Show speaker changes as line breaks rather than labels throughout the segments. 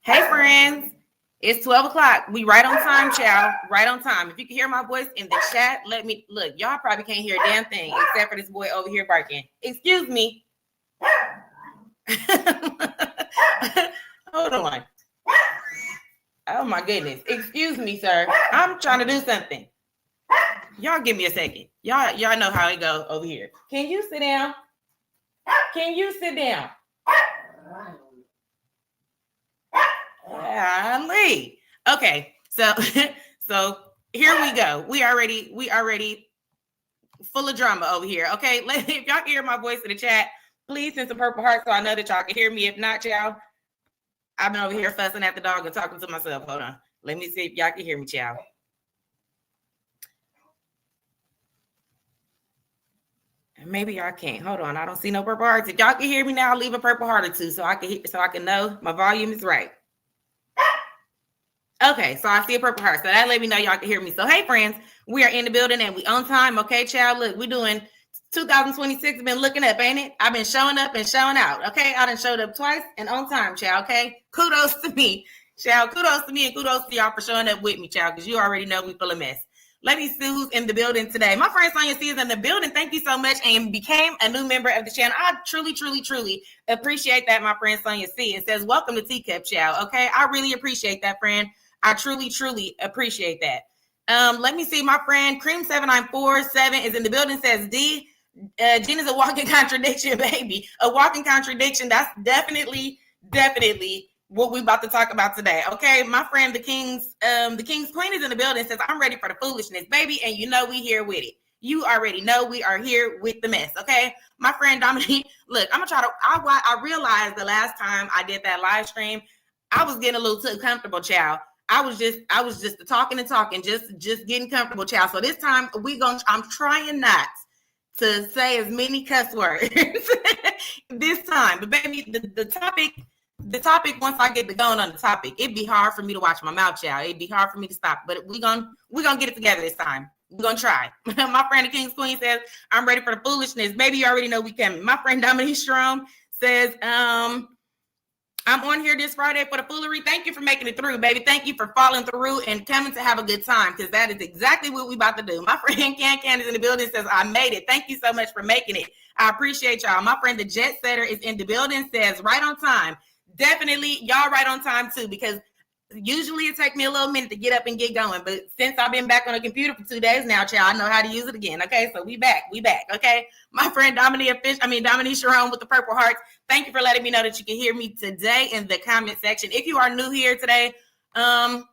Hey, friends. It's 12 o'clock. We right on time, child. Right on time. If you can hear my voice in the chat, let me look. Y'all probably can't hear a damn thing except for this boy over here barking. Excuse me. Hold on. Oh my goodness. Excuse me, sir. I'm trying to do something. Y'all give me a second. Y'all know how it goes over here. Can you sit down? Can you sit down? Golly. Okay, so here we go. We already full of drama over here. Okay, if y'all can hear my voice in the chat, please send some purple hearts so I know that y'all can hear me. If not, y'all, I've been over here fussing at the dog and talking to myself. Hold on. Let me see if y'all can hear me, child. Maybe y'all can't. Hold on. I don't see no purple hearts. If y'all can hear me now, I'll leave a purple heart or two so I can know my volume is right. Okay, so I see a purple heart. So that let me know y'all can hear me. So hey, friends, we are in the building and we on time. Okay, child. Look, we're doing 2026. Been looking up, ain't it? I've been showing up and showing out. Okay, I done showed up twice and on time, child. Okay, kudos to me, child. Kudos to me and kudos to y'all for showing up with me, child. Because you already know we full of mess. Let me see who's in the building today. My friend Sonia C is in the building. Thank you so much and became a new member of the channel. I truly, truly, truly appreciate that, my friend Sonia C. It says, welcome to cked, child. Okay, I really appreciate that, friend. I truly, truly appreciate that. Let me see. My friend Cream7947 is in the building. Says Dee, Gina's a walking contradiction, baby. A walking contradiction. That's definitely what we about to talk about today. Okay, my friend the King's Queen is in the building. Says I'm ready for the foolishness, baby, and you know we here with it. You already know we are here with the mess. Okay, my friend Dominique. Look, I'm gonna try to. I realized the last time I did that live stream, I was getting a little too comfortable, child. I was just talking, just getting comfortable, child. So this time I'm trying not to say as many cuss words this time. But baby, the topic, once I get to going on the topic, it'd be hard for me to watch my mouth, child. It'd be hard for me to stop. But we're gonna get it together this time. We're gonna try. My friend the King's Queen says, I'm ready for the foolishness. Baby, you already know we coming. My friend Dominique Strom says, I'm on here this Friday for the foolery. Thank you for making it through, baby. Thank you for following through and coming to have a good time, because that is exactly what we about to do. My friend Can is in the building, says, I made it. Thank you so much for making it. I appreciate y'all. My friend the Jet Setter is in the building, says, right on time. Definitely, y'all right on time too, because usually it takes me a little minute to get up and get going. But since I've been back on the computer for 2 days now, child, I know how to use it again. Okay, so we back. Okay, my friend Dominique Sharon with the purple hearts. Thank you for letting me know that you can hear me today in the comment section. If you are new here today, don't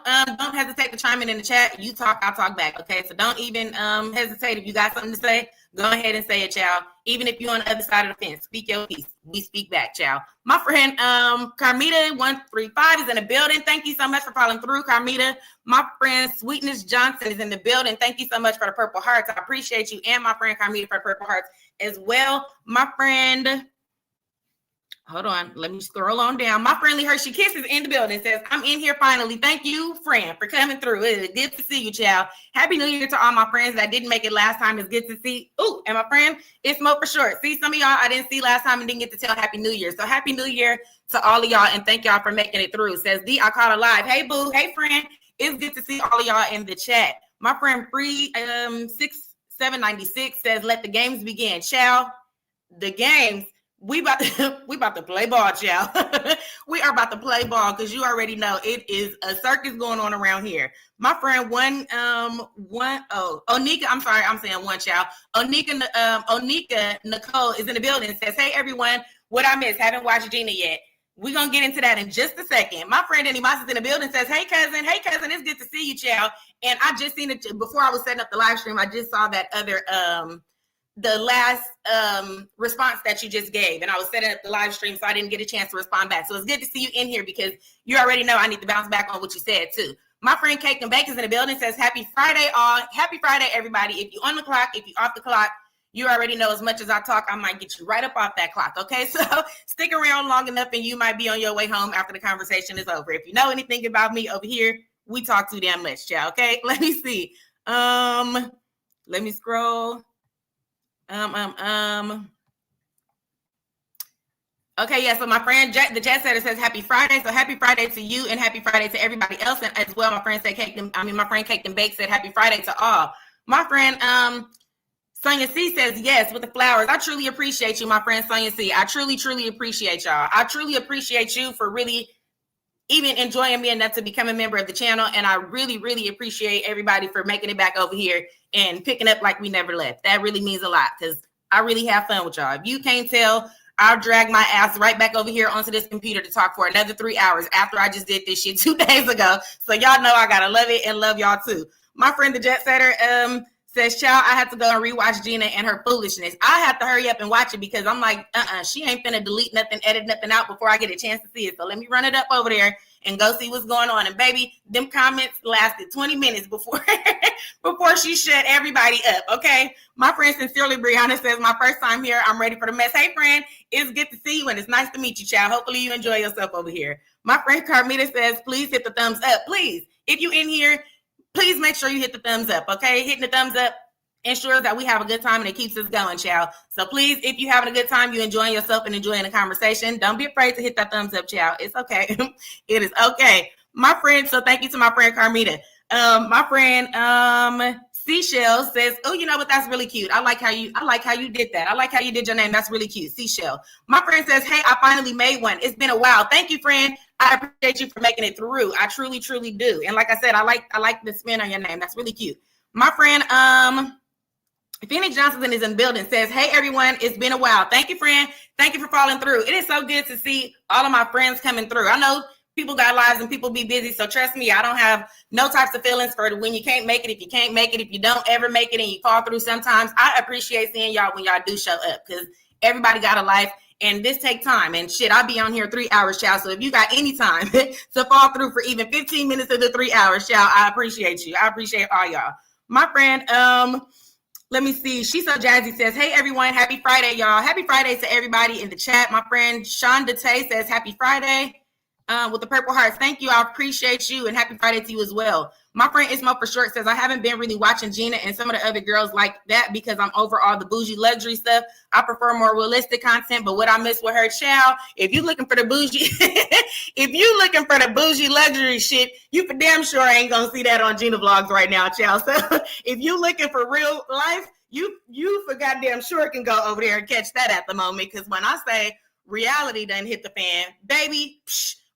hesitate to chime in the chat. You talk, I'll talk back. Okay, so don't even hesitate. If you got something to say, go ahead and say it, child. Even if you're on the other side of the fence, speak your piece. We speak back, child. My friend Carmita135 is in the building. Thank you so much for following through, Carmita. My friend Sweetness Johnson is in the building. Thank you so much for the purple hearts. I appreciate you, and my friend Carmita for the purple hearts as well. My friend, hold on, let me scroll on down. My friendly Hershey Kiss is in the building. Says, I'm in here finally. Thank you, friend, for coming through. It is good to see you, child. Happy New Year to all my friends that didn't make it last time. It's good to see. Ooh, and my friend, it's Smoke for short. See, some of y'all I didn't see last time and didn't get to tell Happy New Year. So Happy New Year to all of y'all, and thank y'all for making it through. Says Dee, I caught it live. Hey, boo. Hey, friend. It's good to see all of y'all in the chat. My friend Free 6796 says, let the games begin. Child, the games. We about to play ball, child. We are about to play ball, because you already know it is a circus going on around here. My friend Onika, I'm sorry, I'm saying one, child. Onika Nicole is in the building and says, hey everyone, what I miss? Haven't watched Gina yet. We're gonna get into that in just a second. My friend Annie Moss is in the building, says, hey cousin, it's good to see you, child. And I just seen it before I was setting up the live stream. I just saw that other the last response that you just gave, and I was setting up the live stream, so I didn't get a chance to respond back. So it's good to see you in here, because you already know I need to bounce back on what you said too. My friend Cake and Bake is in the building, says, happy Friday all. Happy Friday, everybody. If you're on the clock, if you're off the clock, you already know as much as I talk, I might get you right up off that clock. Okay, so stick around long enough and you might be on your way home after the conversation is over. If you know anything about me over here, we talk too damn much, child. Okay, let me see. Let me scroll. Okay, yeah. So my friend the Jet Setter says happy Friday. So happy Friday to you and happy Friday to everybody else. And as well, my friend said my friend Cake and Bake said happy Friday to all. My friend Sonia C says yes with the flowers. I truly appreciate you, my friend Sonia C. I truly, truly appreciate y'all. I truly appreciate you for really even enjoying me enough to become a member of the channel. And I really, really appreciate everybody for making it back over here and picking up like we never left. That really means a lot because I really have fun with y'all. If you can't tell, I'll drag my ass right back over here onto this computer to talk for another 3 hours after I just did this shit 2 days ago. So y'all know I gotta love it and love y'all too. My friend the Jet Setter says, child, I have to go and rewatch Gina and her foolishness. I have to hurry up and watch it because I'm like, she ain't finna delete nothing, edit nothing out before I get a chance to see it. So let me run it up over there and go see what's going on. And baby, them comments lasted 20 minutes before before she shut everybody up, okay? My friend Sincerely Brianna says, my first time here, I'm ready for the mess. Hey, friend, it's good to see you and it's nice to meet you, child. Hopefully you enjoy yourself over here. My friend Carmita says, please hit the thumbs up, please. If you in here, please make sure you hit the thumbs up, okay? Hitting the thumbs up ensures that we have a good time and it keeps us going, child. So please, if you're having a good time, you enjoying yourself and enjoying the conversation, don't be afraid to hit that thumbs up, child. It's okay. It is okay. My friend, so thank you to my friend Carmita. My friend Seashell says, oh, you know what? That's really cute. I like how you did that. I like how you did your name. That's really cute. Seashell. My friend says, hey, I finally made one. It's been a while. Thank you, friend. I appreciate you for making it through. I truly, truly do. And like I said, I like the spin on your name. That's really cute. My friend, Phoenix Johnson is in the building, says, hey, everyone, it's been a while. Thank you, friend. Thank you for falling through. It is so good to see all of my friends coming through. I know people got lives and people be busy, so trust me, I don't have no types of feelings for when you can't make it, if you can't make it, if you don't ever make it and you fall through sometimes. I appreciate seeing y'all when y'all do show up because everybody got a life and this take time. And shit, I'll be on here 3 hours, child. So if you got any time to fall through for even 15 minutes of the 3 hours, child, I appreciate you. I appreciate all y'all. My friend, let me see. She's so jazzy says, hey, everyone. Happy Friday, y'all. Happy Friday to everybody in the chat. My friend Sean Dete says, happy Friday with the purple hearts. Thank you. I appreciate you. And happy Friday to you as well. My friend Ismo for short says, I haven't been really watching Gina and some of the other girls like that because I'm over all the bougie luxury stuff. I prefer more realistic content, but what I miss with her, child, if you looking for the bougie, if you looking for the bougie luxury shit, you for damn sure ain't gonna see that on Gina Vlogs right now, child. So if you looking for real life, you for goddamn sure can go over there and catch that at the moment. Because when I say reality done hit the fan, baby,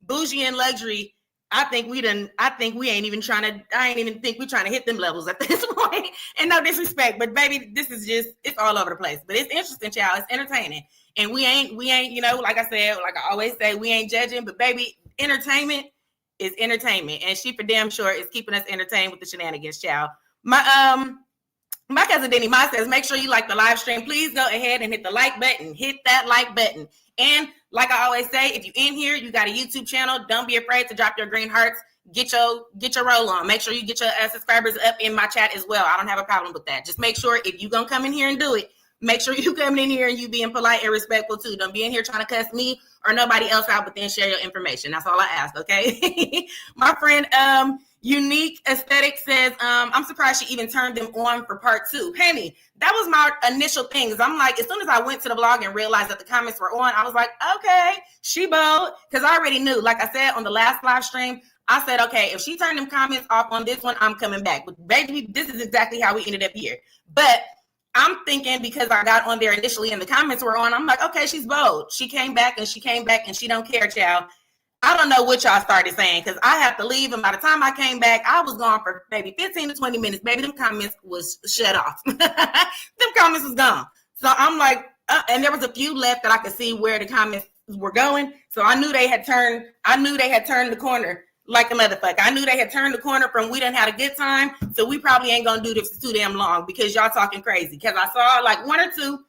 bougie and luxury, I ain't even trying to hit them levels at this point. And no disrespect, but baby, this is just, it's all over the place. But it's interesting, child. It's entertaining. And we ain't, you know, like I said, like I always say, we ain't judging, but baby, entertainment is entertainment. And she for damn sure is keeping us entertained with the shenanigans, child. My cousin Denny Ma says, make sure you like the live stream. Please go ahead and hit the like button. Hit that like button. And like I always say, if you're in here, you got a YouTube channel, don't be afraid to drop your green hearts. Get your roll on. Make sure you get your subscribers up in my chat as well. I don't have a problem with that. Just make sure if you're going to come in here and do it, make sure you coming in here and you being polite and respectful too. Don't be in here trying to cuss me or nobody else out, but then share your information. That's all I ask, okay? My friend, Unique Aesthetic says, I'm surprised she even turned them on for part 2. Penny, that was my initial things. I'm like, as soon as I went to the blog and realized that the comments were on, I was like, okay, she bold. Because I already knew, like I said on the last live stream, I said, okay, if she turned them comments off on this one, I'm coming back. But baby, this is exactly how we ended up here. But I'm thinking because I got on there initially and the comments were on, I'm like, okay, she's bold. She came back and she don't care, child. I don't know what y'all started saying because I have to leave. And by the time I came back, I was gone for maybe 15 to 20 minutes. Baby, them comments was shut off. Them comments was gone. So I'm like, and there was a few left that I could see where the comments were going. So I knew they had turned the corner like a motherfucker. I knew they had turned the corner from we done had a good time. So we probably ain't going to do this too damn long because y'all talking crazy. Because I saw like one or two.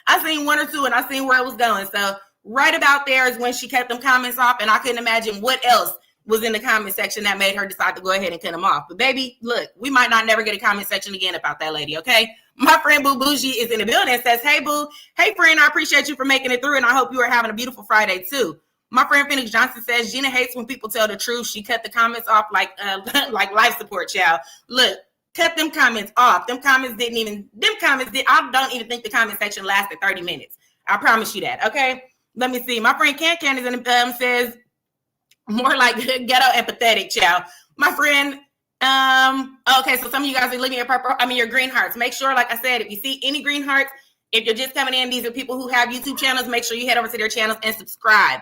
I seen one or two and I seen where it was going. So right about there is when she kept them comments off, and I couldn't imagine what else was in the comment section that made her decide to go ahead and cut them off. But baby, look, we might not never get a comment section again about that lady, okay? My friend Boo Bougie is in the building and says, hey, Boo. Hey, friend, I appreciate you for making it through, and I hope you are having a beautiful Friday, too. My friend Phoenix Johnson says, Gina hates when people tell the truth. She cut the comments off like life support, child. Look, cut them comments off. I don't even think the comment section lasted 30 minutes. I promise you that, okay? Let me see. My friend Can is in says more like ghetto and pathetic, child. My friend, okay, so some of you guys are leaving your green hearts. Make sure, like I said, if you see any green hearts, if you're just coming in, these are people who have YouTube channels. Make sure you head over to their channels and subscribe.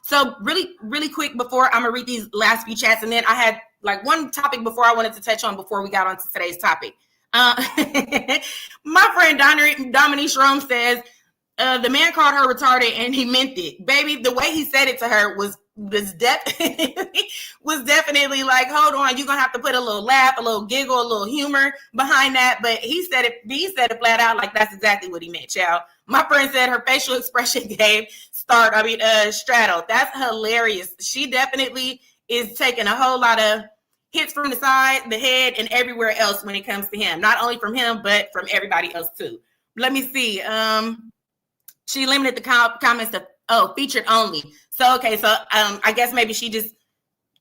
So really quick before I'm gonna read these last few chats, and then I had like one topic before I wanted to touch on before we got on to today's topic. My friend Dominique Rome says the man called her retarded and he meant it. Baby, the way he said it to her was definitely like, hold on, you're gonna have to put a little laugh, a little giggle, a little humor behind that. But he said it flat out, like that's exactly what he meant, child. My friend said her facial expression gave straddle. That's hilarious. She definitely is taking a whole lot of hits from the side, the head, and everywhere else when it comes to him. Not only from him, but from everybody else too. Let me see. She limited the comments to featured only. So okay, so I guess maybe she just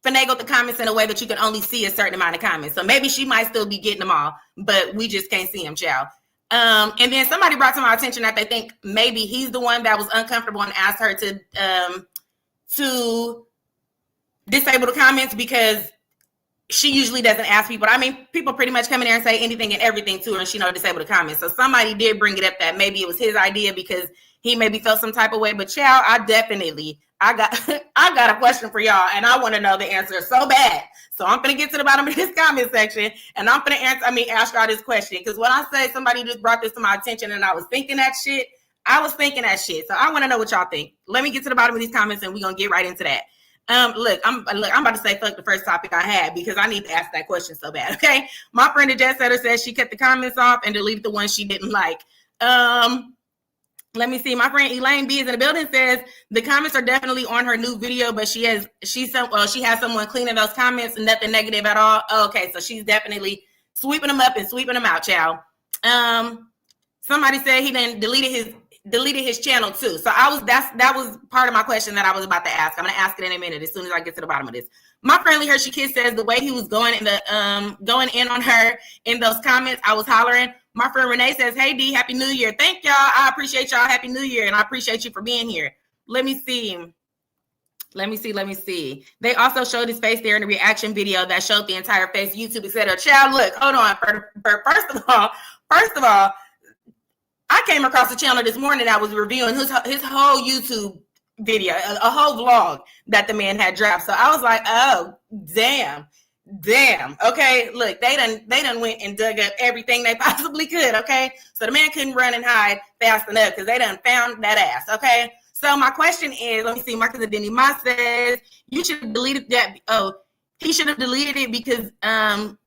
finagled the comments in a way that you can only see a certain amount of comments. So maybe she might still be getting them all, but we just can't see them, child. And then somebody brought to my attention that they think maybe he's the one that was uncomfortable and asked her to disable the comments because she usually doesn't ask people. I mean, people pretty much come in there and say anything and everything to her, and she disable the comments. So somebody did bring it up that maybe it was his idea because he maybe felt some type of way. But child, I got a question for y'all, and I want to know the answer so bad. So I'm gonna get to the bottom of this comment section, and I'm gonna ask y'all this question, because when I say somebody just brought this to my attention, and I was thinking that shit. So I want to know what y'all think. Let me get to the bottom of these comments, and we're gonna get right into that. Look, I'm about to say fuck the first topic I had because I need to ask that question so bad. Okay, my friend the Jet Setter says she cut the comments off and deleted the ones she didn't like. Let me see. My friend Elaine B is in the building, says the comments are definitely on her new video, but she has someone cleaning those comments and nothing negative at all. Okay, so she's definitely sweeping them up and sweeping them out, child. Somebody said he then deleted his channel too. So that was part of my question that I was about to ask. I'm gonna ask it in a minute as soon as I get to the bottom of this. My friendly Hershey Kid says the way he was going in on her in those comments, I was hollering. My friend Renee says, hey D, Happy New Year. Thank y'all. I appreciate y'all. Happy New Year. And I appreciate you for being here. Let me see. They also showed his face there in the reaction video that showed the entire face, YouTube, etc. Child, look, hold on. First of all, I came across the channel this morning that was reviewing his whole YouTube video, a whole vlog that the man had dropped. So I was like, oh, damn. Okay, look, they done went and dug up everything they possibly could. Okay, so the man couldn't run and hide fast enough because they done found that ass. Okay, so my question is, let me see. Marcus Denny Ma says you should have deleted that. Oh, he should have deleted it because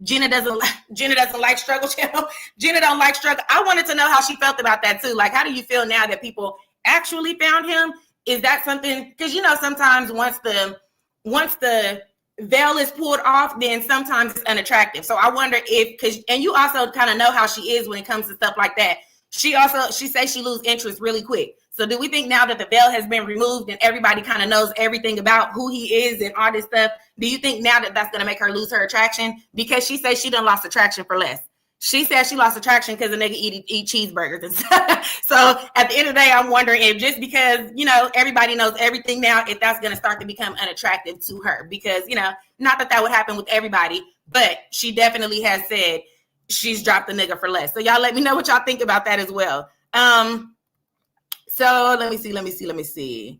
Gina doesn't like struggle channel. Gina don't like struggle. I wanted to know how she felt about that too. Like, how do you feel now that people actually found him? Is that something? Because sometimes once the veil is pulled off, then sometimes it's unattractive. So I wonder and you also kind of know how she is when it comes to stuff like that. She says she loses interest really quick. So do we think now that the veil has been removed and everybody kind of knows everything about who he is and all this stuff, do you think now that that's going to make her lose her attraction? Because she says she done lost attraction for less. She said she lost attraction because the nigga eat cheeseburgers and stuff. So at the end of the day, I'm wondering if just because, everybody knows everything now, if that's going to start to become unattractive to her. Because, not that would happen with everybody, but she definitely has said she's dropped the nigga for less. So y'all let me know what y'all think about that as well. So let me see.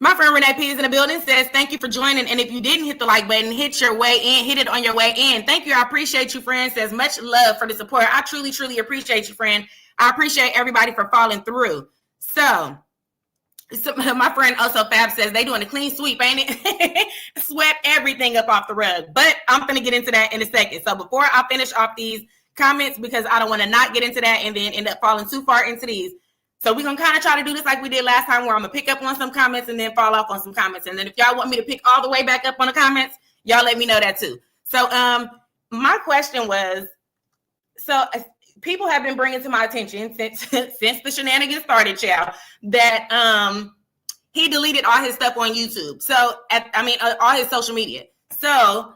My friend Renee P is in the building, says, thank you for joining. And if you didn't hit the like button, hit it on your way in. Thank you. I appreciate you, friend. Says, much love for the support. I truly, truly appreciate you, friend. I appreciate everybody for following through. So my friend also Fab says they doing a clean sweep, ain't it? Swept everything up off the rug. But I'm going to get into that in a second. So before I finish off these comments, because I don't want to not get into that and then end up falling too far into these. So we're going to kind of try to do this like we did last time, where I'm going to pick up on some comments and then fall off on some comments. And then if y'all want me to pick all the way back up on the comments, y'all let me know that too. So my question was, people have been bringing to my attention since the shenanigans started, child, that he deleted all his stuff on YouTube. So, all his social media. So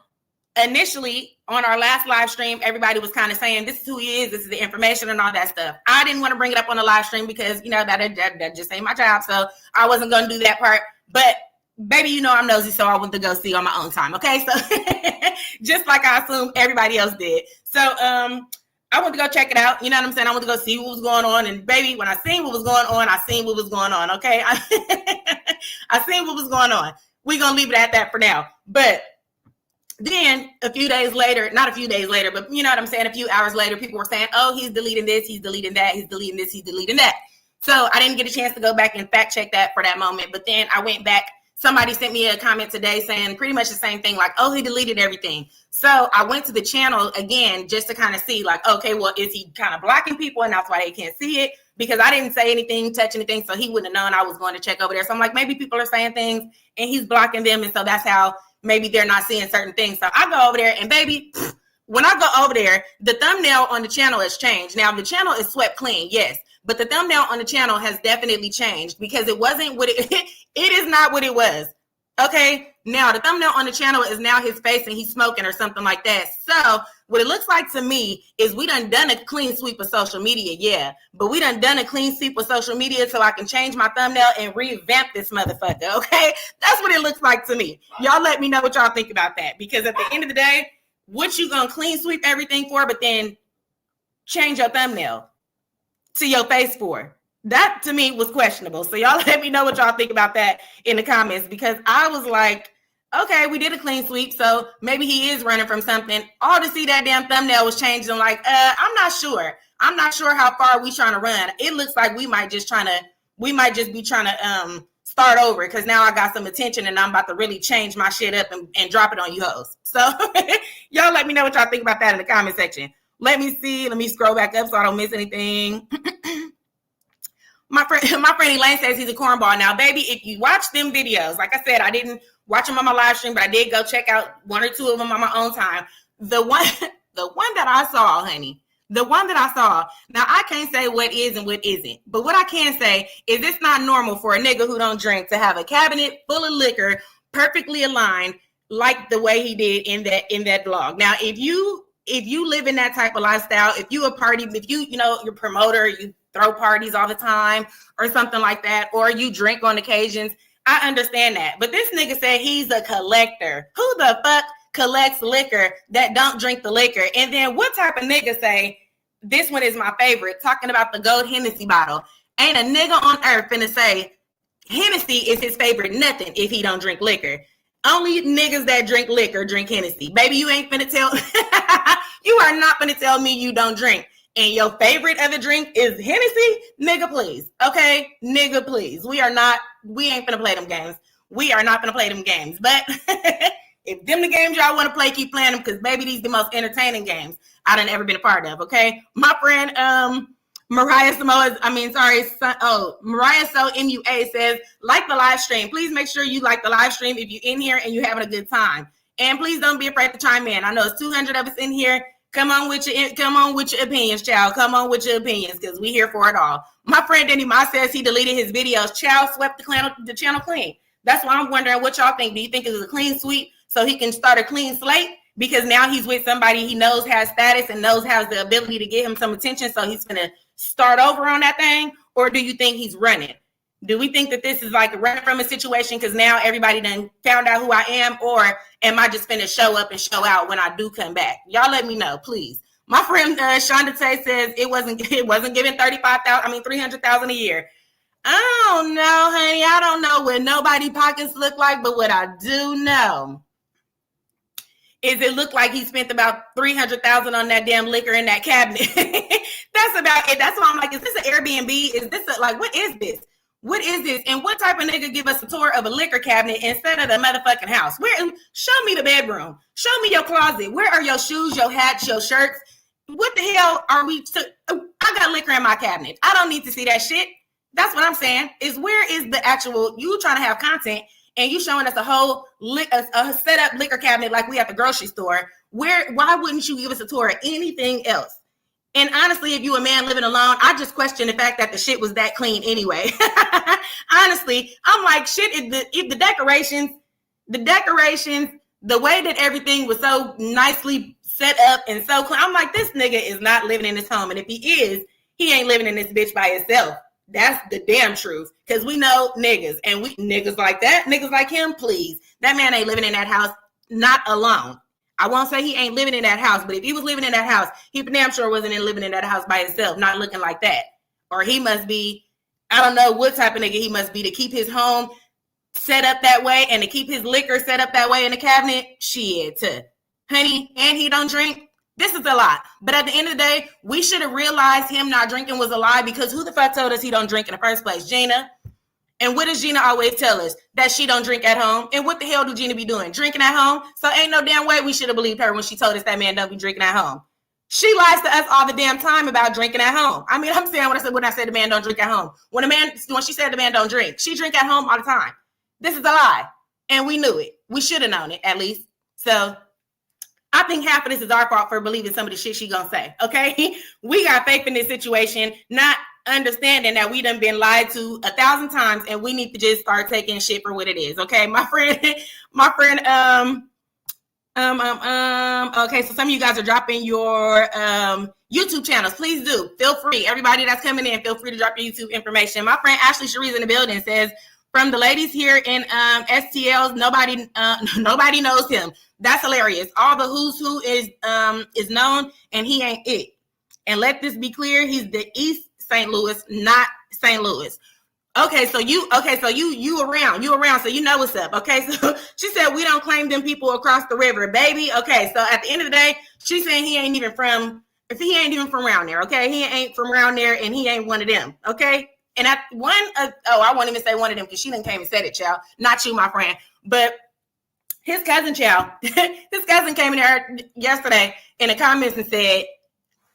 initially on our last live stream, everybody was kind of saying, this is who he is, this is the information and all that stuff. I didn't want to bring it up on the live stream because, you know, that just ain't my job. So I wasn't going to do that part. But baby, you know I'm nosy, so I went to go see on my own time. Okay, so just like I assumed everybody else did. So I went to go check it out. You know what I'm saying? I went to go see what was going on. And baby, when I seen what was going on, I seen what was going on. Okay, I seen what was going on. We're gonna leave it at that for now. But then a few days later, not a few days later, but you know what I'm saying, a few hours later, people were saying, oh, he's deleting this, he's deleting that, he's deleting this, he's deleting that. So I didn't get a chance to go back and fact check that for that moment. But then I went back. Somebody sent me a comment today saying pretty much the same thing, like, oh, he deleted everything. So I went to the channel again just to kind of see, like, okay, well, is he kind of blocking people and that's why they can't see it? Because I didn't say anything, touch anything, so he wouldn't have known I was going to check over there. So I'm like, maybe people are saying things and he's blocking them, and so that's how maybe they're not seeing certain things. So I go over there, and baby, when I go over there, the thumbnail on the channel has changed. Now, the channel is swept clean, yes. But the thumbnail on the channel has definitely changed because it wasn't what it is not what it was. Okay. Now the thumbnail on the channel is now his face and he's smoking or something like that. So what it looks like to me is we done a clean sweep of social media. Yeah. But we done a clean sweep of social media so I can change my thumbnail and revamp this motherfucker. Okay. That's what it looks like to me. Y'all let me know what y'all think about that, because at the end of the day, what you gonna clean sweep everything for, but then change your thumbnail to your face for? That to me was questionable. So y'all let me know what y'all think about that in the comments, because I was like, okay, we did a clean sweep, so maybe he is running from something. All to see that damn thumbnail was changed. I'm like, I'm not sure. I'm not sure how far we trying to run. It looks like we might just be trying to start over, because now I got some attention and I'm about to really change my shit up and drop it on you hoes. So y'all let me know what y'all think about that in the comment section. Let me see. Let me scroll back up so I don't miss anything. My friend Elaine says he's a cornball. Now, baby, if you watch them videos, like I said, I didn't watch them on my live stream, but I did go check out one or two of them on my own time. The one that I saw, honey, the one that I saw. Now, I can't say what is and what isn't, but what I can say is it's not normal for a nigga who don't drink to have a cabinet full of liquor perfectly aligned like the way he did in that vlog. Now, if you live in that type of lifestyle, if you a party, if you're a promoter, you throw parties all the time or something like that, or you drink on occasions, I understand that. But this nigga said he's a collector. Who the fuck collects liquor that don't drink the liquor? And then what type of nigga say, this one is my favorite, talking about the gold Hennessy bottle? Ain't a nigga on earth finna say Hennessy is his favorite nothing if he don't drink liquor. Only niggas that drink liquor drink Hennessy. Baby, you ain't finna tell, you are not finna tell me you don't drink and your favorite other drink is Hennessy. Nigga, please. Okay? Nigga, please. We ain't finna play them games. We are not finna play them games. But if them the games y'all want to play, keep playing them, because baby, these the most entertaining games I done ever been a part of. Okay? My friend, Mariah So MUA says, like the live stream. Please make sure you like the live stream if you're in here and you're having a good time. And please don't be afraid to chime in. I know it's 200 of us in here. Come on with your opinions, child. Come on with your opinions, because we here for it all. My friend Denny Ma says he deleted his videos. Child swept the channel clean. That's why I'm wondering what y'all think. Do you think it was a clean sweep so he can start a clean slate? Because now he's with somebody he knows has status and knows has the ability to get him some attention, so he's going to start over on that thing? Or do you think he's running? Do we think that this is like running from a situation because now everybody done found out who I am? Or am I just finna show up and show out when I do come back? Y'all let me know, please. My friend Shonda Tay says it wasn't giving 300,000 a year. I don't know, honey. I don't know what nobody pockets look like, but what I do know is it looked like he spent about 300,000 on that damn liquor in that cabinet. That's about it. That's why I'm like, is this an Airbnb? Is this what is this? What is this? And what type of nigga give us a tour of a liquor cabinet instead of the motherfucking house? Show me the bedroom. Show me your closet. Where are your shoes, your hats, your shirts? What the hell are we? I got liquor in my cabinet. I don't need to see that shit. That's what I'm saying. Is where is the actual, you trying to have content and you showing us a whole a set up liquor cabinet like we at the grocery store. Why wouldn't you give us a tour of anything else? And honestly, if you a man living alone, I just question the fact that the shit was that clean anyway. Honestly, I'm like, shit, if the decorations, the way that everything was so nicely set up and so clean, I'm like, this nigga is not living in his home. And if he is, he ain't living in this bitch by himself. That's the damn truth. Because we know niggas, and we niggas like that, niggas like him, please. That man ain't living in that house, not alone. I won't say he ain't living in that house, but if he was living in that house, he damn sure wasn't living in that house by himself, not looking like that. Or he must be, I don't know what type of nigga he must be to keep his home set up that way and to keep his liquor set up that way in the cabinet. Shit, honey, and he don't drink. This is a lie. But at the end of the day, we should have realized him not drinking was a lie, because who the fuck told us he don't drink in the first place? Gina. And what does Gina always tell us? That she don't drink at home. And what the hell do Gina be doing? Drinking at home? So ain't no damn way we should have believed her when she told us that man don't be drinking at home. She lies to us all the damn time about drinking at home. I mean, I'm saying when I said the man don't drink at home. When she said the man don't drink, she drink at home all the time. This is a lie. And we knew it. We should have known it, at least. So I think half of this is our fault for believing some of the shit she gonna say, okay? We got faith in this situation, not understanding that we done been lied to 1,000 times, and we need to just start taking shit for what it is, okay? My friend, okay, so some of you guys are dropping your YouTube channels. Please do. Feel free. Everybody that's coming in, feel free to drop your YouTube information. My friend Ashley Cherie's in the building, says, from the ladies here in STLs, nobody knows him. That's hilarious. All the who's who is known, and he ain't it. And let this be clear, he's the East St. Louis, not St. Louis. Okay, so you around, so you know what's up. Okay, so she said we don't claim them people across the river, baby. Okay, so at the end of the day, she's saying he ain't even from around there. Okay, he ain't from around there, and he ain't one of them. Okay. And at I won't even say one of them because she done came and said it, child. Not you, my friend. But his cousin, child, his cousin came in there yesterday in the comments and said,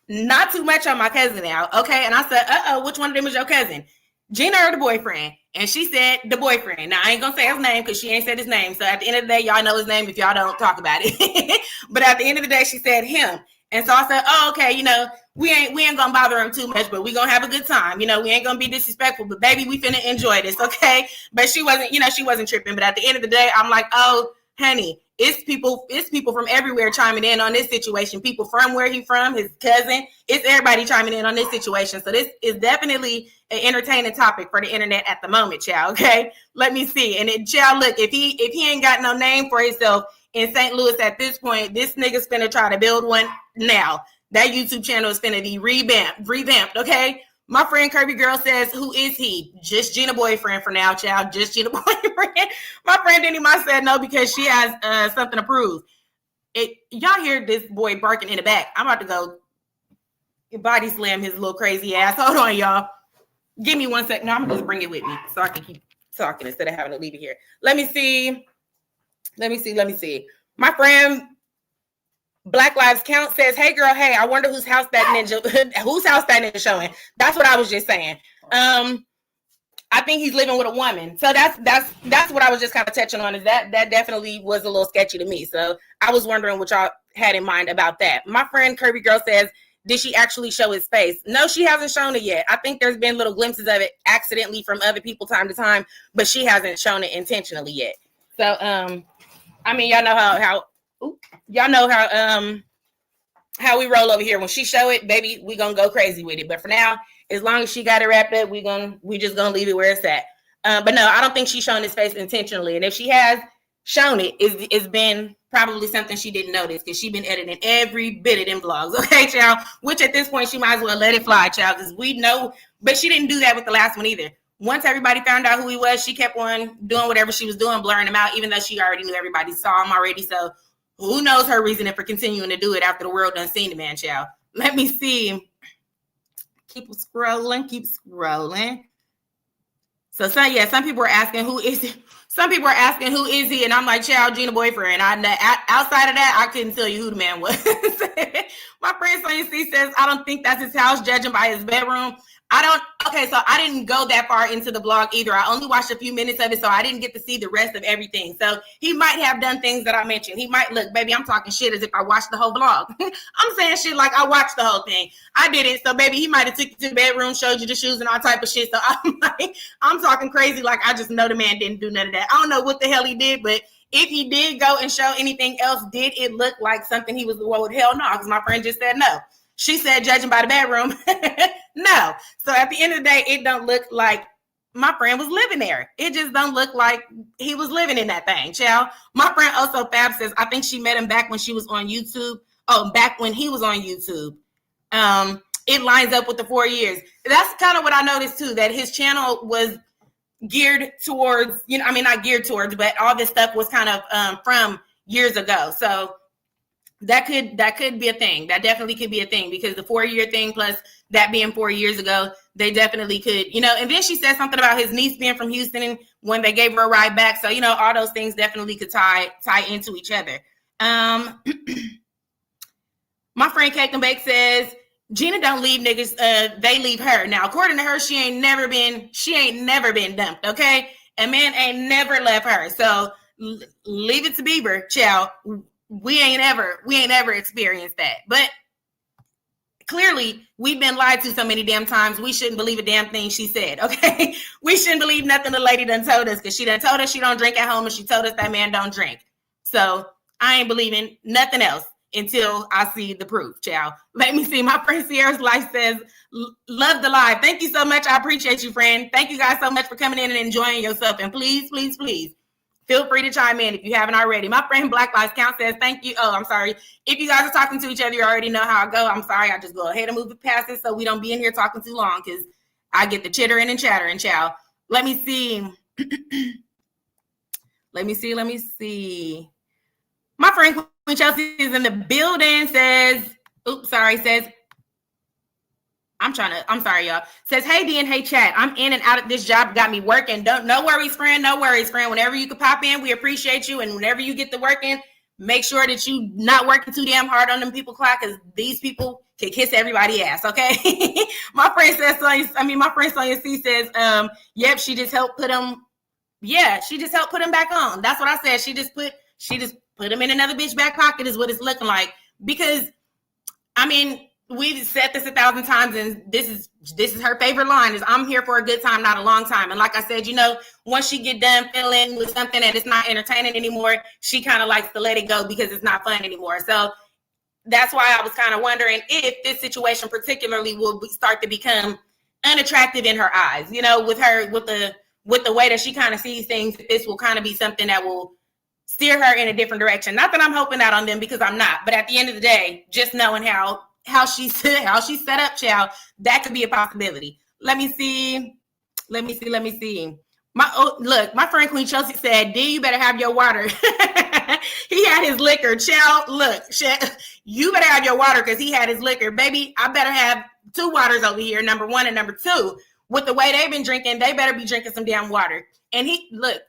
not too much on my cousin now, okay? And I said, which one of them is your cousin? Gina or the boyfriend? And she said the boyfriend. Now, I ain't going to say his name because she ain't said his name. So at the end of the day, y'all know his name if y'all don't talk about it. But at the end of the day, she said him. And so I said, okay, we ain't gonna bother him too much, but we gonna have a good time. We ain't gonna be disrespectful, but baby, we finna enjoy this, okay? But she wasn't tripping. But at the end of the day, I'm like, oh, honey, it's people from everywhere chiming in on this situation. People from where he from, his cousin, it's everybody chiming in on this situation. So this is definitely an entertaining topic for the internet at the moment, child. Okay, let me see. And child, look, if he ain't got no name for himself in St. Louis at this point, this nigga's finna try to build one now. That YouTube channel is finna be revamped, okay? My friend Kirby Girl says, who is he? Just Gina boyfriend for now, child. Just Gina boyfriend. My friend Denny Ma said no because she has something to prove. Y'all hear this boy barking in the back. I'm about to go body slam his little crazy ass. Hold on, y'all. Give me 1 second. No, I'm gonna just bring it with me so I can keep talking instead of having to leave it here. Let me see. My friend Black Lives Count says, hey girl, hey, I wonder whose house that ninja showing. That's what I was just saying. I think he's living with a woman. So that's what I was just kind of touching on, is that definitely was a little sketchy to me. So I was wondering what y'all had in mind about that. My friend Kirby Girl says, did she actually show his face? No, she hasn't shown it yet. I think there's been little glimpses of it accidentally from other people time to time, but she hasn't shown it intentionally yet. So, I mean, y'all know how we roll over here. When she show it, baby, we gonna go crazy with it. But for now, as long as she got it wrapped up, we just gonna leave it where it's at. But no, I don't think she's shown his face intentionally. And if she has shown it, it's been probably something she didn't notice because she been editing every bit of them vlogs. Okay, child. Which at this point she might as well let it fly, child, because we know. But she didn't do that with the last one either. Once everybody found out who he was, she kept on doing whatever she was doing, blurring him out, even though she already knew everybody saw him already. So who knows her reasoning for continuing to do it after the world done seen the man, child. Let me see. Keep scrolling. So some people are asking who is he? Some people are asking who is he, and I'm like, child, Gina boyfriend. Outside of that, I couldn't tell you who the man was. My friend Sonia C says, I don't think that's his house, judging by his bedroom. So I didn't go that far into the vlog either. I only watched a few minutes of it, so I didn't get to see the rest of everything. So he might have done things that I mentioned. He might, look, baby, I'm talking shit as if I watched the whole vlog. I'm saying shit like I watched the whole thing. I didn't. So baby, he might have took you to the bedroom, showed you the shoes and all type of shit. So I'm talking crazy like I just know the man didn't do none of that. I don't know what the hell he did, but If he did go and show anything else, did it look like something he was, well, hell no, because my friend just said no. She said, judging by the bedroom, no. So at the end of the day, it don't look like my friend was living there. It just don't look like he was living in that thing, child. My friend also Fab says, I think she met him back when she was on YouTube. Oh, back when he was on YouTube. It lines up with the 4 years. That's kind of what I noticed too, that his channel was geared towards, you know, I mean, not geared towards, but all this stuff was kind of from years ago. So that could be a thing. That definitely could be a thing, because the 4 year thing plus that being 4 years ago, they definitely could, you know. And then she said something about his niece being from Houston and when they gave her a ride back. So, you know, all those things definitely could tie into each other. My friend Cake and Bake says, Gina don't leave niggas, they leave her. Now, according to her, she ain't never been dumped, okay? A man ain't never left her. So leave it to Bieber, child. We ain't ever experienced that. But clearly, we've been lied to so many damn times, we shouldn't believe a damn thing she said, okay? We shouldn't believe nothing the lady done told us, because she done told us she don't drink at home, and she told us that man don't drink. So I ain't believing nothing else until I see the proof, child. Let me see. My friend Sierra's Life says, love the live. Thank you so much. I appreciate you, friend. Thank you guys so much for coming in and enjoying yourself. And please, please, please, feel free to chime in if you haven't already. My friend Black Lives Count says, thank you. Oh, I'm sorry. If you guys are talking to each other, you already know how I go. I'm sorry. I just go ahead and move it past it so we don't be in here talking too long, because I get the chittering and chattering, child. Let me see. Let me see. My friend Queen Chelsea is in the building, says, I'm sorry, y'all. Says, hey, Dee and hey, chat. I'm in and out of this job. Got me working. No worries, friend. No worries, friend. Whenever you can pop in, we appreciate you. And whenever you get to working, make sure that you not working too damn hard on them people clock, because these people can kiss everybody ass, okay? My friend Sonia C says, yep, she just helped put him. Yeah, she just helped put him back on. That's what I said. She just put him in another bitch back pocket is what it's looking like. Because, I mean, we've said this 1,000 times, and this is her favorite line, is I'm here for a good time, not a long time. And like I said, you know, once she get done feeling with something that it's not entertaining anymore, she kind of likes to let it go because it's not fun anymore. So that's why I was kind of wondering if this situation particularly will start to become unattractive in her eyes, you know, with her, with the way that she kind of sees things. This will kind of be something that will steer her in a different direction. Not that I'm hoping that on them, because I'm not, but at the end of the day, just knowing how she's set up, child, that could be a possibility. Let me see. My friend Queen Chelsea said, D, you better have your water. He had his liquor, child. Look, you better have your water, because he had his liquor. Baby, I better have 2 waters over here, number 1 and number 2. With the way they've been drinking, they better be drinking some damn water. And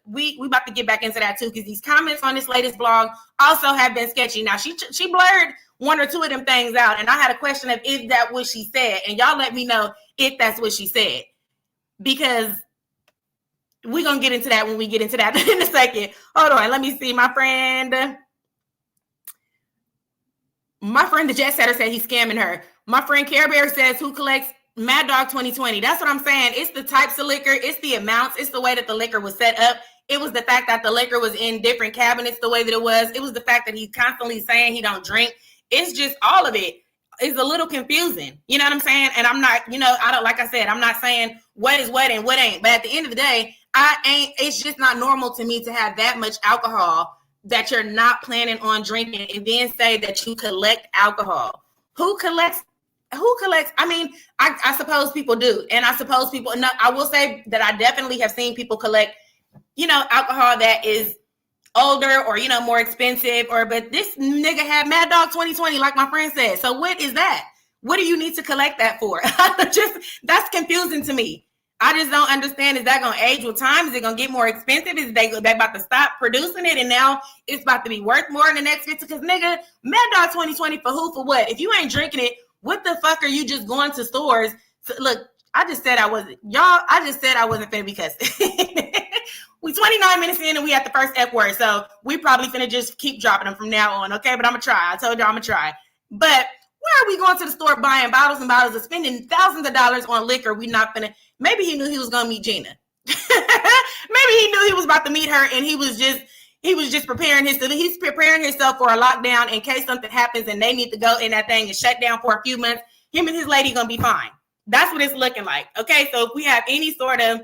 we about to get back into that too, because these comments on this latest blog also have been sketchy. Now, she blurred 1 or 2 of them things out, and I had a question of, is that what she said? And y'all let me know if that's what she said, because we're going to get into that when we get into that in a second. Hold on. Let me see. My friend, the Jet Setter, said he's scamming her. My friend Care Bear says, who collects Mad Dog 2020? That's what I'm saying. It's the types of liquor. It's the amounts. It's the way that the liquor was set up. It was the fact that the liquor was in different cabinets the way that it was. It was the fact that he's constantly saying he don't drink. It's just all of it is a little confusing. You know what I'm saying? And I'm not, like I said, I'm not saying what is what and what ain't. But at the end of the day, it's just not normal to me to have that much alcohol that you're not planning on drinking and then say that you collect alcohol. Who collects? I mean, I suppose people do. And I suppose people, no, I will say that I definitely have seen people collect, alcohol that is older or, more expensive, but this nigga had Mad Dog 2020, like my friend said. So what is that? What do you need to collect that for? That's confusing to me. I just don't understand. Is that going to age with time? Is it going to get more expensive? Is they about to stop producing it and now it's about to be worth more in the next 50? Because nigga, Mad Dog 2020 for who, for what? If you ain't drinking it, what the fuck are you just going to stores? Look, I just said I wasn't finna be cussing. We 29 minutes in and we at the first F word. So we probably finna just keep dropping them from now on. Okay, but I'm gonna try. I told you I'm gonna try. But why are we going to the store buying bottles and bottles of spending thousands of dollars on liquor? We not finna. Maybe he knew he was gonna meet Gina. Maybe he knew he was about to meet her and he was just He was just preparing himself. He's preparing himself for a lockdown in case something happens and they need to go in that thing and shut down for a few months. Him and his lady gonna be fine. That's what it's looking like. Okay, so if we have any sort of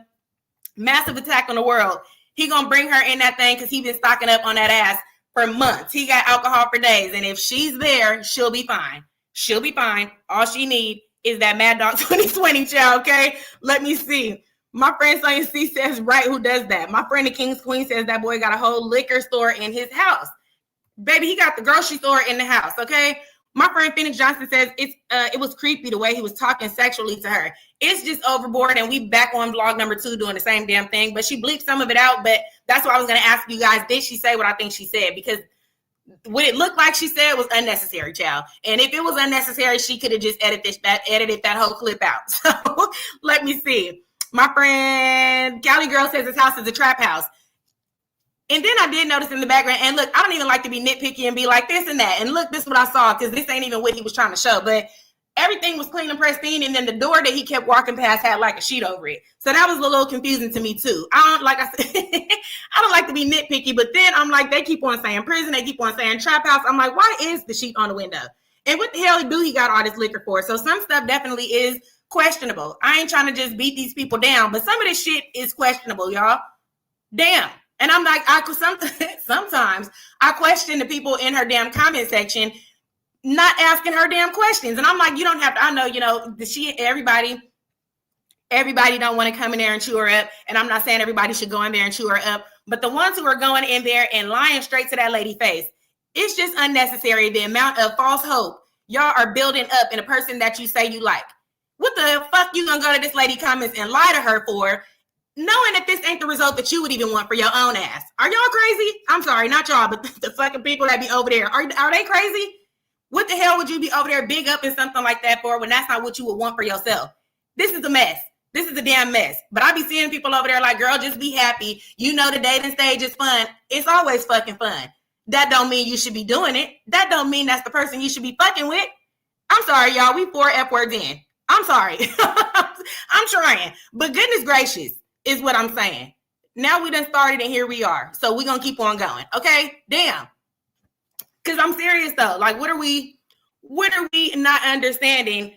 massive attack on the world, he gonna bring her in that thing because he been stocking up on that ass for months. He got alcohol for days, and if she's there, she'll be fine. She'll be fine. All she need is that Mad Dog 2020 child. Okay, let me see. My friend Sonya C says, right, who does that? My friend the King's Queen says that boy got a whole liquor store in his house. Baby, he got the grocery store in the house, okay? My friend Phoenix Johnson says it was creepy the way he was talking sexually to her. It's just overboard, and we back on vlog number 2 doing the same damn thing. But she bleeped some of it out, but that's what I was going to ask you guys. Did she say what I think she said? Because what it looked like she said was unnecessary, child. And if it was unnecessary, she could have just edited that whole clip out. So let me see. My friend Cali Girl says his house is a trap house. And then I did notice in the background, and look, I don't even like to be nitpicky and be like this and that. And look, this is what I saw, because this ain't even what he was trying to show. But everything was clean and pristine, and then the door that he kept walking past had like a sheet over it. So that was a little confusing to me too. I don't like to be nitpicky, but then I'm like, they keep on saying prison, they keep on saying trap house. I'm like, why is the sheet on the window? And what the hell do he got all this liquor for? So some stuff definitely is questionable. I ain't trying to just beat these people down, but some of this shit is questionable, y'all. Damn. And I'm like, sometimes I question the people in her damn comment section not asking her damn questions. And I'm like, you don't have to, I know, everybody don't want to come in there and chew her up. And I'm not saying everybody should go in there and chew her up, but the ones who are going in there and lying straight to that lady face, it's just unnecessary. The amount of false hope y'all are building up in a person that you say you like. What the fuck you gonna go to this lady comments and lie to her for, knowing that this ain't the result that you would even want for your own ass? Are y'all crazy? I'm sorry, not y'all, but the fucking people that be over there. Are they crazy? What the hell would you be over there big up in something like that for when that's not what you would want for yourself? This is a mess. This is a damn mess. But I be seeing people over there like, girl, just be happy. You know the dating stage is fun. It's always fucking fun. That don't mean you should be doing it. That don't mean that's the person you should be fucking with. I'm sorry, y'all. We 4 F words in. I'm sorry. I'm trying. But goodness gracious is what I'm saying. Now we done started and here we are. So we're going to keep on going. Okay? Damn. Because I'm serious though. Like, what are we not understanding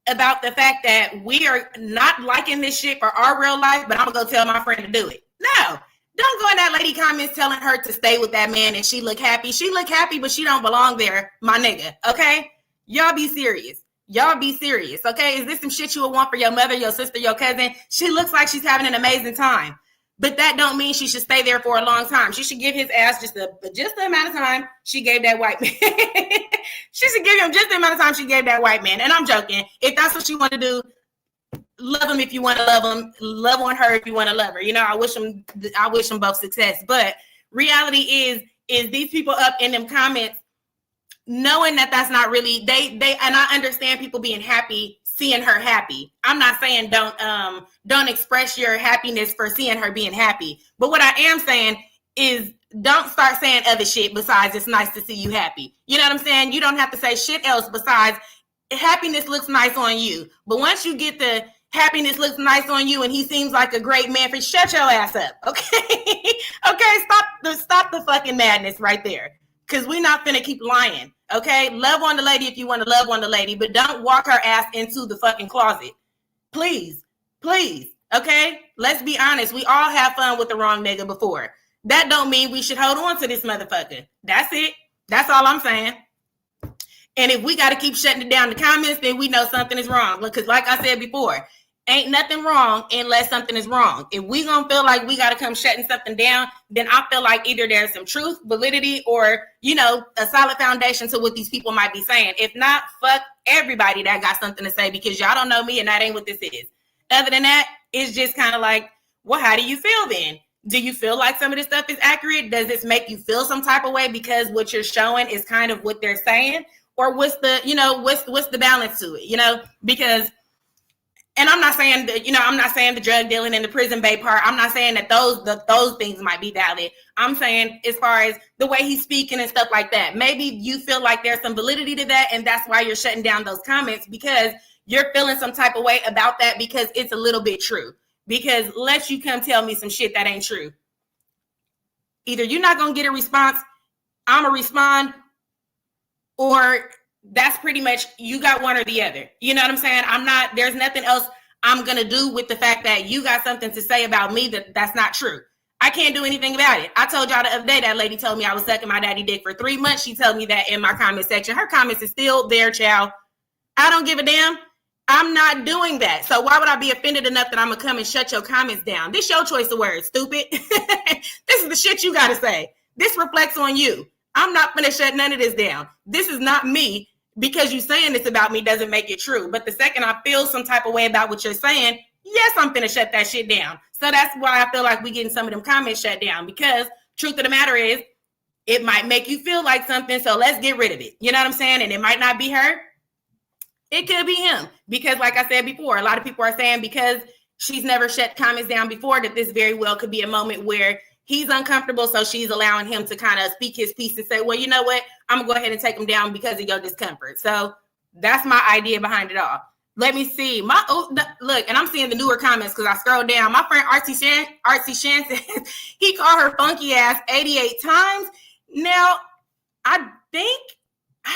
about the fact that we are not liking this shit for our real life, but I'm going to go tell my friend to do it? No. Don't go in that lady comments telling her to stay with that man and she look happy. She look happy, but she don't belong there, my nigga. Okay? Y'all be serious. Y'all be serious, okay? Is this some shit you would want for your mother, your sister, your cousin? She looks like she's having an amazing time. But that don't mean she should stay there for a long time. She should give his ass just the amount of time she gave that white man. She should give him just the amount of time she gave that white man. And I'm joking. If that's what you want to do, love him if you want to love him. Love on her if you want to love her. You know, I wish them both success. But reality is these people up in them comments, knowing that that's not really they and I understand people being happy seeing her happy. I'm not saying don't express your happiness for seeing her being happy, but what I am saying is don't start saying other shit besides it's nice to see you happy. You know what I'm saying? You don't have to say shit else besides happiness looks nice on you. But once you get the happiness looks nice on you and he seems like a great man, for shut your ass up, okay? Okay, stop the fucking madness right there. Because we're not finna keep lying, okay? Love on the lady if you want to love on the lady, but don't walk her ass into the fucking closet. Please, okay? Let's be honest. We all have fun with the wrong nigga before. That don't mean we should hold on to this motherfucker. That's it. That's all I'm saying. And if we got to keep shutting it down in the comments, then we know something is wrong. Because like I said before, ain't nothing wrong unless something is wrong. If we gonna feel like we gotta come shutting something down, then I feel like either there's some truth, validity, or, you know, a solid foundation to what these people might be saying. If not, fuck everybody that got something to say, because y'all don't know me and that ain't what this is. Other than that, it's just kind of like, well, how do you feel then? Do you feel like some of this stuff is accurate? Does this make you feel some type of way because what you're showing is kind of what they're saying? Or what's the balance to it, you know? Because, and I'm not saying that, you know, I'm not saying the drug dealing and the prison babe part. I'm not saying that those things might be valid. I'm saying as far as the way he's speaking and stuff like that, maybe you feel like there's some validity to that, and that's why you're shutting down those comments, because you're feeling some type of way about that because it's a little bit true. Because let you come tell me some shit that ain't true. Either you're not going to get a response, I'm going to respond, or that's pretty much, you got one or the other. You know what I'm saying? There's nothing else I'm going to do with the fact that you got something to say about me that's not true. I can't do anything about it. I told y'all the other day that lady told me I was sucking my daddy dick for 3 months. She told me that in my comment section. Her comments is still there, child. I don't give a damn. I'm not doing that. So why would I be offended enough that I'm going to come and shut your comments down? This your choice of words, stupid. This is the shit you got to say. This reflects on you. I'm not going to shut none of this down. This is not me. Because you saying this about me doesn't make it true. But the second I feel some type of way about what you're saying, yes, I'm finna shut that shit down. So that's why I feel like we getting some of them comments shut down. Because truth of the matter is, it might make you feel like something. So let's get rid of it. You know what I'm saying? And it might not be her. It could be him. Because like I said before, a lot of people are saying because she's never shut comments down before, that this very well could be a moment where he's uncomfortable, so she's allowing him to kind of speak his piece and say, well, you know what? I'm going to go ahead and take him down because of your discomfort. So that's my idea behind it all. Let me see. Look, and I'm seeing the newer comments because I scrolled down. My friend Artsy Shan says he called her funky ass 88 times. Now, I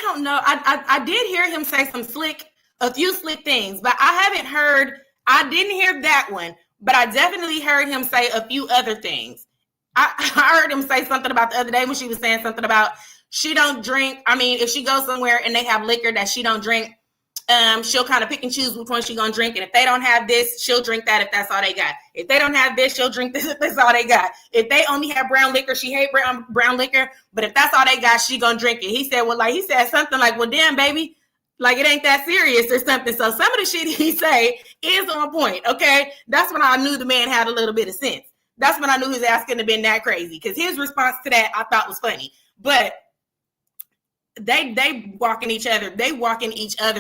don't know. I did hear him say a few slick things, but I didn't hear that one, but I definitely heard him say a few other things. I heard him say something about the other day when she was saying something about she don't drink. I mean, if she goes somewhere and they have liquor that she don't drink, she'll kind of pick and choose which one she's going to drink. And if they don't have this, she'll drink that if that's all they got. If they don't have this, she'll drink this if that's all they got. If they only have brown liquor, she hate brown liquor. But if that's all they got, she going to drink it. He said something like, well, damn, baby, like it ain't that serious or something. So some of the shit he say is on point, okay? That's when I knew the man had a little bit of sense. That's when I knew his ass couldn't have been that crazy, because his response to that I thought was funny. But they walking each other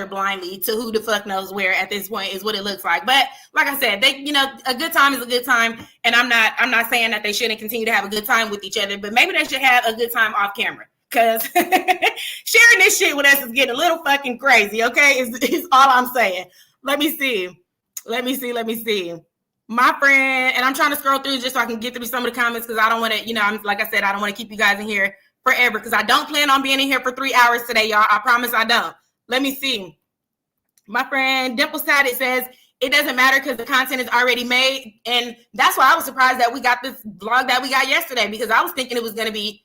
blindly to who the fuck knows where at this point is what it looks like. But like I said, a good time is a good time, and I'm not saying that they shouldn't continue to have a good time with each other, but maybe they should have a good time off camera, because sharing this shit with us is getting a little fucking crazy. Okay, is all I'm saying. Let me see. My friend, and I'm trying to scroll through just so I can get through some of the comments, because I don't want to, like I said, I don't want to keep you guys in here forever, because I don't plan on being in here for 3 hours today, y'all. I promise I don't. Let me see. My friend Dimple Sided says it doesn't matter because the content is already made. And that's why I was surprised that we got this vlog that we got yesterday, because I was thinking it was going to be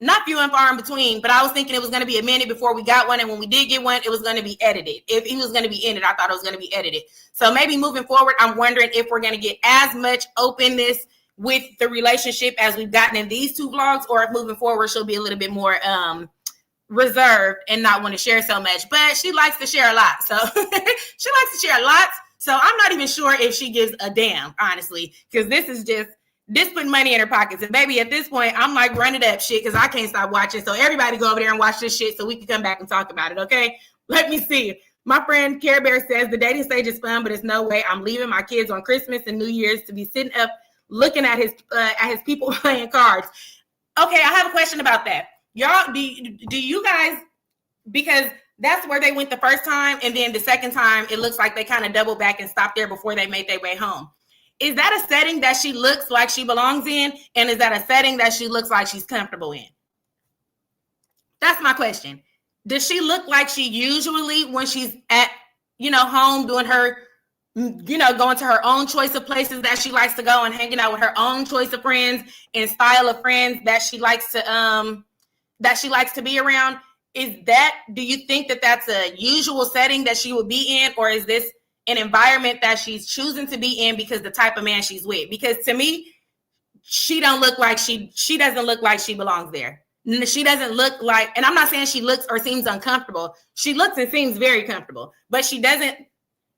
not few and far in between, but I was thinking it was going to be a minute before we got one. And when we did get one, it was going to be edited. If he was going to be in it, I thought it was going to be edited. So maybe moving forward, I'm wondering if we're going to get as much openness with the relationship as we've gotten in these two vlogs, or if moving forward, she'll be a little bit more reserved and not want to share so much. But she likes to share a lot. So she likes to share a lot. So I'm not even sure if she gives a damn, honestly, because this putting money in her pockets. And baby, at this point, I'm like, run it up shit, because I can't stop watching. So everybody go over there and watch this shit so we can come back and talk about it, okay? Let me see. My friend Care Bear says the dating stage is fun, but it's no way I'm leaving my kids on Christmas and New Year's to be sitting up looking at his people playing cards. Okay, I have a question about that. Y'all, do you guys, because that's where they went the first time, and then the second time, it looks like they kind of doubled back and stopped there before they made their way home. Is that a setting that she looks like she belongs in? And is that a setting that she looks like she's comfortable in? That's my question. Does she look like she usually, when she's at, home doing her, going to her own choice of places that she likes to go and hanging out with her own choice of friends and style of friends that she likes to be around? Do you think that that's a usual setting that she would be in? Or is this an environment that she's choosing to be in because the type of man she's with? Because to me, she doesn't look like she belongs there. She doesn't look like, and I'm not saying she looks or seems uncomfortable. She looks and seems very comfortable, but she doesn't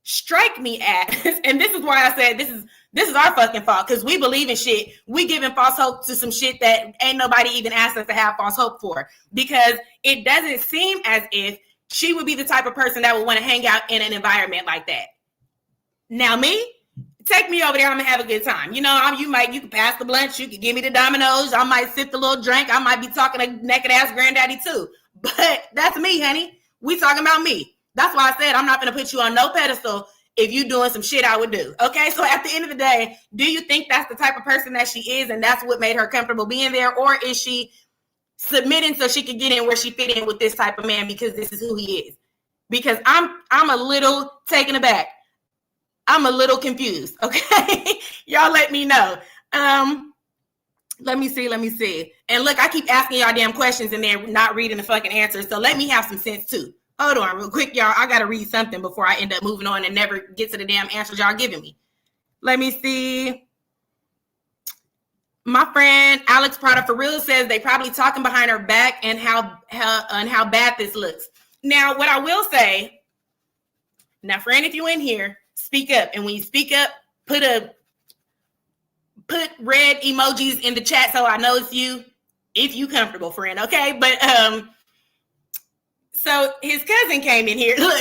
strike me as, and this is why I said this is our fucking fault, because we believe in shit. We giving false hope to some shit that ain't nobody even asked us to have false hope for, because it doesn't seem as if she would be the type of person that would want to hang out in an environment like that. Now me, take me over there, I'm gonna have a good time. You can pass the blunt, you can give me the dominoes, I might sip the little drink, I might be talking to naked ass granddaddy too. But that's me, honey. We talking about me. That's why I said I'm not gonna put you on no pedestal if you doing some shit I would do. Okay, so at the end of the day, do you think that's the type of person that she is and that's what made her comfortable being there? Or is she submitting so she could get in where she fit in with this type of man because this is who he is? Because I'm a little taken aback. I'm a little confused. Okay, y'all let me know. Let me see. And look, I keep asking y'all damn questions and they're not reading the fucking answers. So let me have some sense too. Hold on real quick, y'all. I got to read something before I end up moving on and never get to the damn answers y'all giving me. Let me see. My friend Alex Prada for real says they probably talking behind her back and how bad this looks. Now, what I will say, now, friend, if you in here, speak up. And when you speak up, put red emojis in the chat so I know it's you, if you comfortable, friend, okay? But so his cousin came in here. Look,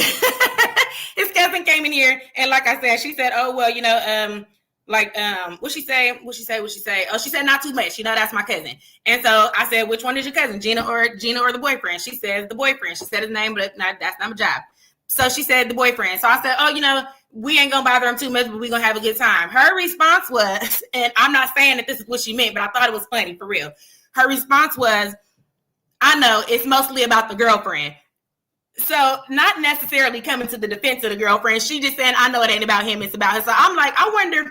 his cousin came in here, and like I said, she said, "Oh well, you know, what she say? Oh, she said not too much. You know, that's my cousin." And so I said, "Which one is your cousin, Gina or the boyfriend?" She says the boyfriend. She said his name, but that's not my job. So she said the boyfriend. So I said, "Oh, you know, we ain't gonna bother him too much, but we gonna have a good time." Her response was, and I'm not saying that this is what she meant, but I thought it was funny for real. Her response was, "I know it's mostly about the girlfriend." So not necessarily coming to the defense of the girlfriend. She just saying, "I know it ain't about him, it's about her." So I'm like, I wonder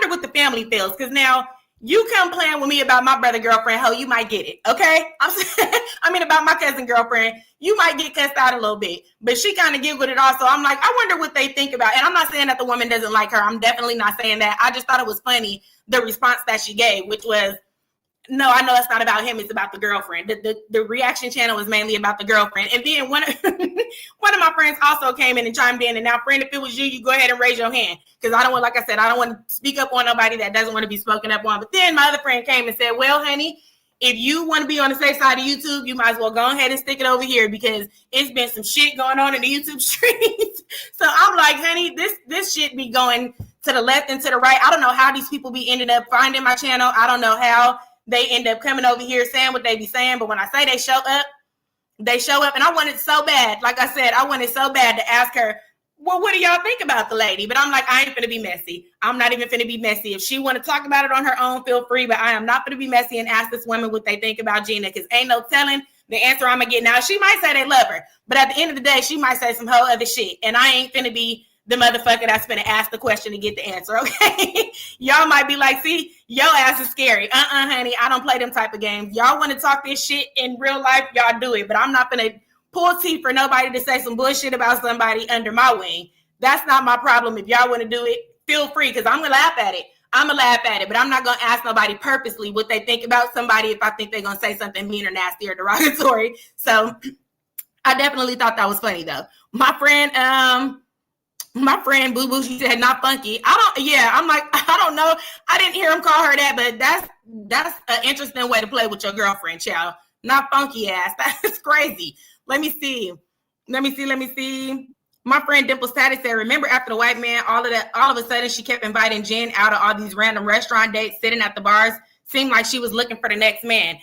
what the family feels, because now you come playing with me about my brother girlfriend, ho, you might get it, okay? I mean about my cousin girlfriend, you might get cussed out a little bit, but she kind of giggled it all. So I'm like, I wonder what they think about. And I'm not saying that the woman doesn't like her. I'm definitely not saying that. I just thought it was funny, the response that she gave, which was, "No, I know it's not about him. It's about the girlfriend." The reaction channel was mainly about the girlfriend. And then one of my friends also came in and chimed in. And now, friend, if it was you, you go ahead and raise your hand. Because I don't want, like I said, I don't want to speak up on nobody that doesn't want to be spoken up on. But then my other friend came and said, "Well, honey, if you want to be on the safe side of YouTube, you might as well go ahead and stick it over here because it's been some shit going on in the YouTube streets." So I'm like, honey, this shit be going to the left and to the right. I don't know how these people be ending up finding my channel. I don't know how they end up coming over here saying what they be saying. But when I say they show up. And I wanted so bad. Like I said, I wanted so bad to ask her, "Well, what do y'all think about the lady?" But I'm like, I ain't finna be messy. I'm not even finna be messy. If she want to talk about it on her own, feel free. But I am not finna be messy and ask this woman what they think about Gina, because ain't no telling the answer I'm gonna get. Now, she might say they love her, but at the end of the day, she might say some whole other shit. And I ain't finna be the motherfucker that's finna ask the question to get the answer, okay? Y'all might be like, "See, your ass is scary." Honey, I don't play them type of games. Y'all want to talk this shit in real life, y'all do it. But I'm not gonna pull teeth for nobody to say some bullshit about somebody under my wing. That's not my problem. If y'all want to do it, feel free, because I'm gonna laugh at it. But I'm not gonna ask nobody purposely what they think about somebody if I think they're gonna say something mean or nasty or derogatory. So I definitely thought that was funny though. My friend Boo Boo, she said not funky. I'm like, I don't know. I didn't hear him call her that, but that's an interesting way to play with your girlfriend, child. Not funky ass. That's crazy. Let me see. My friend Dimple Status said, "Remember after the white man, all of a sudden she kept inviting Jen out of all these random restaurant dates, sitting at the bars. Seemed like she was looking for the next man."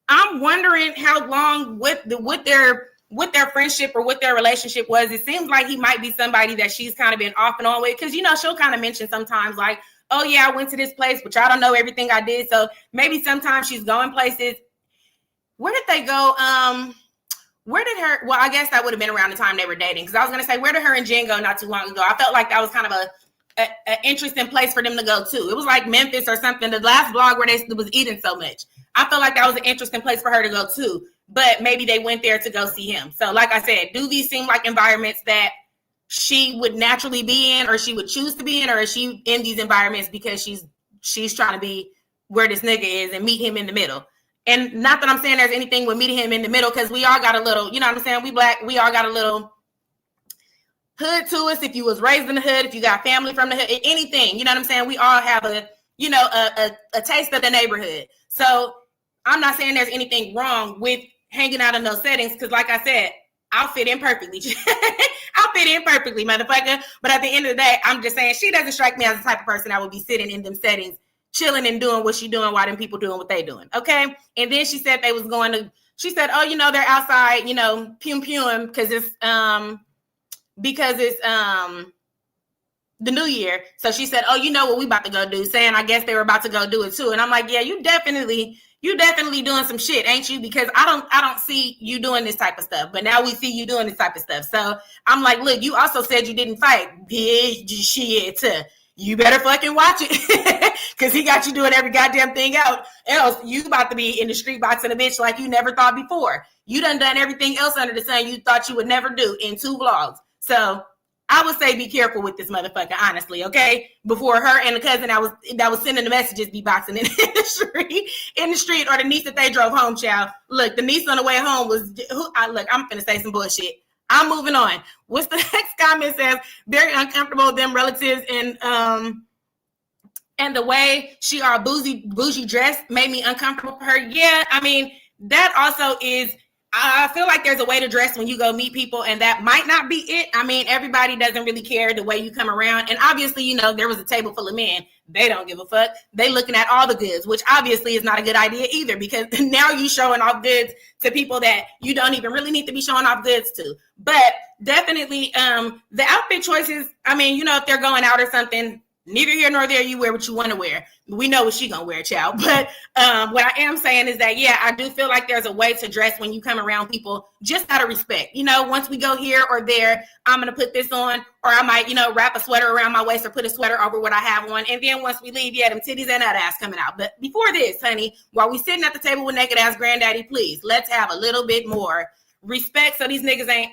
I'm wondering how long with their friendship or what their relationship was. It seems like he might be somebody that she's kind of been off and on with, because, you know, she'll kind of mention sometimes like, "Oh yeah, I went to this place, but y'all don't know everything I did." So maybe sometimes she's going places. Where did they go? Well, I guess that would have been around the time they were dating, because I was going to say, where did her and Jen go not too long ago? I felt like that was kind of an interesting place for them to go to. It was like Memphis or something. The last vlog where they was eating so much, I felt like that was an interesting place for her to go to. But maybe they went there to go see him. So like I said, do these seem like environments that she would naturally be in, or she would choose to be in, or is she in these environments because she's trying to be where this nigga is and meet him in the middle? And not that I'm saying there's anything with meeting him in the middle, because we all got a little, you know what I'm saying? We Black, we all got a little hood to us. If you was raised in the hood, if you got family from the hood, anything, you know what I'm saying? We all have a taste of the neighborhood. So I'm not saying there's anything wrong with hanging out in those settings, because like I said, I'll fit in perfectly. Motherfucker. But at the end of the day, I'm just saying she doesn't strike me as the type of person that would be sitting in them settings, chilling and doing what she doing while them people doing what they doing. Okay. And then she said she said, "Oh, you know, they're outside, you know, pew because it's the new year. So she said, oh, you know what we about to go do? Saying, I guess they were about to go do it too. And I'm like, yeah, you definitely doing some shit, ain't you? Because I don't see you doing this type of stuff. But now we see you doing this type of stuff. So I'm like, look, you also said you didn't fight. Bitch, shit. You better fucking watch it. Because he got you doing every goddamn thing else. You about to be in the street boxing a bitch like you never thought before. You done everything else under the sun you thought you would never do in 2 vlogs. So I would say be careful with this motherfucker, honestly, okay? Before her and the cousin that was sending the messages be boxing in the street, or the niece that they drove home, child. Look, the niece on the way home was, look, I'm finna say some bullshit. I'm moving on. What's the next comment says? Very uncomfortable with them relatives and the way she are bougie dressed made me uncomfortable for her. Yeah, I mean, that also is, I feel like there's a way to dress when you go meet people, and that might not be it. I mean, everybody doesn't really care the way you come around. And obviously, you know, there was a table full of men. They don't give a fuck. They looking at all the goods, which obviously is not a good idea either, because now you showing off goods to people that you don't even really need to be showing off goods to. But definitely the outfit choices, I mean, you know, if they're going out or something, neither here nor there, you wear what you want to wear. We know what she gonna wear, child. But what I am saying is that, yeah, I do feel like there's a way to dress when you come around people, just out of respect. You know, once we go here or there, I'm gonna put this on, or I might, you know, wrap a sweater around my waist or put a sweater over what I have on. And then once we leave, yeah, them titties and that ass coming out. But before this, honey, while we sitting at the table with naked ass granddaddy, please, let's have a little bit more respect so these niggas ain't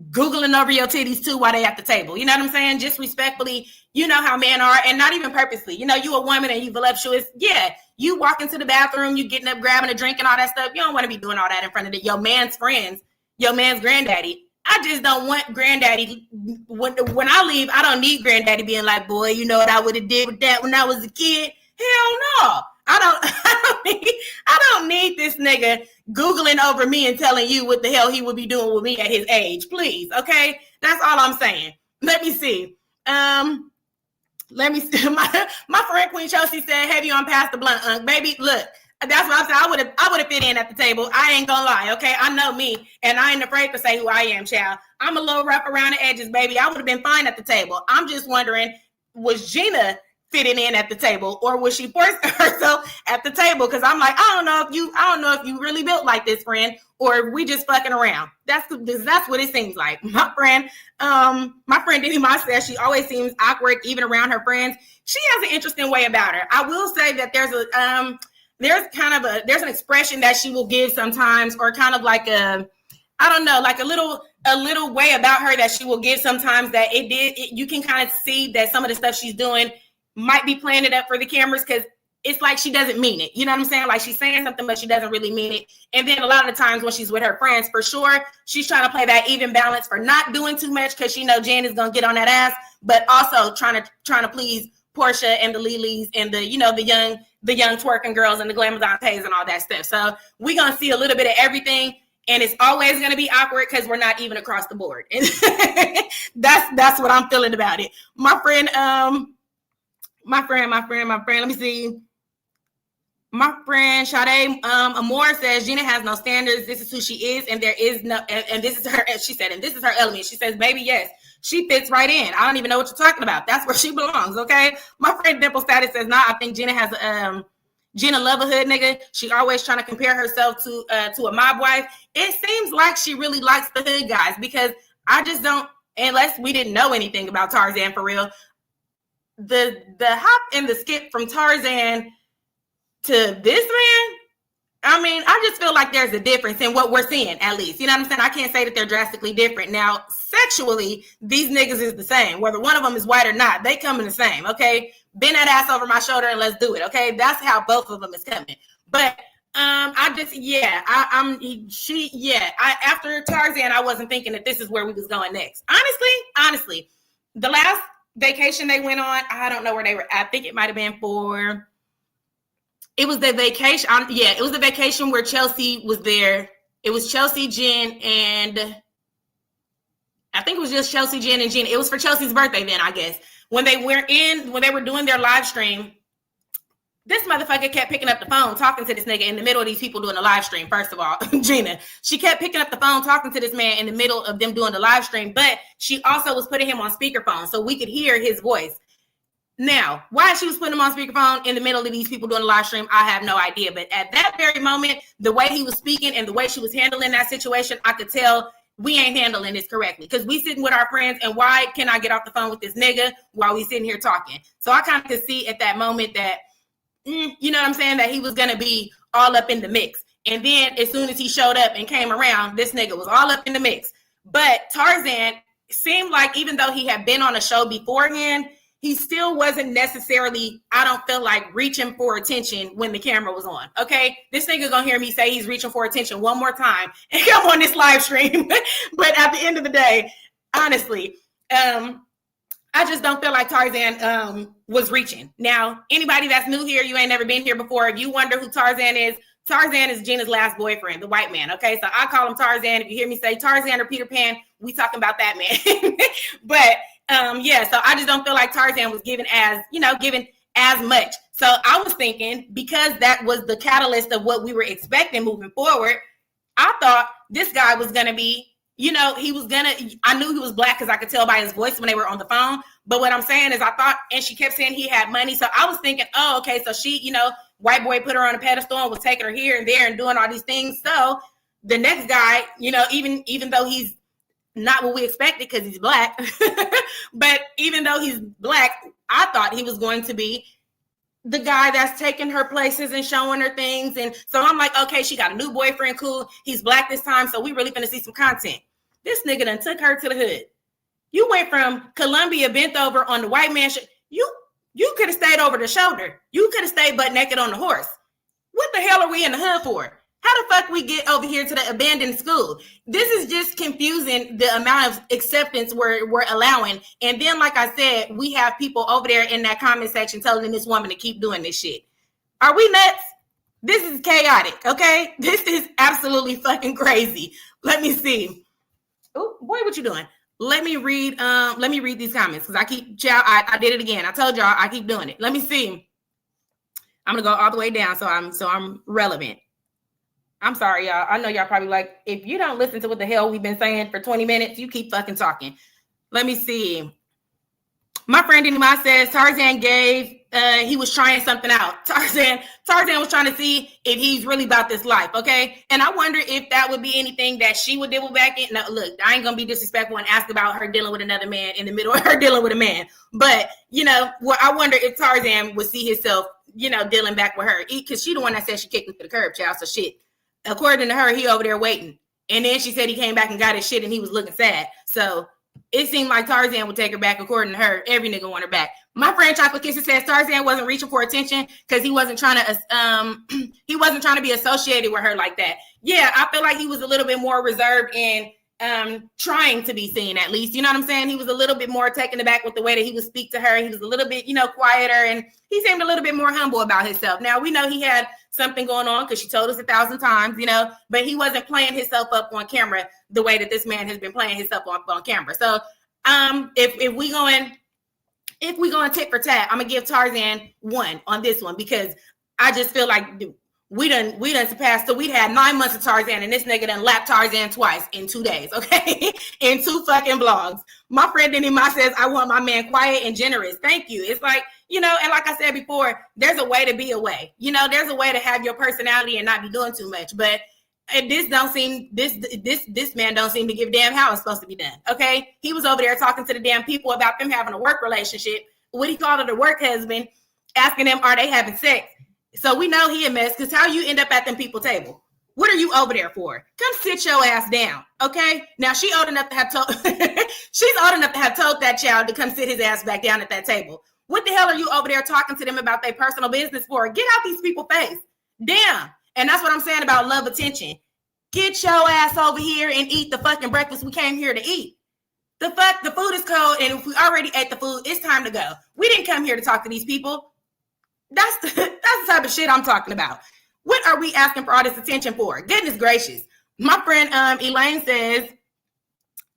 Googling over your titties too while they at the table. You know what I'm saying? Just respectfully, you know how men are, and not even purposely. You know, you a woman and you voluptuous. Yeah, you walk into the bathroom, you getting up, grabbing a drink and all that stuff. You don't want to be doing all that in front of your man's friends, your man's granddaddy. I just don't want granddaddy. When I leave, I don't need granddaddy being like, boy, you know what I would have did with that when I was a kid? Hell no. I don't need this nigga Googling over me and telling you what the hell he would be doing with me at his age. Please, okay? That's all I'm saying. Let me see. Let me see. My friend Queen Chelsea said, have you on past the blunt, baby? Look, that's what I'm saying. I would have fit in at the table. I ain't gonna lie, okay? I know me, and I ain't afraid to say who I am, child. I'm a little rough around the edges, baby. I would have been fine at the table. I'm just wondering, was Gina fitting in at the table, or was she forcing herself at the table? Because I'm like, I don't know if you really built like this, friend, or we just fucking around. That's what it seems like. My friend Dee says she always seems awkward even around her friends. She has an interesting way about her. I will say that there's an expression that she will give sometimes, or kind of like like a little way about her that she will give sometimes, that you can kind of see that some of the stuff she's doing might be playing it up for the cameras, because it's like she doesn't mean it. You know what I'm saying? Like, she's saying something, but she doesn't really mean it. And then a lot of the times when she's with her friends, for sure, she's trying to play that even balance for not doing too much, because she know Jen is gonna get on that ass, but also trying to please Portia and the Lilies and the young twerking girls and the Glamazantes and all that stuff. So we're gonna see a little bit of everything. And it's always going to be awkward because we're not even across the board. And that's what I'm feeling about it. My friend, let me see. My friend Sade Amore says Gina has no standards. This is who she is, and there is no, and this is her. She said, and this is her element. She says, baby, yes, she fits right in. I don't even know what you're talking about. That's where she belongs. Okay. My friend Dimple Status says, nah, I think Gina has Gina love a hood nigga. She always trying to compare herself to a mob wife. It seems like she really likes the hood guys, because I just don't, unless we didn't know anything about Tarzan for real. The hop and the skip from Tarzan to this man, I mean, I just feel like there's a difference in what we're seeing, at least. You know what I'm saying? I can't say that they're drastically different. Now, sexually, these niggas is the same. Whether one of them is white or not, they come in the same, okay? Bend that ass over my shoulder and let's do it, okay? That's how both of them is coming. But after Tarzan, I wasn't thinking that this is where we was going next. Honestly, the last vacation they went on, I don't know where they were. I think it might have been it was the vacation. It was the vacation where Chelsea was there. It was Chelsea, Jen, and I think it was just Chelsea, Jen, and Jen. It was for Chelsea's birthday then, I guess. When they were doing their live stream, This motherfucker kept picking up the phone, talking to this nigga in the middle of these people doing the live stream. First of all, Gina, she kept picking up the phone, talking to this man in the middle of them doing the live stream, but she also was putting him on speakerphone so we could hear his voice. Now, why she was putting him on speakerphone in the middle of these people doing the live stream, I have no idea. But at that very moment, the way he was speaking and the way she was handling that situation, I could tell we ain't handling this correctly, because we sitting with our friends, and why can I get off the phone with this nigga while we sitting here talking? So I kind of could see at that moment that, you know what I'm saying, that he was going to be all up in the mix. And then as soon as he showed up and came around, this nigga was all up in the mix. But Tarzan seemed like, even though he had been on a show beforehand, he still wasn't necessarily, I don't feel like, reaching for attention when the camera was on. Okay, this nigga gonna hear me say he's reaching for attention one more time and come on this live stream. But at the end of the day, honestly, I just don't feel like Tarzan was reaching. Now, anybody that's new here, you ain't never been here before, if you wonder who Tarzan is Gina's last boyfriend, the white man. Okay, so I call him Tarzan. If you hear me say Tarzan or Peter Pan, we talking about that man. But yeah, so I just don't feel like Tarzan was given as much. So I was thinking, because that was the catalyst of what we were expecting moving forward, I thought this guy was gonna be, I knew he was black because I could tell by his voice when they were on the phone. But what I'm saying is, I thought, and she kept saying he had money. So I was thinking, oh, okay, so she, white boy put her on a pedestal and was taking her here and there and doing all these things. So the next guy, even though he's not what we expected because he's black, but even though he's black, I thought he was going to be the guy that's taking her places and showing her things. And so I'm like, okay, she got a new boyfriend, cool. He's black this time, so we really finna see some content. This nigga done took her to the hood. You went from Columbia, bent over on the white man. You could have stayed over the shoulder. You could have stayed butt naked on the horse. What the hell are we in the hood for? How the fuck we get over here to the abandoned school? This is just confusing, the amount of acceptance we're allowing. And then, like I said, we have people over there in that comment section telling this woman to keep doing this shit. Are we nuts? This is chaotic, okay? This is absolutely fucking crazy. Let me see. Oh, boy, what you doing? Let me read these comments, because I did it again. I told y'all I keep doing it. Let me see. I'm gonna go all the way down so I'm relevant. I'm sorry, y'all. I know y'all probably like, if you don't listen to what the hell we've been saying for 20 minutes, you keep fucking talking. Let me see. My friend Anima says Tarzan he was trying something out. Tarzan was trying to see if he's really about this life, okay? And I wonder if that would be anything that she would deal back in. Now, look, I ain't gonna be disrespectful and ask about her dealing with another man in the middle of her dealing with a man. But, I wonder if Tarzan would see himself, dealing back with her. Because she the one that said she kicked him to the curb, child, so shit. According to her, he over there waiting. And then she said he came back and got his shit and he was looking sad. So it seemed like Tarzan would take her back. According to her, every nigga want her back. My friend Chocolate Kisses says Tarzan wasn't reaching for attention because he wasn't trying to be associated with her like that. Yeah, I feel like he was a little bit more reserved in trying to be seen, at least. You know what I'm saying? He was a little bit more taken aback with the way that he would speak to her. He was a little bit, quieter, and he seemed a little bit more humble about himself. Now, we know he had something going on because she told us 1,000 times, but he wasn't playing himself up on camera the way that this man has been playing himself up on camera. So if we going tit for tat, I'm gonna give Tarzan 1 on this one, because I just feel like we done surpassed. So we'd had 9 months of Tarzan, and this nigga done lapped Tarzan twice in 2 days, okay? In 2 fucking vlogs. My friend Denima says, I want my man quiet and generous. Thank you. It's like, and like I said before, there's a way to be a way. There's a way to have your personality and not be doing too much. But this man don't seem to give a damn how it's supposed to be done, okay? He was over there talking to the damn people about them having a work relationship. What he called it, a work husband, asking them, are they having sex? So we know he a mess, because how you end up at them people table? What are you over there for? Come sit your ass down, okay? Now she's old enough to have told that child to come sit his ass back down at that table. What the hell are you over there talking to them about their personal business for? Get out these people's face. Damn. And that's what I'm saying about love attention. Get your ass over here and eat the fucking breakfast we came here to eat. The food is cold, and if we already ate the food, it's time to go. We didn't come here to talk to these people. That's the type of shit I'm talking about. What are we asking for all this attention for? Goodness gracious. My friend Elaine says,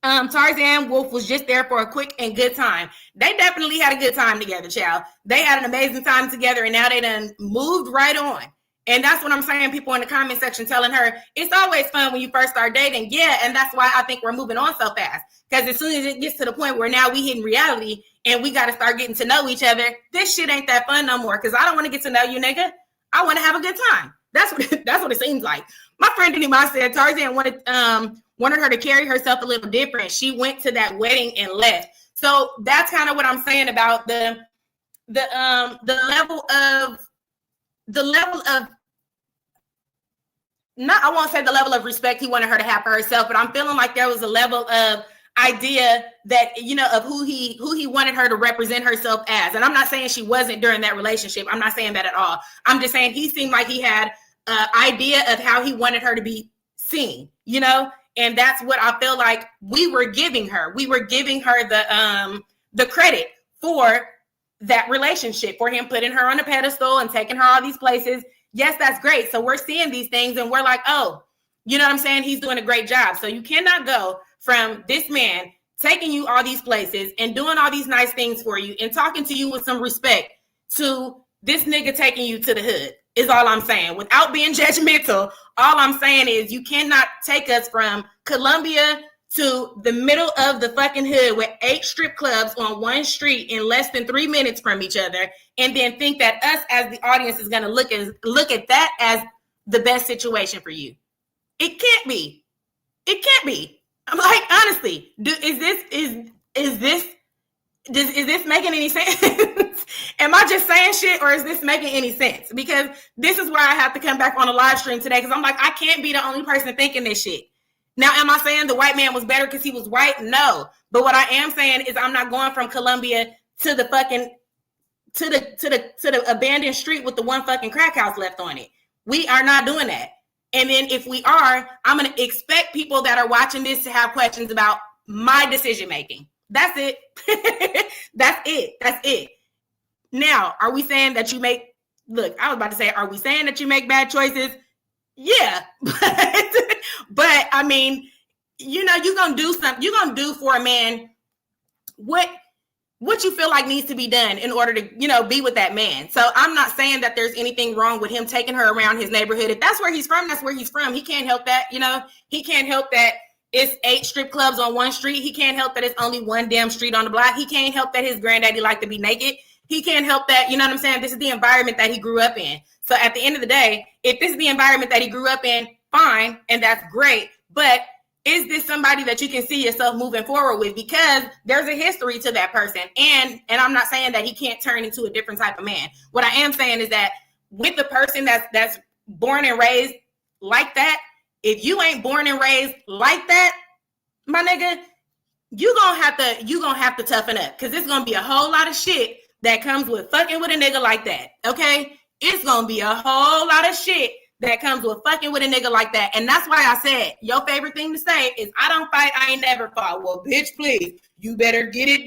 Tarzan Wolf was just there for a quick and good time. They definitely had a good time together, child. They had an amazing time together, and now they done moved right on. And that's what I'm saying. People in the comment section telling her it's always fun when you first start dating. Yeah, and that's why I think we're moving on so fast. Because as soon as it gets to the point where now we hitting reality and we got to start getting to know each other, this shit ain't that fun no more. Because I don't want to get to know you, nigga. I want to have a good time. That's what it seems like. My friend Denima said Tarzan wanted her to carry herself a little different. She went to that wedding and left. So that's kind of what I'm saying about the level of not, I won't say the level of respect he wanted her to have for herself, but I'm feeling like there was a level of idea that, you know, of who he wanted her to represent herself as. And I'm not saying she wasn't during that relationship. I'm not saying that at all. I'm just saying he seemed like he had an idea of how he wanted her to be seen, you know? And that's what I feel like we were giving her. We were giving her the credit for that relationship, for him putting her on a pedestal and taking her all these places. Yes, that's great. So we're seeing these things and we're like, oh, you know what I'm saying? He's doing a great job. So you cannot go from this man taking you all these places and doing all these nice things for you and talking to you with some respect to this nigga taking you to the hood, is all I'm saying. Without being judgmental, all I'm saying is you cannot take us from Columbia to the middle of the fucking hood with 8 strip clubs on one street in less than 3 minutes from each other, and then think that us as the audience is going to look at that as the best situation for you. It can't be. It can't be. I'm like, honestly, is this making any sense? Am I just saying shit, or is this making any sense? Because this is where I have to come back on a live stream today, because I'm like, I can't be the only person thinking this shit. Now, am I saying the white man was better because he was white? No. But what I am saying is I'm not going from Columbia to the fucking to the abandoned street with the one fucking crack house left on it. We are not doing that. And then if we are, I'm going to expect people that are watching this to have questions about my decision making. That's it. That's it. That's it. Now, are we saying that you make, look, I was about to say, are we saying that you make bad choices? Yeah. But I mean, you know, you're going to do something. You're going to do for a man what you feel like needs to be done in order to, you know, be with that man. So I'm not saying that there's anything wrong with him taking her around his neighborhood. If that's where he's from, that's where he's from. He can't help that, you know. He can't help that it's 8 strip clubs on one street. He can't help that it's only one damn street on the block. He can't help that his granddaddy liked to be naked. He can't help that, you know what I'm saying? This is the environment that he grew up in. So at the end of the day, if this is the environment that he grew up in, fine, and that's great. But is this somebody that you can see yourself moving forward with? Because there's a history to that person. And I'm not saying that he can't turn into a different type of man. What I am saying is that with the person that's born and raised like that, if you ain't born and raised like that, my nigga, you gonna have to toughen up, because it's gonna be a whole lot of shit that comes with fucking with a nigga like that. Okay, it's gonna be a whole lot of shit that comes with fucking with a nigga like that. And that's why I said your favorite thing to say is I don't fight, I ain't never fought. Well, bitch, please, you better get it.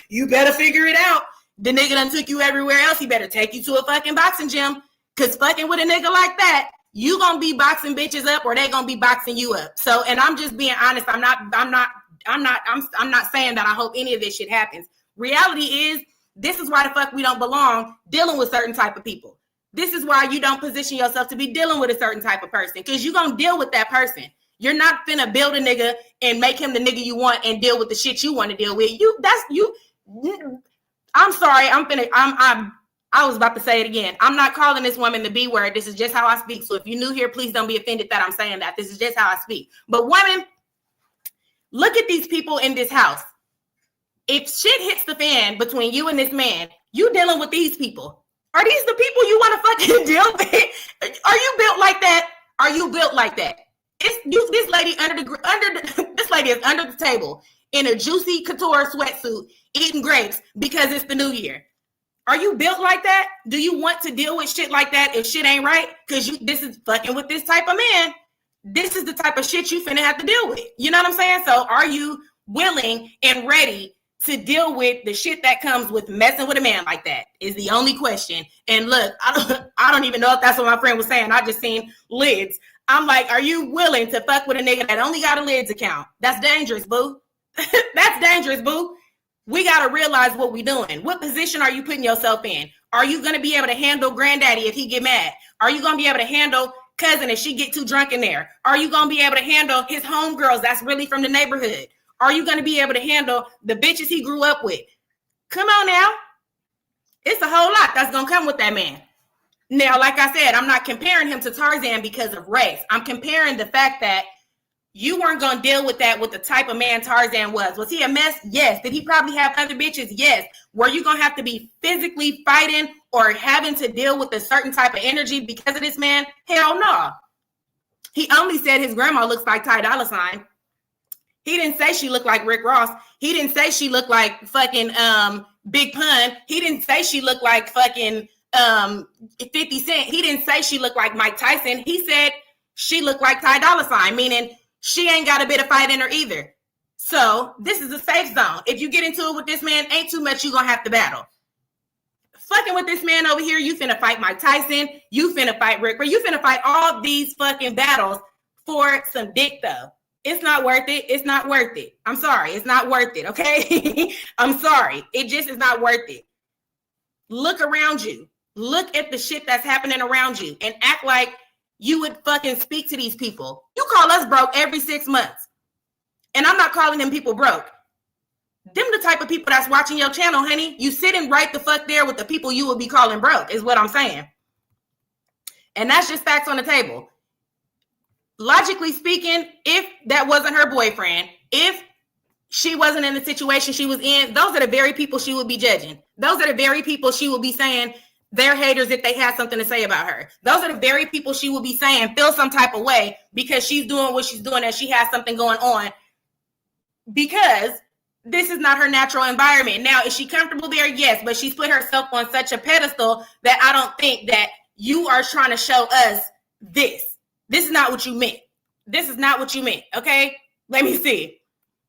You better figure it out. The nigga done took you everywhere else. He better take you to a fucking boxing gym, because fucking with a nigga like that, you gonna be boxing bitches up, or they gonna be boxing you up. So, and I'm just being honest. I'm not saying that I hope any of this shit happens. Reality is, this is why the fuck we don't belong dealing with certain type of people. This is why you don't position yourself to be dealing with a certain type of person, because you're going to deal with that person. You're not finna build a nigga and make him the nigga you want and deal with the shit you want to deal with. I'm sorry. I was about to say it again. I'm not calling this woman the B word. This is just how I speak. So if you're new here, please don't be offended that I'm saying that. This is just how I speak. But women, look at these people in this house. If shit hits the fan between you and this man, you dealing with these people. Are these the people you want to fucking deal with? Are you built like that? Are you built like that? This lady this lady is under the table in a juicy couture sweatsuit eating grapes because it's the new year. Are you built like that? Do you want to deal with shit like that if shit ain't right? Because this is fucking with this type of man. This is the type of shit you finna have to deal with. You know what I'm saying? So are you willing and ready to deal with the shit that comes with messing with a man like that is the only question. And look, I don't even know if that's what my friend was saying. I just seen lids. I'm like, are you willing to fuck with a nigga that only got a Lids account? That's dangerous, boo. That's dangerous, boo. We got to realize what we doing. What position are you putting yourself in? Are you going to be able to handle granddaddy if he get mad? Are you going to be able to handle cousin if she get too drunk in there? Are you going to be able to handle his homegirls that's really from the neighborhood? Are you going to be able to handle the bitches he grew up with? Come on now. It's a whole lot that's going to come with that man. Now, like I said, I'm not comparing him to Tarzan because of race. I'm comparing the fact that you weren't going to deal with that with the type of man Tarzan was. Was he a mess? Yes. Did he probably have other bitches? Yes. Were you going to have to be physically fighting or having to deal with a certain type of energy because of this man? Hell no. He only said his grandma looks like Ty Dolla $ign. He didn't say she looked like Rick Ross. He didn't say she looked like fucking Big Pun. He didn't say she looked like fucking 50 Cent. He didn't say she looked like Mike Tyson. He said she looked like Ty Dolla $ign, meaning she ain't got a bit of fight in her either. So this is a safe zone. If you get into it with this man, ain't too much you gonna have to battle. Fucking with this man over here, you finna fight Mike Tyson. You finna fight Rick. You finna fight all these fucking battles for some dick though. It's not worth it. It's not worth it. I'm sorry. It's not worth it, okay? I'm sorry. It just is not worth it. Look around you. Look at the shit that's happening around you and act like you would fucking speak to these people. You call us broke every 6 months. And I'm not calling them people broke. Them the type of people that's watching your channel, honey. You sitting right the fuck there with the people you would be calling broke, is what I'm saying. And that's just facts on the table. Logically speaking, if that wasn't her boyfriend, if she wasn't in the situation she was in, those are the very people she would be judging. Those are the very people she would be saying they're haters if they had something to say about her. Those are the very people she would be saying feel some type of way because she's doing what she's doing and she has something going on because this is not her natural environment. Now, is she comfortable there? Yes, but she's put herself on such a pedestal that I don't think that you are trying to show us this. This is not what you meant. This is not what you meant, okay? Let me see.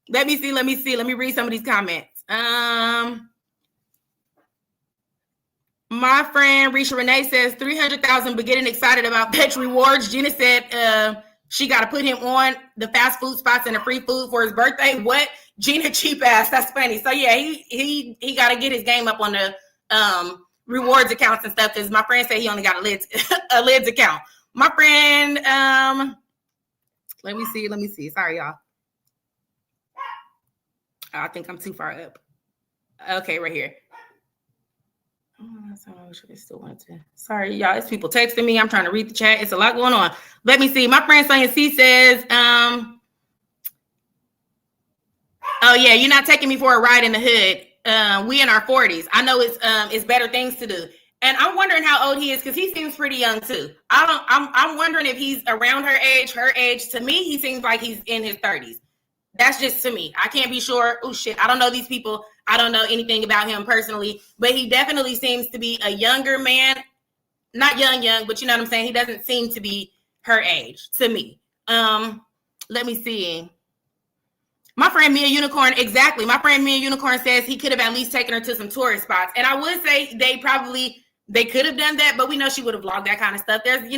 Let me read some of these comments. My friend Risha Renee says 300,000 but getting excited about Petch rewards. Gina said she got to put him on the fast food spots and the free food for his birthday. What? Gina cheap ass. That's funny. So yeah, he got to get his game up on the rewards accounts and stuff because my friend said he only got a Lids account. My friend, let me see. Sorry, y'all. I think I'm too far up. Okay, right here. Sorry, y'all. It's people texting me. I'm trying to read the chat. It's a lot going on. Let me see. My friend Sonia C says, oh yeah, you're not taking me for a ride in the hood. We in our 40s. I know it's better things to do. And I'm wondering how old he is because he seems pretty young too. I'm wondering if he's around her age. To me, he seems like he's in his 30s. That's just to me. I can't be sure. Oh shit. I don't know these people. I don't know anything about him personally, but he definitely seems to be a younger man. Not young, but you know what I'm saying? He doesn't seem to be her age to me. Let me see. My friend Mia Unicorn, exactly. My friend Mia Unicorn says he could have at least taken her to some tourist spots. And I would say they could have done that, but we know she would have vlogged that kind of stuff. There's,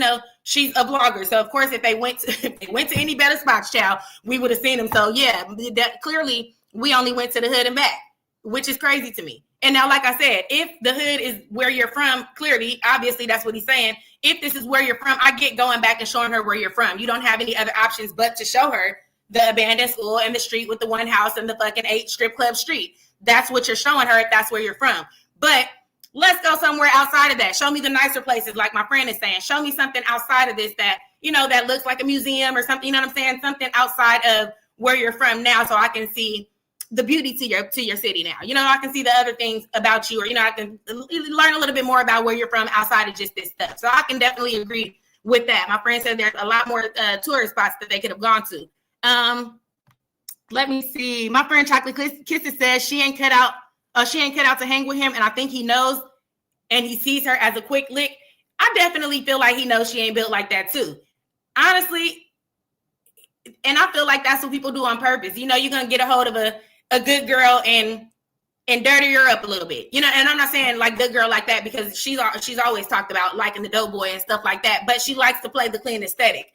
she's a vlogger. So of course, if they went to any better spots, child, we would have seen them. So yeah, that clearly we only went to the hood and back, which is crazy to me. And now, like I said, if the hood is where you're from, clearly, obviously that's what he's saying. If this is where you're from, I get going back and showing her where you're from. You don't have any other options but to show her the abandoned school and the street with the one house and the fucking 8 strip club street. That's what you're showing her if that's where you're from. But let's go somewhere outside of that. Show me the nicer places, like my friend is saying. Show me something outside of this that, that looks like a museum or something, you know what I'm saying? Something outside of where you're from now so I can see the beauty to your city now. I can see the other things about you or, I can learn a little bit more about where you're from outside of just this stuff. So I can definitely agree with that. My friend said there's a lot more tourist spots that they could have gone to. Let me see. My friend Chocolate Kisses says she ain't cut out to hang with him, and I think he knows, and he sees her as a quick lick. I definitely feel like he knows she ain't built like that too. Honestly, and I feel like that's what people do on purpose. You're gonna get a hold of a good girl and dirty her up a little bit. And I'm not saying like good girl like that because she's always talked about liking the dope boy and stuff like that, but she likes to play the clean aesthetic.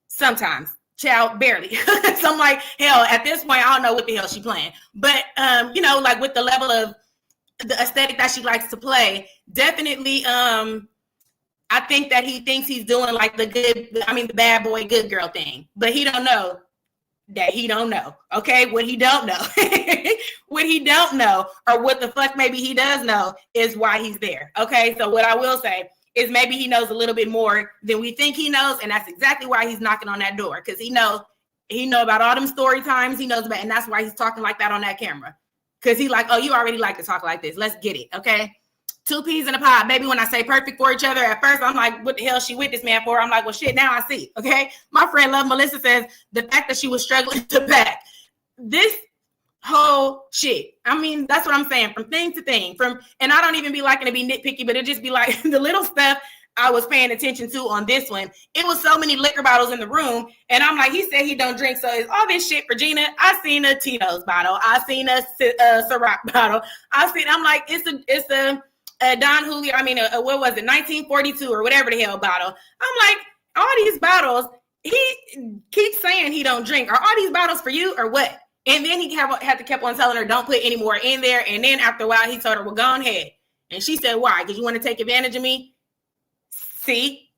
Sometimes. Child, barely. So I'm like, hell, at this point, I don't know what the hell she playing. But, you know, like with the level of the aesthetic that she likes to play, definitely, I think that he thinks he's doing like the bad boy, good girl thing. But he don't know that he don't know. Okay, what he don't know, what he don't know, or what the fuck maybe he does know is why he's there. Okay, so what I will say is maybe he knows a little bit more than we think he knows, and that's exactly why he's knocking on that door, because he know about all them story times. He knows about, and that's why he's talking like that on that camera, because he like, oh, you already like to talk like this. Let's get it, okay? Two peas in a pod. Maybe when I say perfect for each other, at first I'm like, what the hell she with this man for? I'm like, well, shit, now I see. Okay. My friend Love Melissa says the fact that she was struggling to pack this whole shit. I mean, that's what I'm saying. From thing to thing, and I don't even be liking to be nitpicky, but it just be like the little stuff I was paying attention to on this one. It was so many liquor bottles in the room. And I'm like, he said he don't drink. So is all this shit for Gina? I seen a Tito's bottle. I seen a Ciroc bottle. I'm like, it's a Don Julio, what was it, 1942 or whatever the hell bottle. I'm like, all these bottles, he keeps saying he don't drink. Are all these bottles for you or what? And then he had to keep on telling her, don't put any more in there. And then after a while, he told her, well, go ahead. And she said, why? Because you want to take advantage of me? See,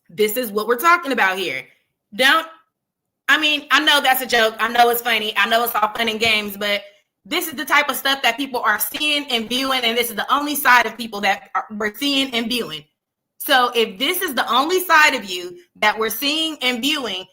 this is what we're talking about here. I know that's a joke. I know it's funny. I know it's all fun and games, but this is the type of stuff that people are seeing and viewing, and this is the only side of people that we're seeing and viewing. So if this is the only side of you that we're seeing and viewing,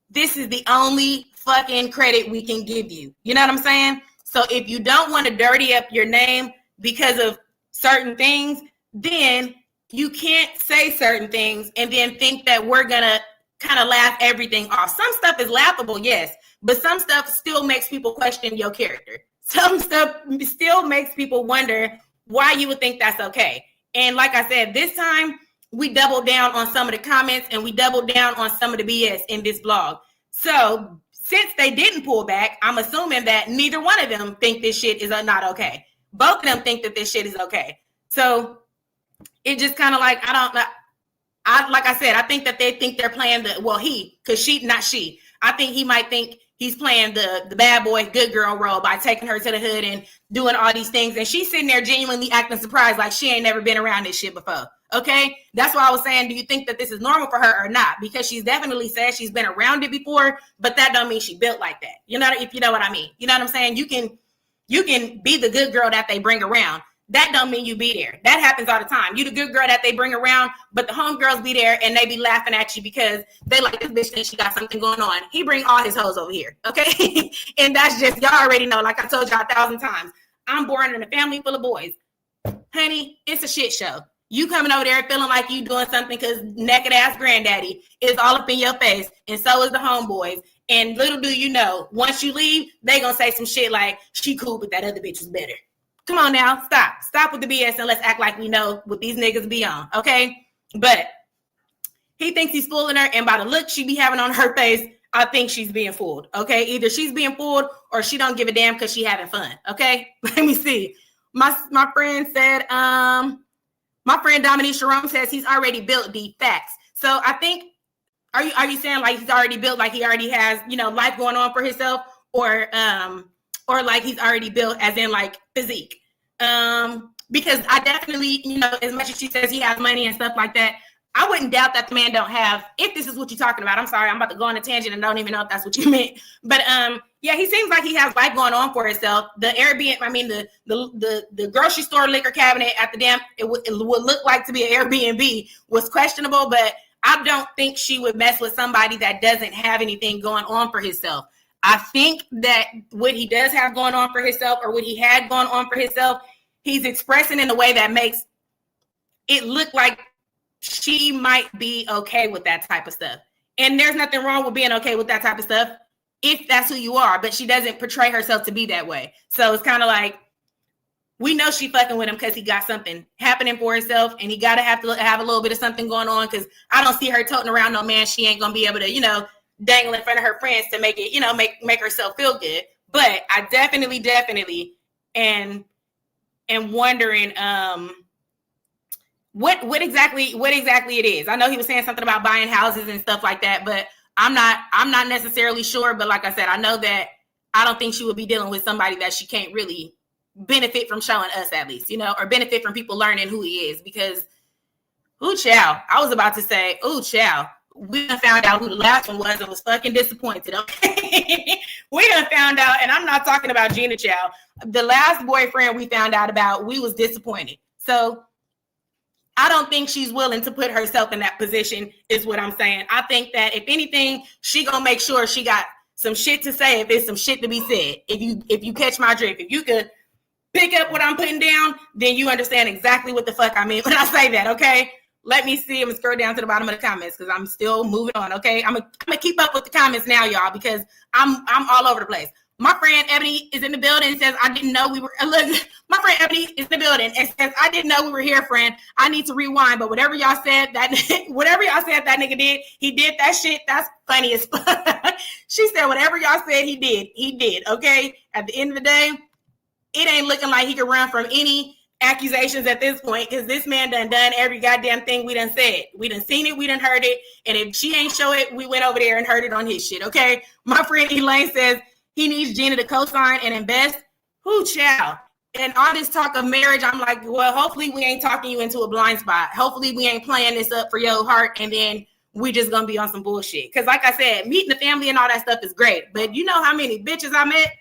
this is the only fucking credit we can give you. You know what I'm saying? So if you don't want to dirty up your name because of certain things, then you can't say certain things and then think that we're going to kind of laugh everything off. Some stuff is laughable, yes, but some stuff still makes people question your character. Some stuff still makes people wonder why you would think that's okay. And like I said, this time we doubled down on some of the comments and we doubled down on some of the BS in this vlog. So since they didn't pull back, I'm assuming that neither one of them think this shit is not okay. Both of them think that this shit is okay. So it just kind of like, like I said, I think that they think they're playing I think he might think he's playing the bad boy, good girl role by taking her to the hood and doing all these things. And she's sitting there genuinely acting surprised like she ain't never been around this shit before. Okay? That's why I was saying, do you think that this is normal for her or not? Because she's definitely said she's been around it before, but that don't mean she built like that. You know, if you know what I mean. You know what I'm saying? You can be the good girl that they bring around. That don't mean you be there. That happens all the time. You the good girl that they bring around, but the homegirls be there and they be laughing at you because they like, this bitch thinks she got something going on. He bring all his hoes over here, okay? And that's just, y'all already know, like I told y'all 1,000 times, I'm born in a family full of boys. Honey, it's a shit show. You coming over there feeling like you doing something because naked ass granddaddy is all up in your face, and so is the homeboys. And little do you know, once you leave, they gonna say some shit like, she cool, but that other bitch was better. Come on now, stop with the BS and let's act like we know what these niggas be on, okay? But he thinks he's fooling her, and by the look she be having on her face, I think she's being fooled, okay? Either she's being fooled or she don't give a damn because she having fun, okay? Let me see. My friend said, my friend Dominique Sharon says he's already built the facts. So I think, are you saying like he's already built, like he already has, life going on for himself, or like he's already built as in like physique? Because I definitely, as much as she says he has money and stuff like that, I wouldn't doubt that the man don't have, if this is what you're talking about. I'm sorry, I'm about to go on a tangent and don't even know if that's what you meant. But yeah, he seems like he has life going on for himself. The Airbnb, the grocery store liquor cabinet at the damn, it would look like to be an Airbnb was questionable, but I don't think she would mess with somebody that doesn't have anything going on for himself. I think that what he does have going on for himself, or what he had going on for himself, he's expressing in a way that makes it look like she might be okay with that type of stuff. And there's nothing wrong with being okay with that type of stuff if that's who you are, but she doesn't portray herself to be that way. So it's kind of like, we know she fucking with him because he got something happening for himself, and he got to have a little bit of something going on, because I don't see her toting around no man she ain't going to be able to, dangle in front of her friends to make it, make herself feel good. But I definitely am wondering what exactly it is. I know he was saying something about buying houses and stuff like that, but I'm not necessarily sure, but like I said, I know that I don't think she would be dealing with somebody that she can't really benefit from showing us, at least, or benefit from people learning who he is. Because, ooh, child, I was about to say, ooh, child, we done found out who the last one was and was fucking disappointed, okay? We done found out, and I'm not talking about Gina, child. The last boyfriend we found out about, we was disappointed. So I don't think she's willing to put herself in that position, is what I'm saying. I think that if anything, she gonna make sure she got some shit to say if it's some shit to be said. If you catch my drift, if you could pick up what I'm putting down, then you understand exactly what the fuck I mean when I say that, okay? Let me see. I'm gonna scroll down to the bottom of the comments because I'm still moving on, okay? I'm gonna keep up with the comments now, y'all, because I'm all over the place. My friend Ebony is in the building and says, I didn't know we were, look, my friend Ebony is in the building and says, I didn't know we were here, friend. I need to rewind, but whatever y'all said, that nigga did, he did that shit. That's funny as fuck. She said, whatever y'all said he did, okay? At the end of the day, it ain't looking like he can run from any accusations at this point, because this man done every goddamn thing we done said. We done seen it, we done heard it, and if she ain't show it, we went over there and heard it on his shit, okay? My friend Elaine says, he needs Gina to co-sign and invest. Who, child? And all this talk of marriage, I'm like, well, hopefully we ain't talking you into a blind spot. Hopefully we ain't playing this up for your heart and then we just gonna be on some bullshit. Because like I said, meeting the family and all that stuff is great. But you know how many bitches I met?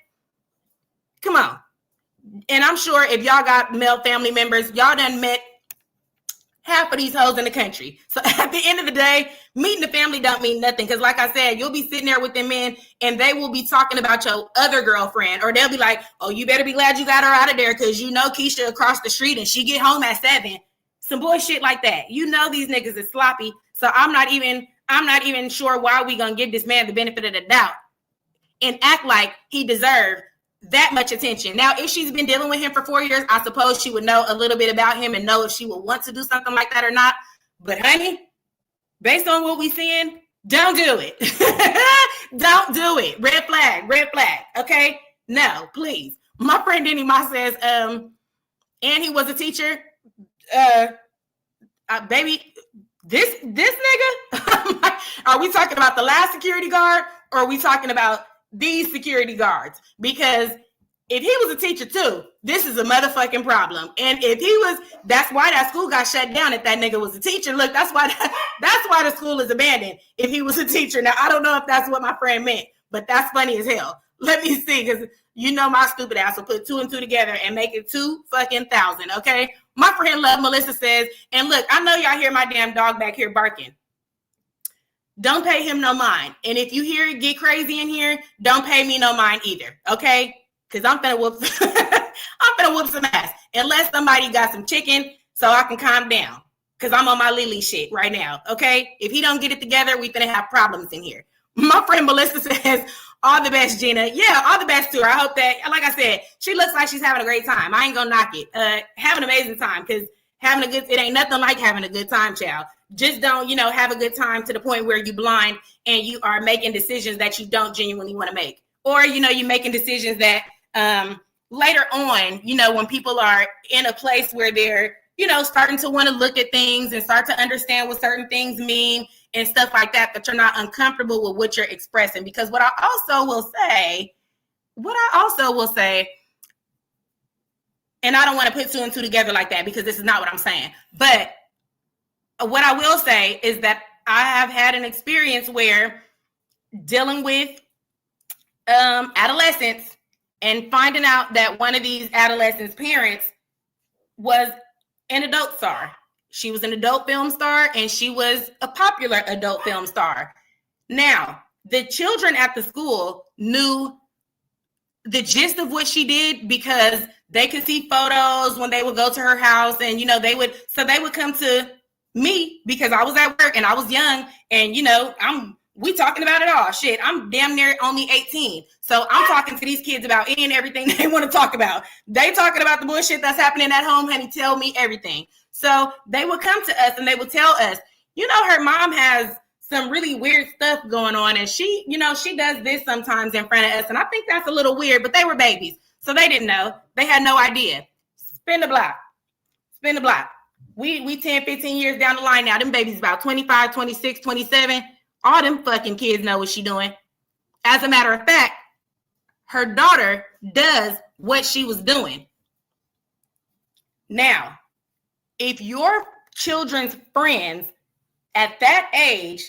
Come on. And I'm sure if y'all got male family members, y'all done met half of these hoes in the country. So at the end of the day, meeting the family don't mean nothing. Because like I said, you'll be sitting there with them men and they will be talking about your other girlfriend. Or they'll be like, oh, you better be glad you got her out of there because you know Keisha across the street and she get home at 7. Some bullshit like that. You know these niggas is sloppy. So I'm not even sure why we gonna give this man the benefit of the doubt and act like he deserved that much attention. Now, if she's been dealing with him for 4 years, I suppose she would know a little bit about him and know if she would want to do something like that or not. But honey, based on what we seeing, don't do it. Don't do it. Red flag. Okay? No, please. My friend Denny Ma says, and he was a teacher. Baby, this nigga, are we talking about the last security guard or are we talking about these security guards? Because if he was a teacher too, this is a motherfucking problem. And if he was, that's why that school got shut down. If that nigga was a teacher, look, that's why the school is abandoned. If he was a teacher, now I don't know if that's what my friend meant, but that's funny as hell. Let me see, because you know my stupid ass will put 2 and 2 together and make it 2,000. Okay, my friend Love Melissa says, and look, I know y'all hear my damn dog back here barking. Don't pay him no mind. And if you hear it get crazy in here, don't pay me no mind either. Okay? Because I'm finna whoop some ass. Unless somebody got some chicken so I can calm down. Because I'm on my Lily shit right now. Okay? If he don't get it together, we finna have problems in here. My friend Melissa says, all the best, Gina. Yeah, all the best to her. I hope that, like I said, she looks like she's having a great time. I ain't gonna knock it. Have an amazing time. Because it ain't nothing like having a good time, child. Just don't, have a good time to the point where you blind and you are making decisions that you don't genuinely want to make. Or, you're making decisions that later on, when people are in a place where they're, starting to want to look at things and start to understand what certain things mean and stuff like that, that you're not uncomfortable with what you're expressing. Because what I also will say, and I don't want to put 2 and 2 together like that because this is not what I'm saying, but what I will say is that I have had an experience where dealing with adolescents and finding out that one of these adolescents' parents was an adult star. She was an adult film star and she was a popular adult film star. Now, the children at the school knew the gist of what she did because they could see photos when they would go to her house and, they would come to me because I was at work and I was young and we talking about it all. Shit, I'm damn near only 18. So I'm talking to these kids about any and everything they want to talk about. They talking about the bullshit that's happening at home, honey, tell me everything. So they would come to us and they would tell us, her mom has some really weird stuff going on and she does this sometimes in front of us. And I think that's a little weird, but they were babies. So they didn't know. They had no idea. Spin the block. We 10, 15 years down the line now. Them babies about 25, 26, 27. All them fucking kids know what she doing. As a matter of fact, her daughter does what she was doing. Now, if your children's friends at that age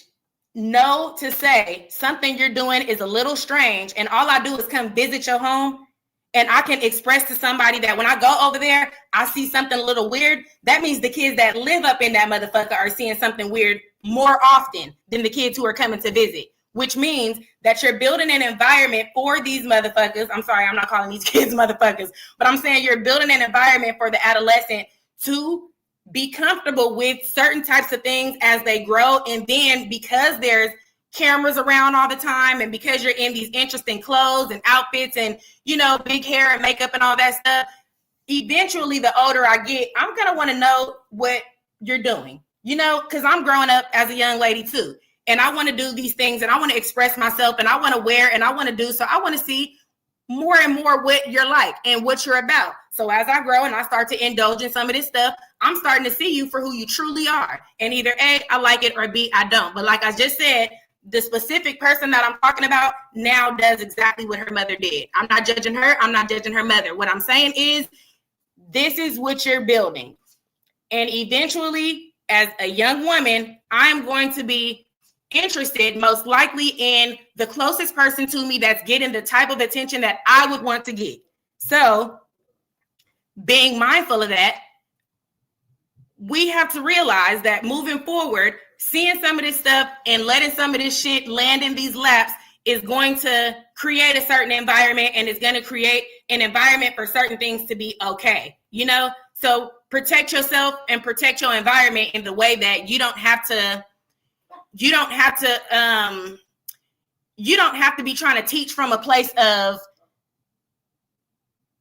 know to say something you're doing is a little strange, and all I do is come visit your home, and I can express to somebody that when I go over there, I see something a little weird, that means the kids that live up in that motherfucker are seeing something weird more often than the kids who are coming to visit, which means that you're building an environment for these motherfuckers. I'm sorry, I'm not calling these kids motherfuckers, but I'm saying you're building an environment for the adolescent to be comfortable with certain types of things as they grow. And then because there's cameras around all the time, and because you're in these interesting clothes and outfits and, you know, big hair and makeup and all that stuff, eventually the older I get, I'm going to want to know what you're doing, you know, because I'm growing up as a young lady too. And I want to do these things, and I want to express myself, and I want to wear, and I want to do. So I want to see more and more what you're like and what you're about. So as I grow and I start to indulge in some of this stuff, I'm starting to see you for who you truly are. And either A, I like it, or B, I don't. But like I just said, the specific person that I'm talking about now does exactly what her mother did. I'm not judging her. I'm not judging her mother. What I'm saying is, this is what you're building. And eventually, as a young woman, I'm going to be interested most likely in the closest person to me that's getting the type of attention that I would want to get. So being mindful of that, we have to realize that moving forward, seeing some of this stuff and letting some of this shit land in these laps is going to create a certain environment, and it's going to create an environment for certain things to be okay, you know? So protect yourself and protect your environment in the way that you don't have to be trying to teach from a place of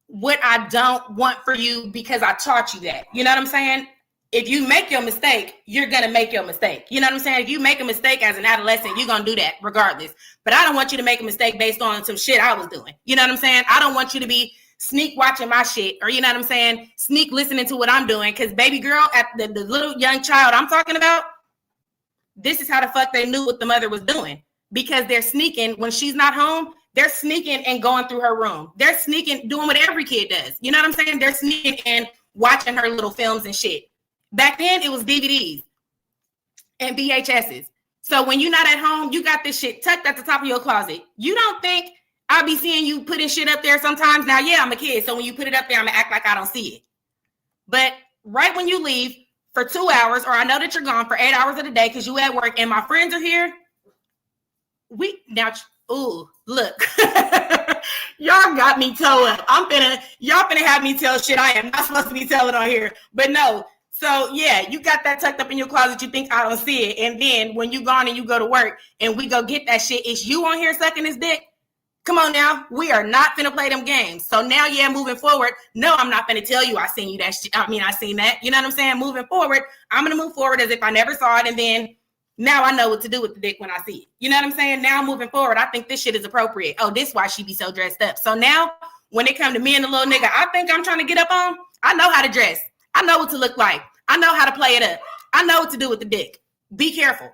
what I don't want for you because I taught you that. You know what I'm saying? If you make your mistake, you're going to make your mistake. You know what I'm saying? If you make a mistake as an adolescent, you're going to do that regardless. But I don't want you to make a mistake based on some shit I was doing. You know what I'm saying? I don't want you to be sneak watching my shit, or, you know what I'm saying, sneak listening to what I'm doing. Because baby girl, at the little young child I'm talking about, this is how the fuck they knew what the mother was doing, because they're sneaking when she's not home. They're sneaking and going through her room. They're sneaking, doing what every kid does. You know what I'm saying? They're sneaking and watching her little films and shit. Back then, it was DVDs and VHSs. So when you're not at home, you got this shit tucked at the top of your closet. You don't think I'll be seeing you putting shit up there sometimes? Now, yeah, I'm a kid, so when you put it up there, I'm going to act like I don't see it. But right when you leave for 2 hours, or I know that you're gone for 8 hours of the day because you at work and my friends are here, look. Y'all got me toe up. Y'all finna have me tell shit I am not supposed to be telling on here. But no. So yeah, you got that tucked up in your closet. You think I don't see it. And then when you gone and you go to work and we go get that shit, is you on here sucking his dick? Come on now. We are not finna play them games. So now, yeah, moving forward, no, I'm not finna tell you I seen you that shit. I seen that. You know what I'm saying? Moving forward, I'm gonna move forward as if I never saw it. And then now I know what to do with the dick when I see it. You know what I'm saying? Now moving forward, I think this shit is appropriate. Oh, this is why she be so dressed up. So now when it come to me and the little nigga I think I'm trying to get up on, I know how to dress. I know what to look like. I know how to play it up. I know what to do with the dick. Be careful.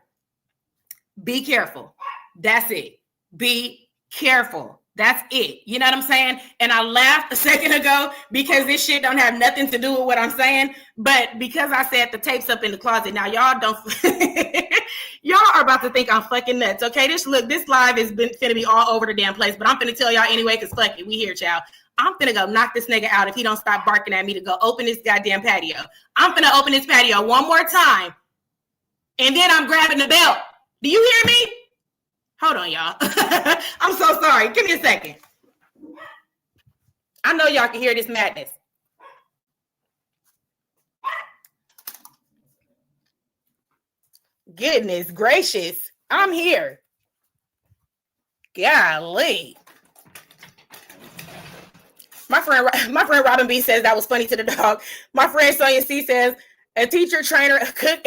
Be careful. That's it. Be careful. That's it. You know what I'm saying? And I laughed a second ago because this shit don't have nothing to do with what I'm saying. But because I said the tape's up in the closet, now y'all don't, y'all are about to think I'm fucking nuts. Okay, this live is finna be all over the damn place, but I'm finna tell y'all anyway, because fuck it, we here, child. I'm finna go knock this nigga out if he don't stop barking at me to go open this goddamn patio. I'm finna open this patio one more time, and then I'm grabbing the belt. Do you hear me? Hold on, y'all. I'm so sorry. Give me a second. I know y'all can hear this madness. Goodness gracious. I'm here. Golly. My friend Robin B says that was funny to the dog. My friend Sonia C says, a teacher, trainer, a cook,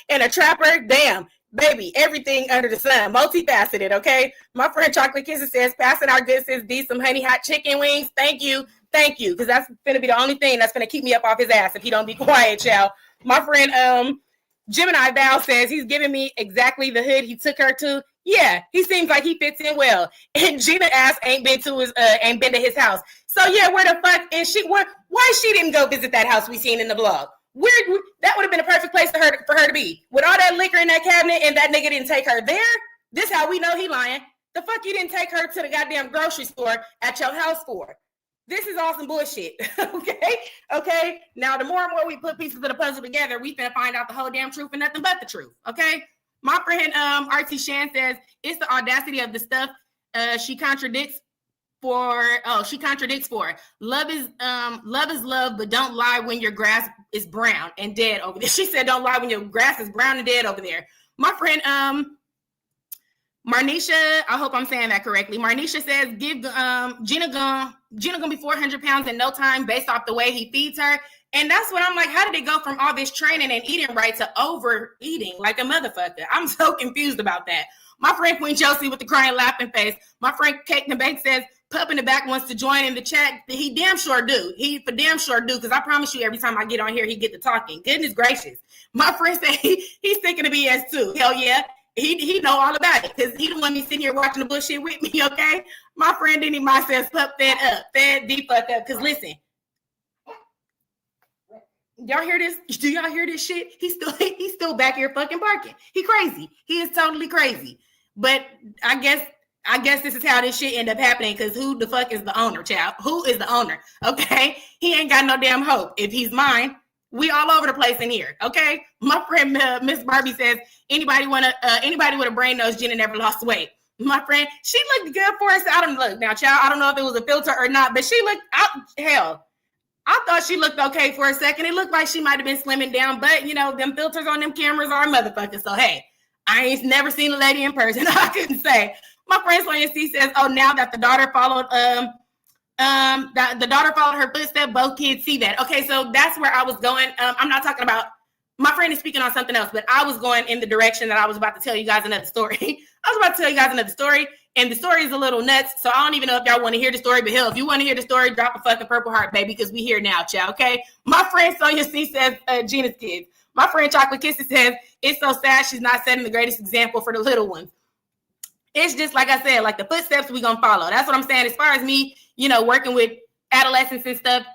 and a trapper. Damn. Baby, everything under the sun, multifaceted, okay? My friend Chocolate Kisses says, passing our good sis D some honey hot chicken wings. Thank you, because that's gonna be the only thing that's gonna keep me up off his ass if he don't be quiet, child. My friend Gemini Val says he's giving me exactly the hood he took her to. Yeah, he seems like he fits in well. And Gina ass ain't been to his house. So yeah, where the fuck is she? Why she didn't go visit that house we seen in the blog? That would have been a perfect place for her to be. With all that liquor in that cabinet and that nigga didn't take her there. This how we know he lying. The fuck you didn't take her to the goddamn grocery store at your house for? This is all some bullshit. Okay. Now, the more and more we put pieces of the puzzle together, we finna find out the whole damn truth and nothing but the truth. Okay. My friend RT Shan says it's the audacity of the stuff she contradicts for. Love is love, but don't lie when your grass is brown and dead over there. She said don't lie when your grass is brown and dead over there. My friend Marnisha, I hope I'm saying that correctly. Marnisha says give Gina gonna be 400 pounds in no time based off the way he feeds her. And that's what I'm like, how did it go from all this training and eating right to overeating like a motherfucker? I'm so confused about that. My friend Queen Chelsea with the crying laughing face. My friend Kate in the Bank says Pup in the back wants to join in the chat. He damn sure do. He for damn sure do, because I promise you every time I get on here, he get to talking. Goodness gracious. My friend said he's thinking of BS too. Hell yeah. He know all about it, because he the one be sitting here watching the bullshit with me, okay? My friend Denny Ma says Pup fed up. Fed D fucked up. Because listen, y'all hear this? Do y'all hear this shit? He's still back here fucking barking. He crazy. He is totally crazy. But I guess this is how this shit end up happening, because who the fuck is the owner, child? Who is the owner? Okay? He ain't got no damn hope. If he's mine, we all over the place in here, okay? My friend Miss Barbie says, anybody with a brain knows Gina never lost weight. My friend, she looked good for us. I don't look now, child. I don't know if it was a filter or not, but she looked out. Hell, I thought she looked okay for a second. It looked like she might have been slimming down, but you know, them filters on them cameras are motherfuckers. So hey, I ain't never seen a lady in person. I couldn't say. My friend Sonia C says, oh, now that the daughter followed the daughter followed her footsteps, both kids see that. Okay, so that's where I was going. I'm not talking about, my friend is speaking on something else, but I was going in the direction that I was about to tell you guys another story. I was about to tell you guys another story, and the story is a little nuts, so I don't even know if y'all want to hear the story, but hell, if you want to hear the story, drop a fucking purple heart, baby, because we here now, child, okay? My friend Sonia C says, Gina's kids. My friend Chocolate Kisses says, it's so sad she's not setting the greatest example for the little ones. It's just, like I said, like the footsteps we gonna follow. That's what I'm saying. As far as me, you know, working with adolescents and stuff,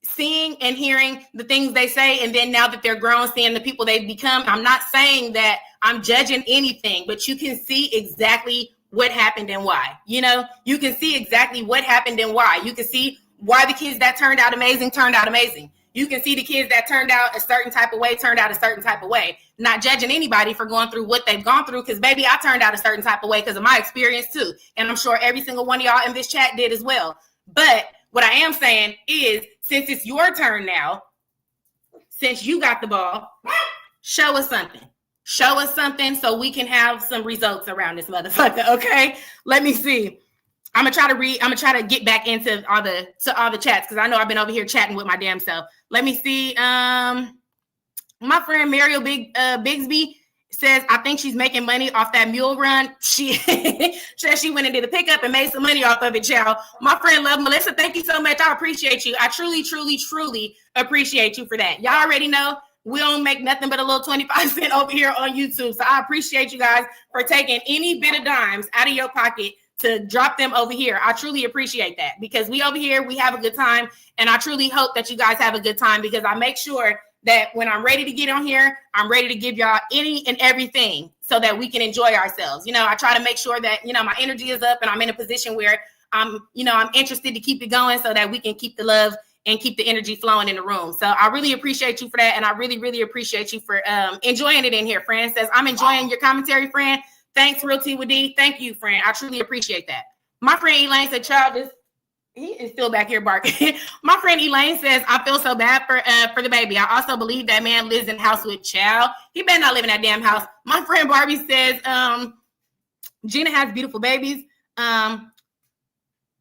seeing and hearing the things they say, and then now that they're grown, seeing the people they've become. I'm not saying that I'm judging anything, but you can see exactly what happened and why. You know, you can see exactly what happened and why. You can see why the kids that turned out amazing turned out amazing. You can see the kids that turned out a certain type of way turned out a certain type of way. Not judging anybody for going through what they've gone through, because baby, I turned out a certain type of way because of my experience too. And I'm sure every single one of y'all in this chat did as well. But what I am saying is, since it's your turn now, since you got the ball, show us something. Show us something so we can have some results around this motherfucker, okay? Let me see. I'm gonna try to get back into all the chats, because I know I've been over here chatting with my damn self. Let me see. My friend Mariel Bigsby says, I think she's making money off that mule run. She says she went and did a pickup and made some money off of it, child. My friend Love Melissa, thank you so much. I appreciate you. I truly, truly, truly appreciate you for that. Y'all already know we don't make nothing but a little 25 cents over here on YouTube. So I appreciate you guys for taking any bit of dimes out of your pocket to drop them over here. I truly appreciate that, because we over here, we have a good time. And I truly hope that you guys have a good time, because I make sure that when I'm ready to get on here, I'm ready to give y'all any and everything so that we can enjoy ourselves. You know, I try to make sure that, you know, my energy is up and I'm in a position where I'm interested to keep it going so that we can keep the love and keep the energy flowing in the room. So I really appreciate you for that. And I really, really appreciate you for enjoying it in here. Friend says, I'm enjoying your commentary, friend. Thanks, Real Tea with D. Thank you, friend. I truly appreciate that. My friend Elaine said, child, he is still back here barking. My friend Elaine says, I feel so bad for the baby. I also believe that man lives in a house with child. He better not live in that damn house. My friend Barbie says, Gina has beautiful babies.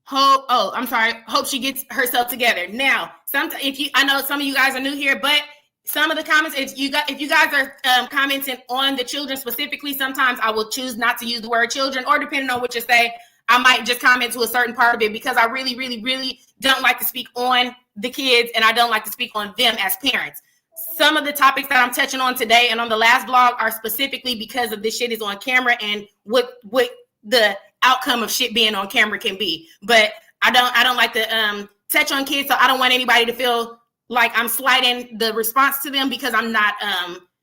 Hope she gets herself together. Now, I know some of you guys are new here, but some of the comments, if you guys are commenting on the children specifically, sometimes I will choose not to use the word children, or depending on what you say, I might just comment to a certain part of it, because I really, really, really don't like to speak on the kids, and I don't like to speak on them as parents. some of the topics that I'm touching on today and on the last blog are specifically because of this shit is on camera and what the outcome of shit being on camera can be. But I don't like to touch on kids, so I don't want anybody to feel like I'm slighting the response to them because I'm not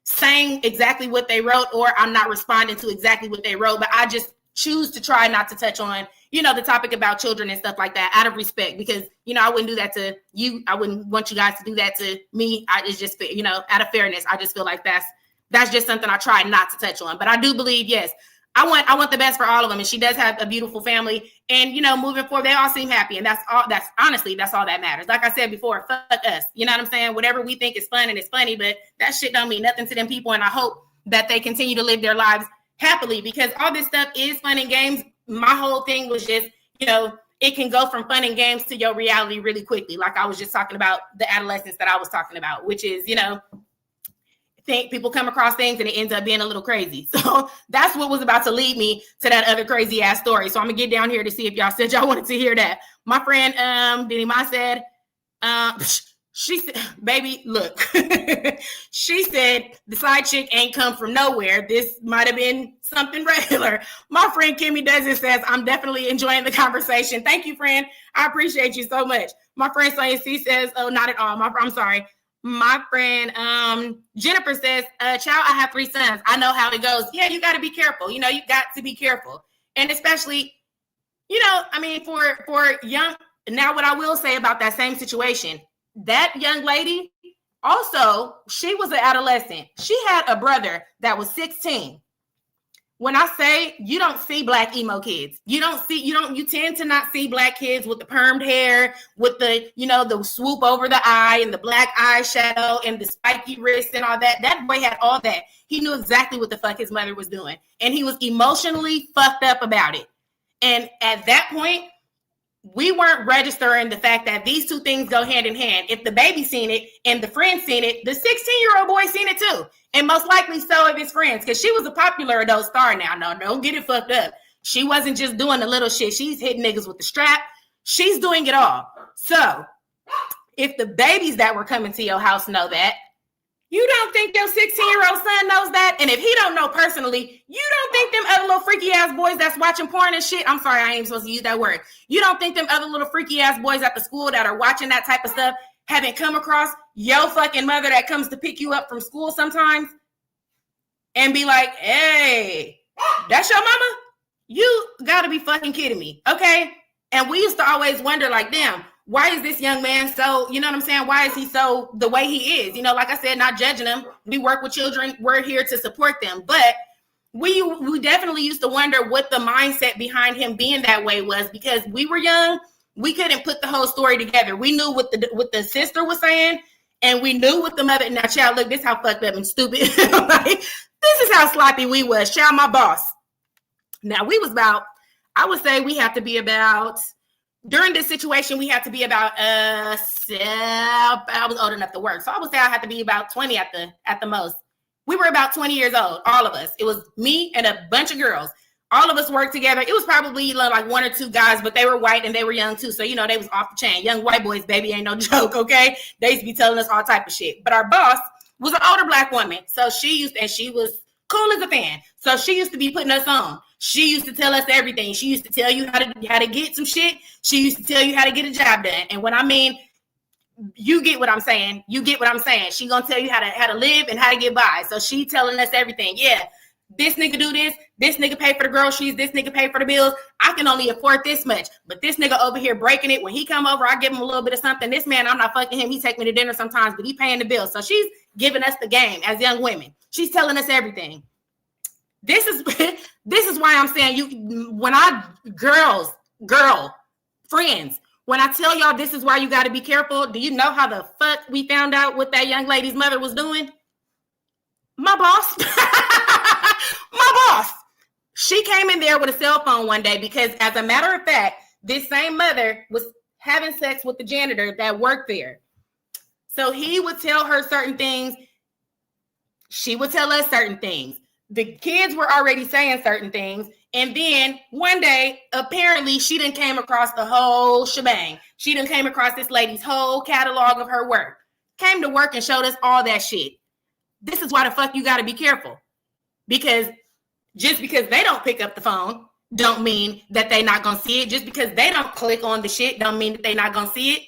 saying exactly what they wrote or I'm not responding to exactly what they wrote. But I just choose to try not to touch on, you know, the topic about children and stuff like that out of respect, because, you know, I wouldn't do that to you. I wouldn't want you guys to do that to me. It's just, you know, out of fairness, I just feel like that's just something I try not to touch on. But I do believe, yes, I want the best for all of them. And she does have a beautiful family. And, you know, moving forward, they all seem happy. And that's all that matters. Like I said before, fuck us. You know what I'm saying? Whatever we think is fun and it's funny, but that shit don't mean nothing to them people. And I hope that they continue to live their lives happily, because all this stuff is fun and games. My whole thing was just, you know, it can go from fun and games to your reality really quickly. Like I was just talking about the adolescence that I was talking about, which is, you know, think people come across things and it ends up being a little crazy. So that's what was about to lead me to that other crazy ass story. So I'm gonna get down here to see if y'all said y'all wanted to hear that. My friend Dee said, she said, baby, look, she said the side chick ain't come from nowhere. This might have been something regular. My friend Kimmy does it, says, I'm definitely enjoying the conversation. Thank you, friend. I appreciate you so much. My friend Sonia C says, oh, not at all. I'm sorry. My friend Jennifer says, child, I have 3 sons. I know how it goes. Yeah, you got to be careful. You know, you got to be careful. And especially, you know, I mean, for young, now what I will say about that same situation, that young lady also, she was an adolescent. She had a brother that was 16. When I say you don't see black emo kids, you tend to not see black kids with the permed hair, with the, you know, the swoop over the eye and the black eyeshadow and the spiky wrist and all that. That boy had all that. He knew exactly what the fuck his mother was doing. And he was emotionally fucked up about it. And at that point, we weren't registering the fact that these two things go hand in hand. If the baby seen it and the friend seen it, the 16-year-old boy seen it too. And most likely so of his friends, because she was a popular adult star now. No, don't get it fucked up. She wasn't just doing the little shit. She's hitting niggas with the strap. She's doing it all. So if the babies that were coming to your house know that, you don't think your 16-year-old son knows that? And if he don't know personally, you don't think them other little freaky ass boys that's watching porn and shit, I'm sorry, I ain't supposed to use that word. You don't think them other little freaky ass boys at the school that are watching that type of stuff haven't come across your fucking mother that comes to pick you up from school sometimes and be like, hey, that's your mama? You gotta be fucking kidding me, okay? And we used to always wonder, like, damn, why is this young man so, you know what I'm saying? Why is he so the way he is? You know, like I said, not judging him. We work with children. We're here to support them. But we definitely used to wonder what the mindset behind him being that way was, because we were young. We couldn't put the whole story together. We knew what the sister was saying, and we knew what the mother. Now, child, look, this is how fucked up and stupid. Like, this is how sloppy we was. Child, my boss. Now, we was about, I would say we have to be about, during this situation, we had to be about, I was old enough to work. So I would say I had to be about 20 at the most. We were about 20 years old, all of us. It was me and a bunch of girls. All of us worked together. It was probably like 1 or 2 guys, but they were white and they were young too. So, you know, they was off the chain. Young white boys, baby, ain't no joke, okay? They used to be telling us all type of shit. But our boss was an older black woman. So she was cool as a fan. So she used to be putting us on. She used to tell us everything. She used to tell you how to get some shit. She used to tell you how to get a job done. And when I mean, you get what I'm saying. You get what I'm saying. She gonna tell you how to live and how to get by. So she telling us everything. Yeah, this nigga do this. This nigga pay for the groceries. This nigga pay for the bills. I can only afford this much. But this nigga over here breaking it. When he come over, I give him a little bit of something. This man, I'm not fucking him. He take me to dinner sometimes, but he paying the bills. So she's giving us the game as young women. She's telling us everything. This is why I'm saying girl friends, when I tell y'all this is why you got to be careful. Do you know how the fuck we found out what that young lady's mother was doing? My boss. My boss. She came in there with a cell phone one day because, as a matter of fact, this same mother was having sex with the janitor that worked there. So he would tell her certain things. She would tell us certain things. The kids were already saying certain things. And then one day, apparently, she done came across the whole shebang. She done came across this lady's whole catalog of her work. came to work and showed us all that shit. This is why the fuck you got to be careful. Because just because they don't pick up the phone don't mean that they not going to see it. Just because they don't click on the shit don't mean that they not going to see it.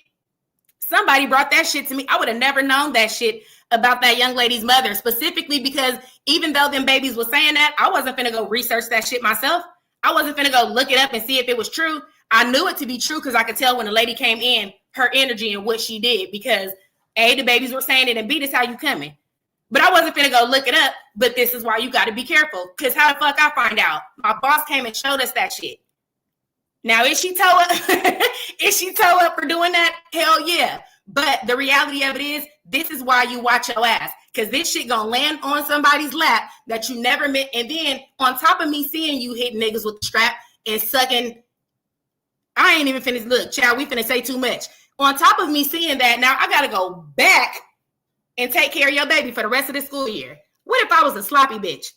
Somebody brought that shit to me. I would have never known that shit about that young lady's mother, specifically because even though them babies was saying that, I wasn't finna go research that shit myself. I wasn't finna go look it up and see if it was true. I knew it to be true because I could tell when the lady came in, her energy and what she did, because A, the babies were saying it, and B, this how you coming. But I wasn't finna go look it up, but this is why you got to be careful, because how the fuck I find out? My boss came and showed us that shit. Now, is she toe up? Is she toe up for doing that? Hell yeah. But the reality of it is, this is why you watch your ass, because this shit gonna land on somebody's lap that you never met. And then on top of me seeing you hit niggas with the strap and sucking, I ain't even finished. Look, child, we finna say too much. On top of me seeing that, now I gotta go back and take care of your baby for the rest of the school year. What if I was a sloppy bitch?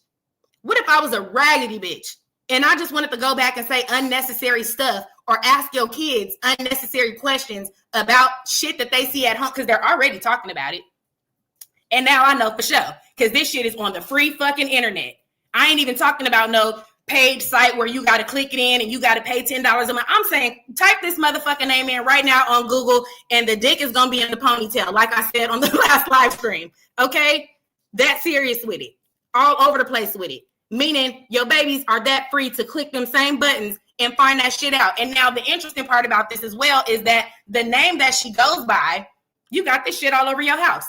What if I was a raggedy bitch? And I just wanted to go back and say unnecessary stuff or ask your kids unnecessary questions about shit that they see at home because they're already talking about it. And now I know for sure because this shit is on the free fucking internet. I ain't even talking about no paid site where you got to click it in and you got to pay $10 a month. I'm saying type this motherfucking name in right now on Google and the dick is going to be in the ponytail, like I said on the last live stream. Okay? That serious with it. All over the place with it. Meaning your babies are that free to click them same buttons and find that shit out. And now the interesting part about this as well is that the name that she goes by, you got this shit all over your house.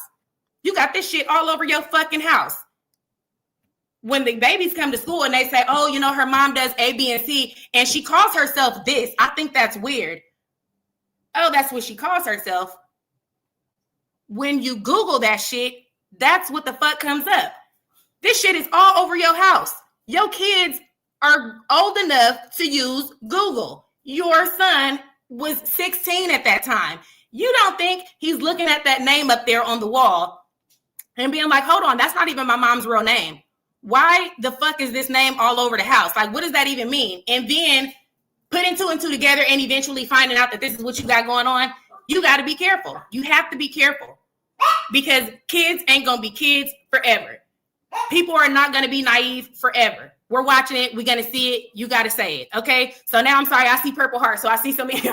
You got this shit all over your fucking house. When the babies come to school and they say, oh, you know, her mom does A, B, and C, and she calls herself this, I think that's weird. Oh, that's what she calls herself. When you Google that shit, that's what the fuck comes up. This shit is all over your house. Your kids are old enough to use Google. Your son was 16 at that time. You don't think he's looking at that name up there on the wall and being like, hold on, that's not even my mom's real name. Why the fuck is this name all over the house? Like, what does that even mean? And then putting two and two together and eventually finding out that this is what you got going on. You got to be careful. You have to be careful because kids ain't going to be kids forever. People are not going to be naive forever. We're watching it. We're going to see it. You got to say it. Okay. So now I'm sorry. I see purple heart. So I see some of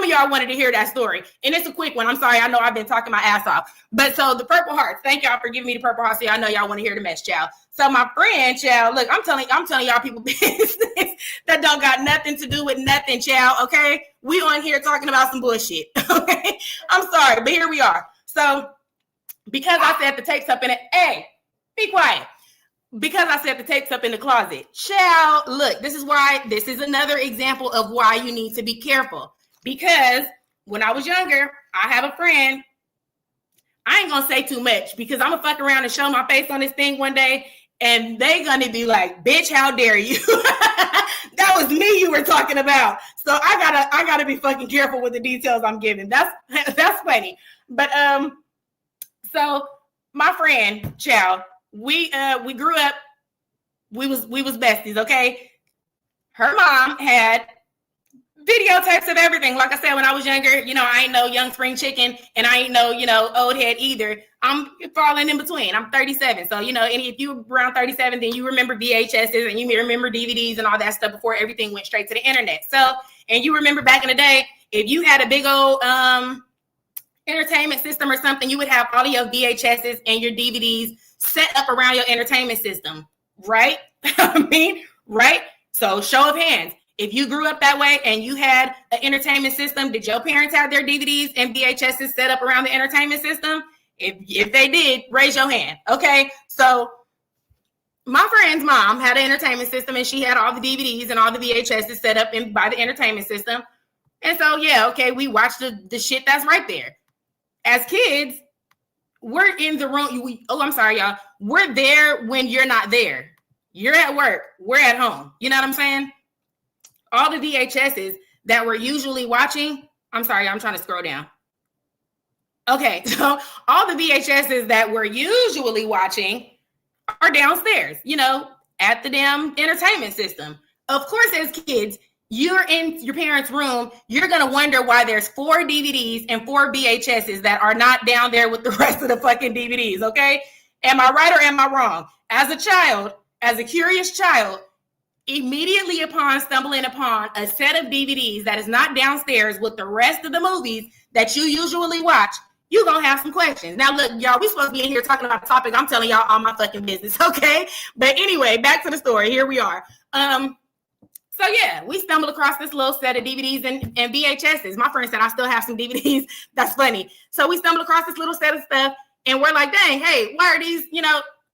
y'all wanted to hear that story. And it's a quick one. I'm sorry. I know I've been talking my ass off. But so the purple hearts, thank y'all for giving me the purple hearts. So I know y'all want to hear the mess, child. So my friend, child, look, I'm telling y'all people business that don't got nothing to do with nothing, child. Okay. We on here talking about some bullshit. Okay. I'm sorry, but here we are. So because I said the tapes up in it, hey, be quiet. Because I said the tape's up in the closet. Child, look, this is another example of why you need to be careful. Because when I was younger, I have a friend. I ain't gonna say too much because I'm gonna fuck around and show my face on this thing one day, and they gonna be like, bitch, how dare you? That was me you were talking about. So I gotta be fucking careful with the details I'm giving. That's funny. But so my friend, child, we grew up, we was besties, okay? Her mom had videotapes of everything. Like I said, when I was younger, you know, I ain't no young spring chicken and I ain't no, you know, old head either. I'm falling in between. I'm 37. So, you know, and if you around 37, then you remember VHSs and you remember DVDs and all that stuff before everything went straight to the internet. So, and you remember back in the day, if you had a big old entertainment system or something, you would have all of your VHSs and your DVDs set up around your entertainment system, right? I mean, right? So show of hands. If you grew up that way and you had an entertainment system, did your parents have their DVDs and VHSs set up around the entertainment system? If they did, raise your hand. Okay. So my friend's mom had an entertainment system and she had all the DVDs and all the VHSs set up by the entertainment system. And so, yeah, okay, we watched the shit that's right there. As kids, we're in the room. I'm sorry, y'all. We're there when you're not there. You're at work. We're at home. You know what I'm saying? All the VHSs that we're usually watching. I'm sorry, I'm trying to scroll down. Okay, so all the VHSs that we're usually watching are downstairs, you know, at the damn entertainment system. Of course, as kids, you're in your parents' room, you're going to wonder why there's 4 DVDs and 4 VHSs that are not down there with the rest of the fucking DVDs, okay? Am I right or am I wrong? As a child, as a curious child, immediately upon stumbling upon a set of DVDs that is not downstairs with the rest of the movies that you usually watch, you're going to have some questions. Now, look, y'all, we supposed to be in here talking about the topic. I'm telling y'all all my fucking business, okay? But anyway, back to the story. Here we are. So yeah, we stumbled across this little set of DVDs and VHSs. My friend said I still have some DVDs. That's funny. So we stumbled across this little set of stuff, and we're like, dang, hey, why are these,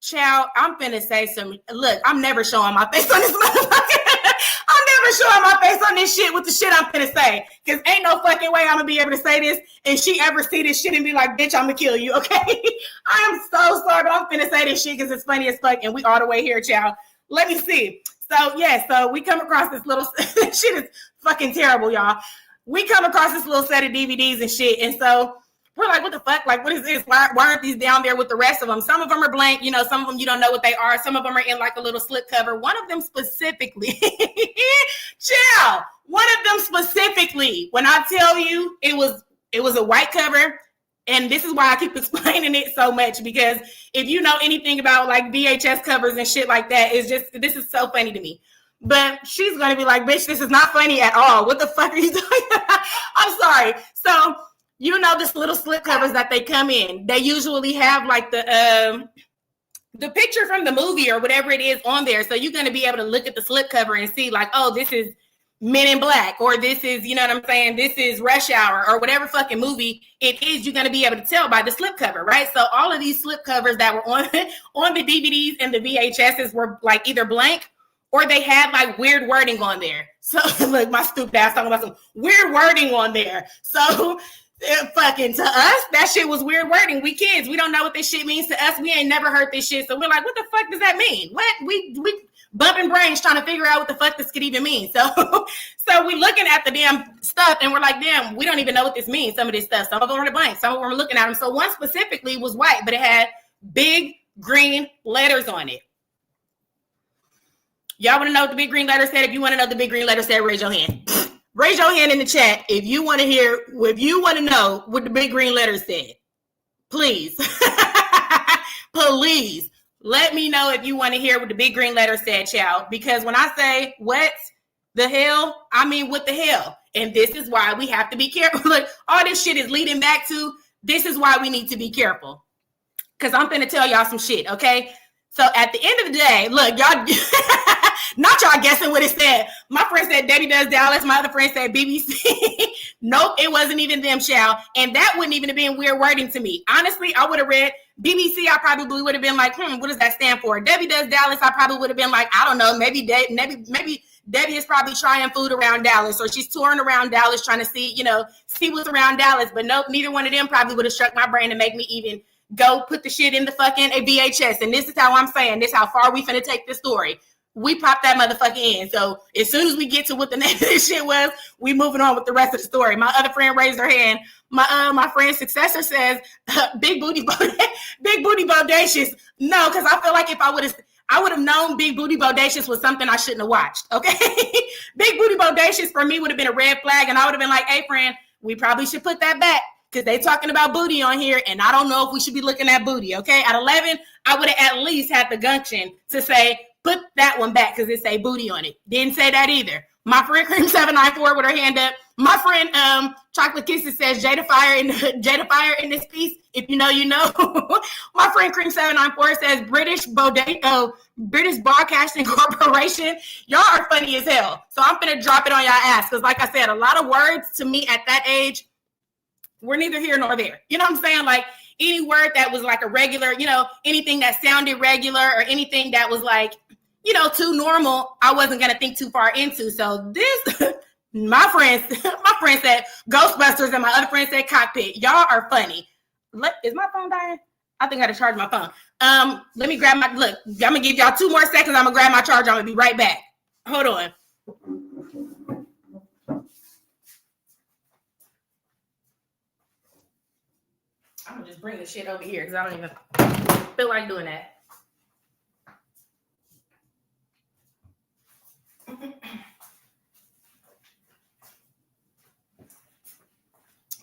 child, I'm finna say some, look, I'm never showing my face on this motherfucker. I'm never showing my face on this shit with the shit I'm finna say, because ain't no fucking way I'm gonna be able to say this and she ever see this shit and be like, bitch, I'm gonna kill you, okay? I am so sorry, but I'm finna say this shit because it's funny as fuck, and we all the way here, child. Let me see. So, yeah, so we come across this little, shit is fucking terrible, y'all. We come across this little set of DVDs and shit, and so we're like, what the fuck? Like, what is this? Why aren't these down there with the rest of them? Some of them are blank, some of them you don't know what they are. Some of them are in like a little slip cover. One of them specifically, chill. One of them specifically, when I tell you it was a white cover, and this is why I keep explaining it so much, because if you know anything about like VHS covers and shit like that, this is so funny to me. But she's going to be like, bitch, this is not funny at all. What the fuck are you doing? I'm sorry. So, this little slip covers that they come in, they usually have like the picture from the movie or whatever it is on there. So you're going to be able to look at the slip cover and see like, oh, this is Men in Black, or this is, you know what I'm saying? This is Rush Hour, or whatever fucking movie it is. You're going to be able to tell by the slip cover, right? So all of these slip covers that were on the DVDs and the VHSs were like either blank or they had like weird wording on there. So look, my stupid ass talking about some weird wording on there. So fucking to us, that shit was weird wording. We kids, we don't know what this shit means to us. We ain't never heard this shit. So we're like, what the fuck does that mean? What? We bumping brains trying to figure out what the fuck this could even mean. So we looking at the damn stuff and we're like, damn, we don't even know what this means. Some of this stuff, some of them are blank, some of them are looking at them. So one specifically was white, but it had big green letters on it. Y'all want to know what the big green letter said? If you want to know what the big green letter said, raise your hand. Raise your hand in the chat if you want to know what the big green letter said. Please. Please. Let me know if you want to hear what the big green letter said, child. Because when I say what the hell, I mean what the hell. And this is why we have to be careful. Look, all this shit is leading back to, this is why we need to be careful. Because I'm going to tell y'all some shit, okay? So at the end of the day, look, y'all, not y'all guessing what it said. My friend said Debbie Does Dallas. My other friend said BBC. Nope, it wasn't even them, child. And that wouldn't even have been weird wording to me. Honestly, I would have read BBC. I probably would have been like, what does that stand for? Debbie Does Dallas. I probably would have been like, I don't know. Maybe Debbie is probably trying food around Dallas, or she's touring around Dallas trying to see what's around Dallas. But nope, neither one of them probably would have struck my brain to make me even go put the shit in the fucking VHS. And this is how I'm saying, this is how far we finna take this story. We popped that motherfucker in. So as soon as we get to what the name of this shit was, we moving on with the rest of the story. My other friend raised her hand. My friend's successor says, big booty bodacious. No, because I feel like if I would have known Big Booty Bodacious was something I shouldn't have watched. Okay. Big Booty Bodacious for me would have been a red flag, and I would have been like, hey friend, we probably should put that back, because they talking about booty on here, and I don't know if we should be looking at booty, okay? At 11, I would have at least had the gumption to say, put that one back, because it say booty on it. Didn't say that either. My friend Cream 794 with her hand up. My friend Chocolate Kisses says Jada Fire in this piece. If you know, you know. My friend Cream 794 says British Broadcasting Corporation. Y'all are funny as hell. So I'm gonna drop it on y'all ass, because like I said, a lot of words to me at that age, we're neither here nor there. You know what I'm saying? Like any word that was like a regular, anything that sounded regular or anything that was like, too normal, I wasn't going to think too far into. So this, my friend said Ghostbusters and my other friend said Cockpit. Y'all are funny. Is my phone dying? I think I got to charge my phone. Let me grab look, I'm going to give y'all 2 more seconds. I'm going to grab my charger. I'm going to be right back. Hold on. I'm gonna just bring the shit over here because I don't even feel like doing that.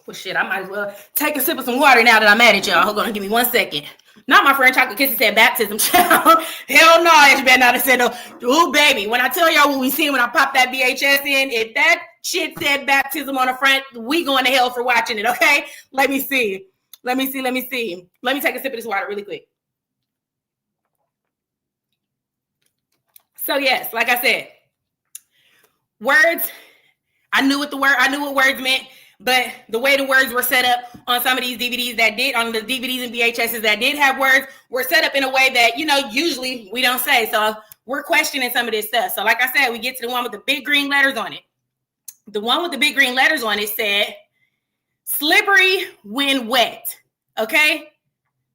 Well, shit, I might as well take a sip of some water now that I'm mad at y'all. Hold on, give me 1 second. Not my friend Chocolate Kissy said baptism. Hell no, you better not have said no. Ooh, baby, when I tell y'all what we seen when I popped that VHS in, if that shit said baptism on the front, we going to hell for watching it, okay? Let me see. Let me take a sip of this water really quick. So yes, like I said, words, I knew what words meant. But the way the words were set up on some of these DVDs on the DVDs and VHSs that did have words, were set up in a way that, usually we don't say. So we're questioning some of this stuff. So like I said, we get to the one with the big green letters on it. The one with the big green letters on it said, slippery when wet. Okay?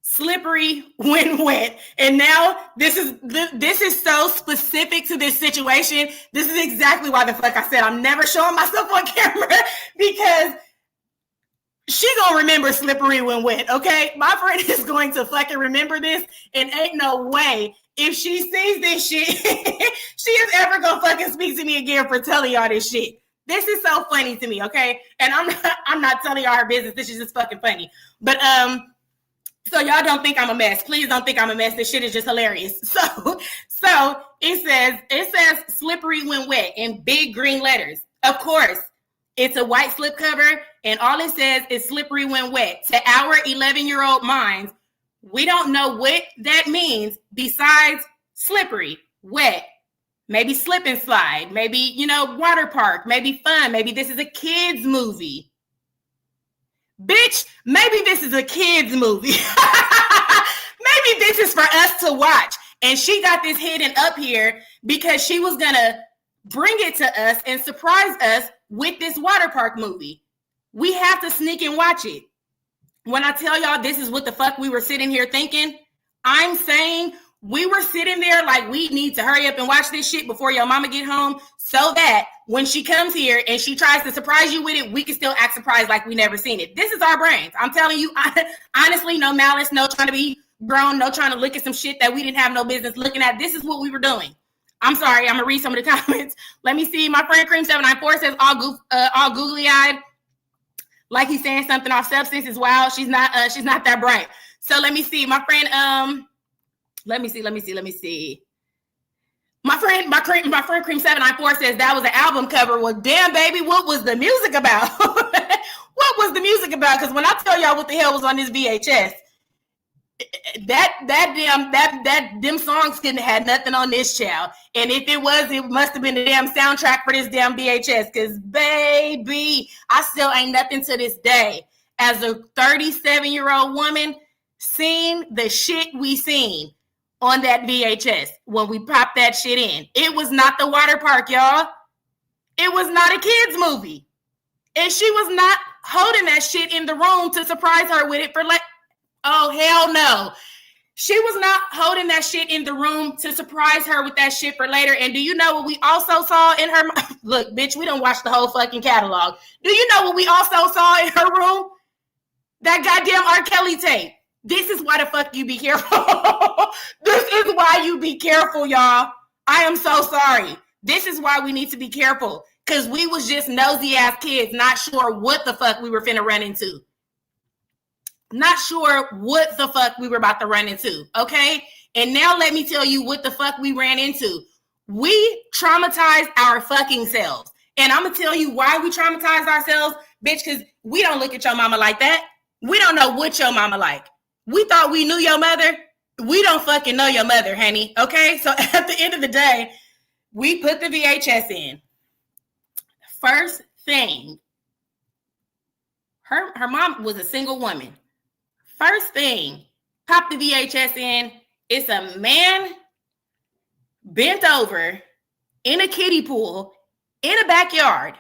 Slippery when wet. And now this is so specific to this situation. This is exactly why the fuck I said I'm never showing myself on camera, because she gonna remember slippery when wet. Okay, my friend is going to fucking remember this, and ain't no way if she sees this shit she is ever gonna fucking speak to me again for telling y'all this shit. This is so funny to me. Okay, and I'm not telling y'all her business. This is just fucking funny. But so y'all don't think I'm a mess. Please don't think I'm a mess. This shit is just hilarious. So it says slippery when wet in big green letters. Of course, it's a white slip cover, and all it says is slippery when wet. To our 11-year-old minds, we don't know what that means besides slippery, wet, maybe slip and slide, maybe, water park, maybe fun, maybe this is a kid's movie. Bitch, maybe this is a kid's movie. Maybe this is for us to watch. And she got this hidden up here because she was going to bring it to us and surprise us with this water park movie. We have to sneak and watch it. When I tell y'all this is what the fuck we were sitting here thinking, I'm saying we were sitting there like we need to hurry up and watch this shit before your mama get home so that when she comes here and she tries to surprise you with it, we can still act surprised like we never seen it. This is our brains. I'm telling you, honestly, no malice, no trying to be grown, no trying to look at some shit that we didn't have no business looking at. This is what we were doing. I'm sorry. I'm going to read some of the comments. Let me see. My friend Cream794 says all googly-eyed, like he's saying something off Substance is wild. She's not that bright. So let me see. My friend, let me see. My friend Cream794 says that was an album cover. Well, damn, baby, what was the music about? What was the music about? Because when I tell y'all what the hell was on this VHS, them songs couldn't have had nothing on this child. And if it was, it must have been the damn soundtrack for this damn VHS. Because, baby, I still ain't nothing to this day. As a 37-year-old woman, seen the shit we seen on that VHS when we popped that shit in. It was not the water park, y'all. It was not a kid's movie. And she was not holding that shit in the room to surprise her with it for oh, hell no. She was not holding that shit in the room to surprise her with that shit for later. And do you know what we also saw in her? Look, bitch, we done watched the whole fucking catalog. Do you know what we also saw in her room? That goddamn R. Kelly tape. This is why the fuck you be careful. This is why you be careful, y'all. I am so sorry. This is why we need to be careful. Because we was just nosy ass kids, not sure what the fuck we were finna run into. Not sure what the fuck we were about to run into, okay? And now let me tell you what the fuck we ran into. We traumatized our fucking selves. And I'm going to tell you why we traumatized ourselves, bitch, because we don't look at your mama like that. We don't know what your mama like. We thought we knew your mother. We don't fucking know your mother, honey, okay? So at the end of the day, we put the VHS in. First thing, her mom was a single woman. First thing, pop the VHS in. It's a man bent over in a kiddie pool in a backyard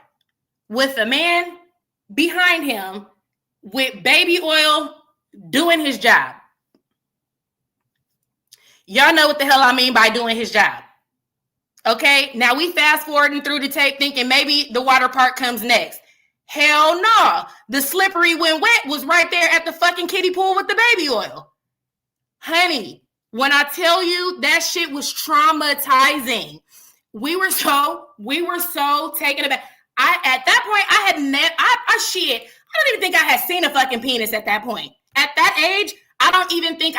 with a man behind him with baby oil doing his job. Y'all know what the hell I mean by doing his job. Okay, now we fast forwarding through the tape thinking maybe the water park comes next. Hell no. The slippery when wet was right there at the fucking kiddie pool with the baby oil. Honey, when I tell you that shit was traumatizing, we were so taken aback. At that point, I don't even think I had seen a fucking penis at that point. At that age, I don't even think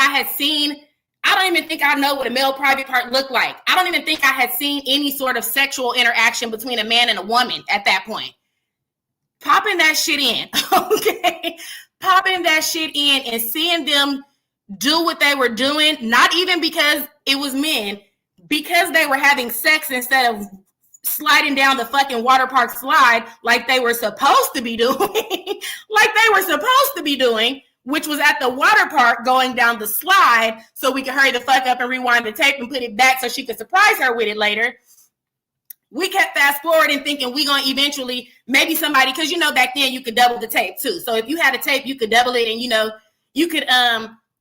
I know what a male private part looked like. I don't even think I had seen any sort of sexual interaction between a man and a woman at that point. Popping that shit in, okay? Popping that shit in and seeing them do what they were doing, not even because it was men, because they were having sex instead of sliding down the fucking water park slide like they were supposed to be doing, which was at the water park going down the slide so we could hurry the fuck up and rewind the tape and put it back so she could surprise her with it later. We kept fast forwarding thinking we gonna eventually, maybe somebody, because back then you could double the tape too. So if you had a tape, you could double it and you could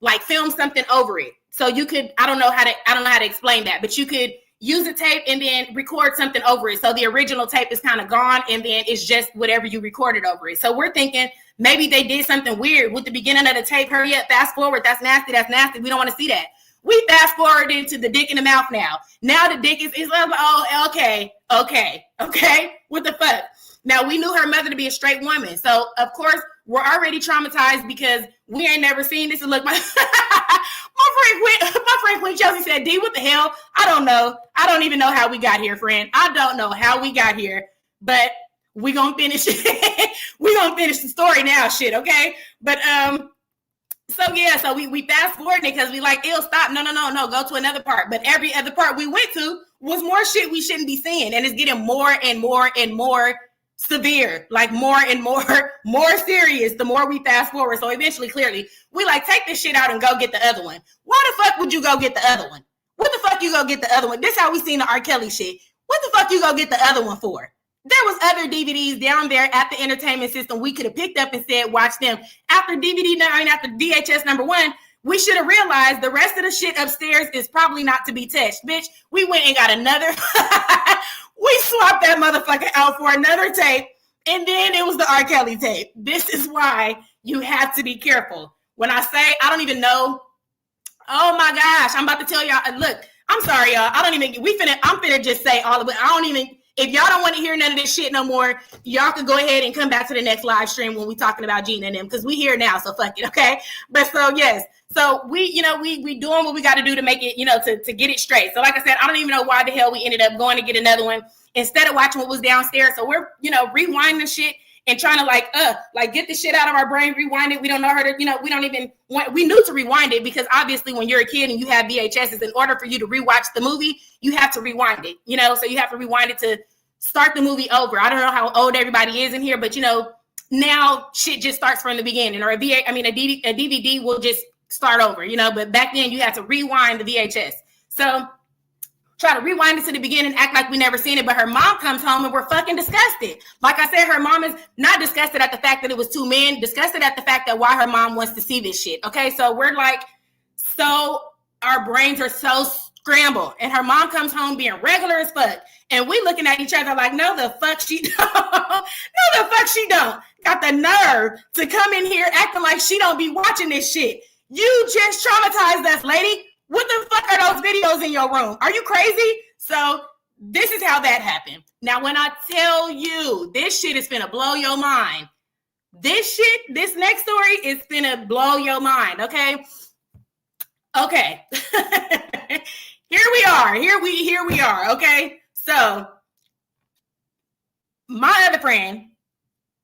like film something over it. So you could, I don't know how to explain that, but you could use a tape and then record something over it. So the original tape is kind of gone and then it's just whatever you recorded over it. So we're thinking maybe they did something weird with the beginning of the tape. Hurry up, fast forward. That's nasty. We don't want to see that. We fast forward into the dick in the mouth now. Now the dick is like, oh, okay. What the fuck? Now we knew her mother to be a straight woman. So of course we're already traumatized because we ain't never seen this. And look, my friend Queen Chelsea said, D, what the hell? I don't know. I don't even know how we got here, friend. I don't know how we got here, but we gonna finish it. We gonna finish the story now, shit, okay? But so we fast forward because we like, it'll stop. No, go to another part. But every other part we went to was more shit we shouldn't be seeing, and it's getting more and more and more severe, like more and more serious the more we fast forward. So eventually, clearly, we like, take this shit out and go get the other one. Why the fuck would you go get the other one? What the fuck you go get the other one? This how we seen the R. Kelly shit. What the fuck you go get the other one for? There was other DVDs down there at the entertainment system we could have picked up and said, watch them. After VHS number 1, we should have realized the rest of the shit upstairs is probably not to be touched. Bitch, we went and got another. We swapped that motherfucker out for another tape, and then it was the R. Kelly tape. This is why you have to be careful. When I say I don't even know, oh my gosh, I'm about to tell y'all. Look, I'm sorry, y'all. I'm finna just say all of it. If y'all don't want to hear none of this shit no more, y'all can go ahead and come back to the next live stream when we talking about Gina and them, because we here now, so fuck it, okay? But so yes, so we doing what we got to do to make it, to get it straight. So like I said, I don't even know why the hell we ended up going to get another one instead of watching what was downstairs. So we're rewinding shit and trying to like get the shit out of our brain, rewind it. We don't know how to, we knew to rewind it because obviously when you're a kid and you have VHSs, in order for you to rewatch the movie, you have to rewind it, so you have to rewind it to start the movie over. I don't know how old everybody is in here, but now shit just starts from the beginning, or a DVD will just start over, but back then you had to rewind the VHS. So try to rewind it to the beginning, act like we never seen it. But her mom comes home and we're fucking disgusted. Like I said, her mom is not disgusted at the fact that it was 2 men, disgusted at the fact that why her mom wants to see this shit. Okay, so we're like, so our brains are so scrambled. And her mom comes home being regular as fuck. And we looking at each other like, no, the fuck she don't. No, the fuck she don't. Got the nerve to come in here acting like she don't be watching this shit. You just traumatized us, lady. What the fuck are those videos in your room? Are you crazy? So this is how that happened. Now, when I tell you this shit is finna blow your mind, this next story is finna blow your mind, okay? Okay. Here we are, okay? So my other friend,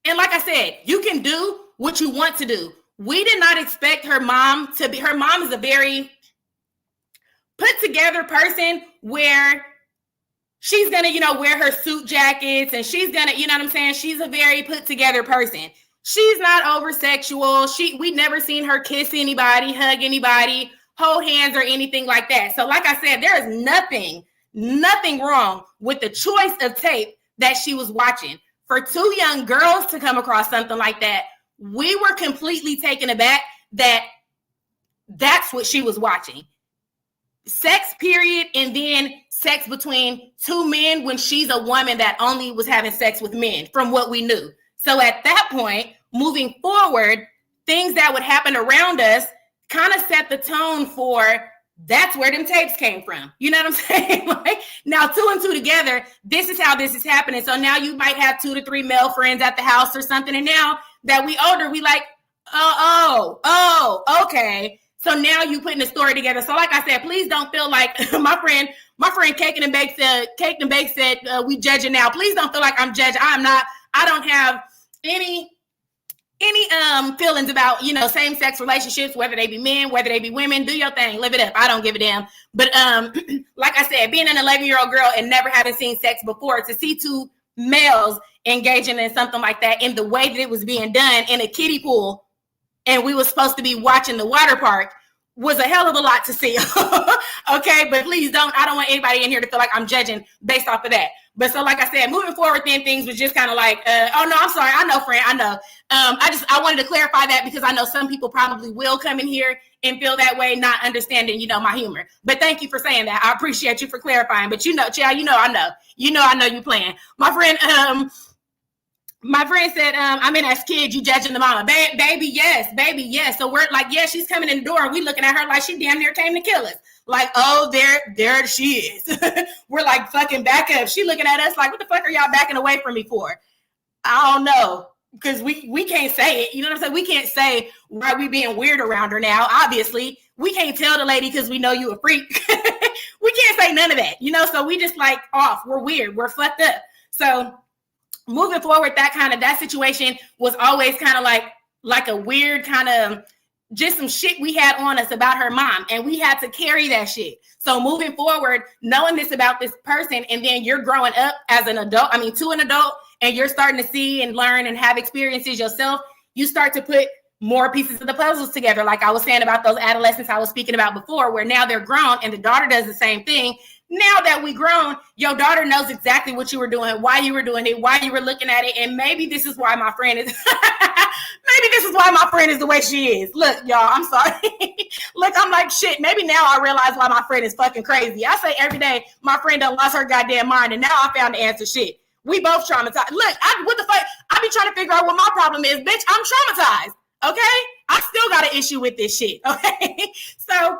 and like I said, you can do what you want to do. We did not expect her mom to be, her mom is a very put together person where she's gonna, wear her suit jackets and she's gonna, you know what I'm saying? She's a very put together person. She's not over sexual. We never seen her kiss anybody, hug anybody, hold hands or anything like that. So like I said, there is nothing wrong with the choice of tape that she was watching. For 2 young girls to come across something like that, we were completely taken aback that that's what she was watching. Sex, period, and then sex between 2 men when she's a woman that only was having sex with men, from what we knew. So at that point, moving forward, things that would happen around us kind of set the tone for that's where them tapes came from. You know what I'm saying? Like, now 2 and 2 together, this is how this is happening. So now you might have 2 to 3 male friends at the house or something, and now that we older, we like, okay. So now you putting the story together. So like I said, please don't feel like my friend Cake and Bake said we judging now. Please don't feel like I'm judging. I'm not. I don't have any feelings about, you know, same-sex relationships, whether they be men, whether they be women. Do your thing, live it up. I don't give a damn. But like I said, being an 11-year-old girl and never having seen sex before, to see two males engaging in something like that in the way that it was being done in a kiddie pool, and we were supposed to be watching the water park, was a hell of a lot to see. Okay, but please don't. I don't want anybody in here to feel like I'm judging based off of that. But so, like I said, moving forward, then things was just kind of like, oh no, I'm sorry. I know, friend. I know. I wanted to clarify that because I know some people probably will come in here and feel that way, not understanding, you know, my humor. But thank you for saying that. I appreciate you for clarifying. But you know, child, I know you playing. My friend said, I'm in as kid, you judging the mama. Baby, yes. So we're like, yeah, she's coming in the door and we looking at her like she damn near came to kill us. Like, oh, there she is. We're like, fucking back up. She looking at us like, what the fuck are y'all backing away from me for? I don't know. Because we can't say it. You know what I'm saying? We can't say why we being weird around her now. Obviously, we can't tell the lady because we know you a freak. We can't say none of that. You know, so we just like off. We're weird. We're fucked up. So moving forward, that situation was always kind of like a weird kind of just some shit we had on us about her mom, and we had to carry that shit. So moving forward, knowing this about this person, and then you're growing up as an adult, to an adult, and you're starting to see and learn and have experiences yourself, you start to put more pieces of the puzzles together. Like I was saying about those adolescents I was speaking about before, where now they're grown and the daughter does the same thing. Now that we grown, your daughter knows exactly what you were doing, why you were doing it, why you were looking at it. And maybe this is why my friend is, the way she is. Look, y'all, I'm sorry. Look, I'm like, shit, maybe now I realize why my friend is fucking crazy. I say every day, my friend done lost her goddamn mind, and now I found the answer. Shit. We both traumatized. Look, what the fuck? I be trying to figure out what my problem is. Bitch, I'm traumatized. Okay? I still got an issue with this shit. Okay? So,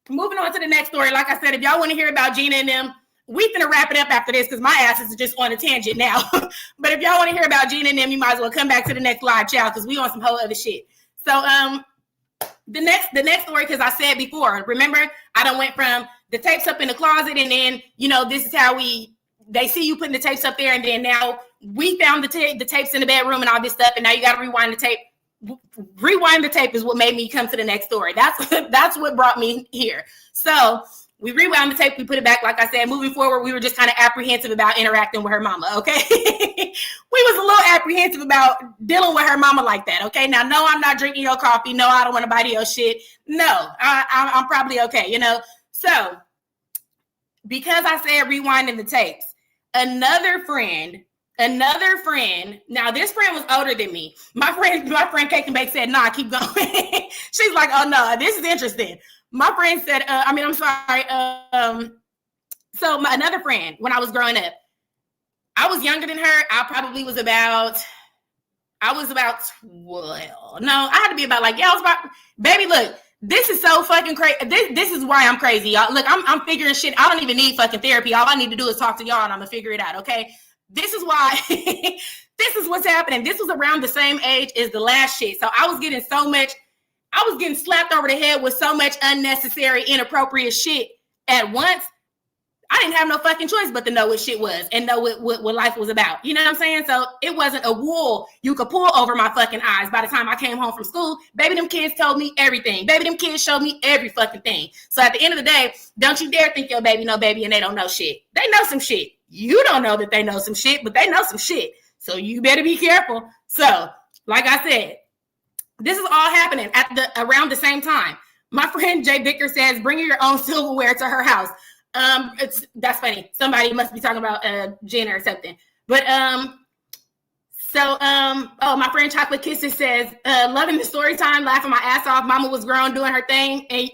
moving on to the next story. Like I said, if y'all want to hear about Gina and them, we finna wrap it up after this because my ass is just on a tangent now. But if y'all want to hear about Gina and them, you might as well come back to the next live chat because we on some whole other shit. So the next story, because I said before, remember, I done went from the tapes up in the closet, and then, you know, this is how they see you putting the tapes up there, and then now we found the tapes in the bedroom and all this stuff, and now you got to rewind the tape. Rewind the tape is what made me come to the next story. That's what brought me here. So we rewound the tape, we put it back. Like I said, moving forward, we were just kind of apprehensive about interacting with her mama, okay? We was a little apprehensive about dealing with her mama like that, okay? Now, no, I'm not drinking your coffee. No, I don't want to buy your shit. No, I'm probably okay, you know? So because I said rewinding the tapes, another friend, now this friend was older than me. My friend Cake and Bake said, nah, keep going. She's like, oh no, this is interesting. My friend said, another friend, when I was growing up, I was younger than her. I was about 12. No, I had to be about baby, look, this is so fucking crazy. This is why I'm crazy, y'all. Look, I'm figuring shit. I don't even need fucking therapy. All I need to do is talk to y'all and I'm gonna figure it out, okay? This is why, this is what's happening. This was around the same age as the last shit. So I was getting slapped over the head with so much unnecessary, inappropriate shit at once. I didn't have no fucking choice but to know what shit was and know what life was about. You know what I'm saying? So it wasn't a wool you could pull over my fucking eyes. By the time I came home from school, baby, them kids told me everything. Baby, them kids showed me every fucking thing. So at the end of the day, don't you dare think your baby know baby and they don't know shit. They know some shit. You don't know that they know some shit, but they know some shit. So you better be careful. So, like I said, this is all happening around the same time. My friend Jay Bicker says, bring your own silverware to her house. That's funny. Somebody must be talking about Gina or something. But my friend Chocolate Kisses says, loving the story time, laughing my ass off. Mama was grown doing her thing, and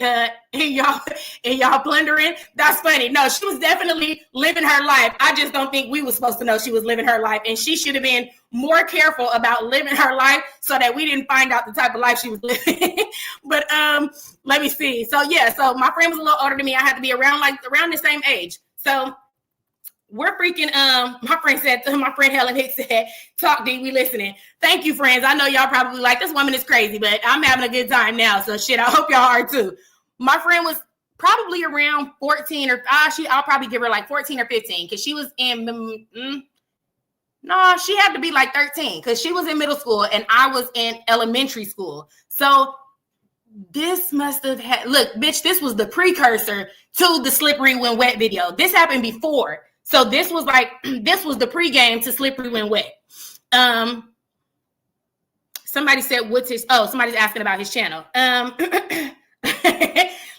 y'all plundering. That's funny. No, she was definitely living her life. I just don't think we were supposed to know she was living her life, and she should have been more careful about living her life so that we didn't find out the type of life she was living. But let me see. So my friend was a little older than me. I had to be around the same age. So we're freaking, my friend Helen Hicks said, talk Dee, we listening. Thank you, friends. I know y'all probably like, this woman is crazy, but I'm having a good time now. So shit, I hope y'all are too. My friend was probably around 14 or I'll probably give her like 14 or 15 because she was in, she had to be like 13 because she was in middle school and I was in elementary school. So this must have had, look, bitch, this was the precursor to the Slippery When Wet video. This happened before. So this was like, this was the pregame to Slippery When Wet. Somebody said, somebody's asking about his channel.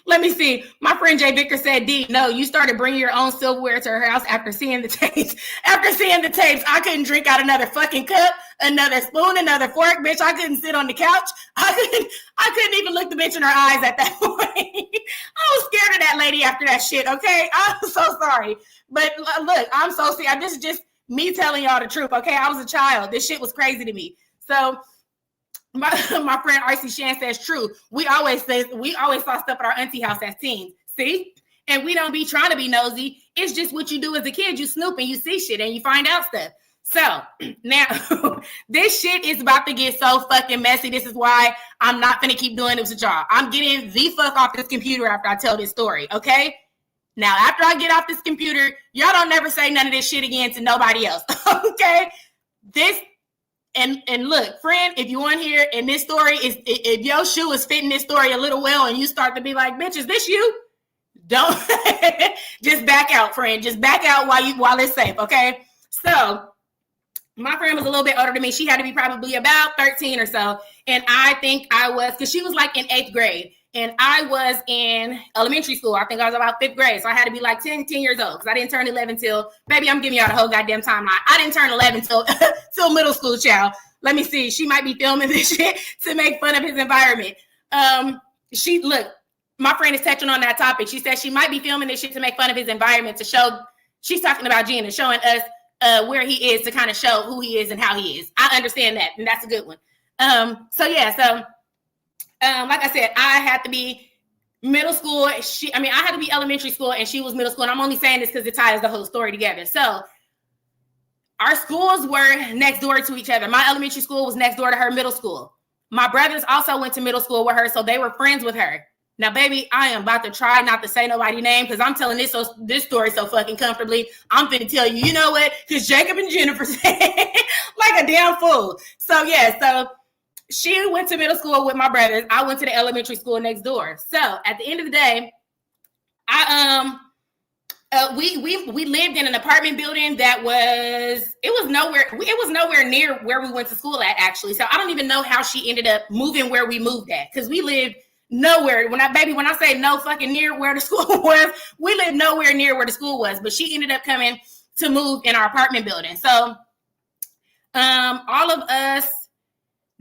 Let me see. My friend Jay Vicker said, Dee, no, you started bringing your own silverware to her house after seeing the tapes. After seeing the tapes, I couldn't drink out another fucking cup, another spoon, another fork, bitch. I couldn't sit on the couch. I couldn't even look the bitch in her eyes at that point. I was scared of that lady after that shit, okay? I'm so sorry. But look, I'm so sorry. This is just me telling y'all the truth, okay? I was a child. This shit was crazy to me. So my friend RC Shan says true. We always saw stuff at our auntie house as teens. See? And we don't be trying to be nosy. It's just what you do as a kid. You snoop and you see shit and you find out stuff. So now this shit is about to get so fucking messy. This is why I'm not gonna keep doing this with y'all. I'm getting the fuck off this computer after I tell this story, okay? Now, after I get off this computer, y'all don't never say none of this shit again to nobody else, okay? And look, friend, if you want here in this story, if your shoe is fitting this story a little well and you start to be like, bitch, is this you? Don't just back out, friend. Just back out while it's safe, okay? So my friend was a little bit older than me. She had to be probably about 13 or so. And I think I was, because she was like in 8th grade. And I was in elementary school. I think I was about 5th grade. So I had to be like 10 years old because I didn't turn 11 till, baby, I'm giving y'all the whole goddamn timeline. I didn't turn 11 till middle school, child. Let me see. She might be filming this shit to make fun of his environment. Look, my friend is touching on that topic. She said she might be filming this shit to make fun of his environment to show, she's talking about Gina, showing us where he is to kind of show who he is and how he is. I understand that. And that's a good one. Like I said, I had to be middle school. I had to be elementary school and she was middle school. And I'm only saying this because it ties the whole story together. So our schools were next door to each other. My elementary school was next door to her middle school. My brothers also went to middle school with her. So they were friends with her. Now, baby, I am about to try not to say nobody's name because I'm telling this story so fucking comfortably. I'm finna tell you, you know what? Because Jacob and Jennifer said like a damn fool. So she went to middle school with my brothers. I went to the elementary school next door. So at the end of the day, we lived in an apartment building that was nowhere near where we went to school at, actually. So I don't even know how she ended up moving where we moved at because we lived nowhere. When I say no fucking near where the school was, we lived nowhere near where the school was. But she ended up coming to move in our apartment building. So all of us.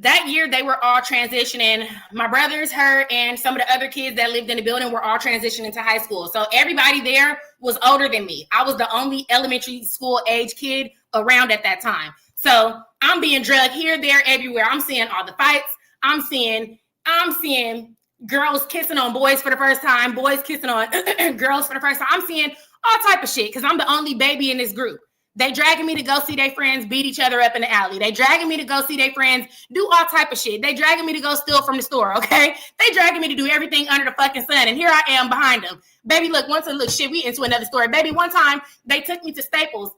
That year, they were all transitioning. My brothers, her, and some of the other kids that lived in the building were all transitioning to high school. So everybody there was older than me. I was the only elementary school age kid around at that time. So I'm being drugged here, there, everywhere. I'm seeing all the fights. I'm seeing girls kissing on boys for the first time, boys kissing on girls for the first time. I'm seeing all type of shit because I'm the only baby in this group. They dragging me to go see their friends beat each other up in the alley. They dragging me to go see their friends do all type of shit. They dragging me to go steal from the store, okay? They dragging me to do everything under the fucking sun. And here I am behind them. Baby, look, we into another story. Baby, one time they took me to Staples.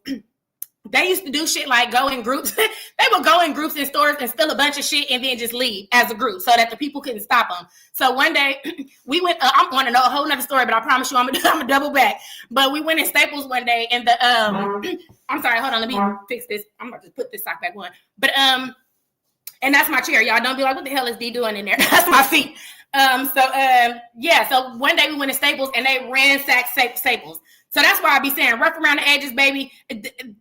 They used to do shit like go in groups. They would go in groups in stores and steal a bunch of shit and then just leave as a group so that the people couldn't stop them. So one day we went, I'm going to know a whole nother story, but I promise you I'm gonna double back. But we went in Staples one day and I'm sorry, hold on, let me fix this. I'm about to put this sock back on. But and that's my chair, y'all. Don't be like, what the hell is Dee doing in there? That's my seat. So one day we went to Staples and they ransacked Staples. So that's why I be saying rough around the edges, baby.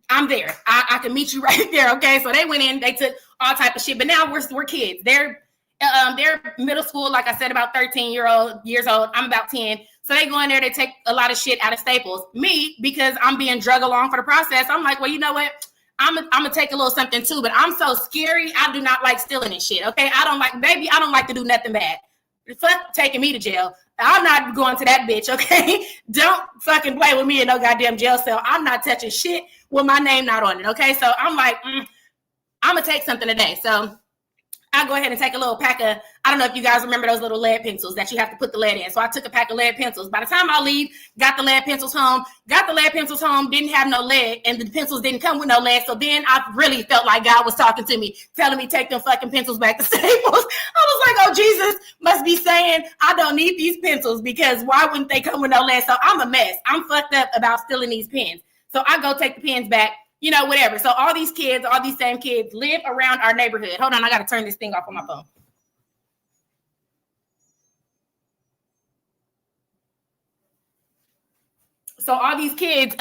I'm there. I can meet you right there, okay? So they went in, they took all type of shit, but now we're kids. They're middle school, like I said, about 13 years old. I'm about 10. So they go in there, they take a lot of shit out of Staples. Me, because I'm being drug along for the process, I'm like, well, you know what? I'm gonna take a little something too, but I'm so scary. I do not like stealing and shit, okay? I don't like to do nothing bad. fuck taking me to jail. I'm not going to that bitch, okay? Don't fucking play with me in no goddamn jail cell. I'm not touching shit with my name not on it, okay? So I'm like, I'm going to take something today. So I'll go ahead and take a little pack of, I don't know if you guys remember those little lead pencils that you have to put the lead in. So I took a pack of lead pencils. By the time I leave, got the lead pencils home, didn't have no lead, and the pencils didn't come with no lead. So then I really felt like God was talking to me, telling me, take them fucking pencils back to Staples. I was like, oh, Jesus must be saying I don't need these pencils, because why wouldn't they come with no lead? So I'm a mess. I'm fucked up about stealing these pens. So I go take the pens back. You know, whatever. So all these same kids live around our neighborhood. Hold on, I got to turn this thing off on my phone. So all these kids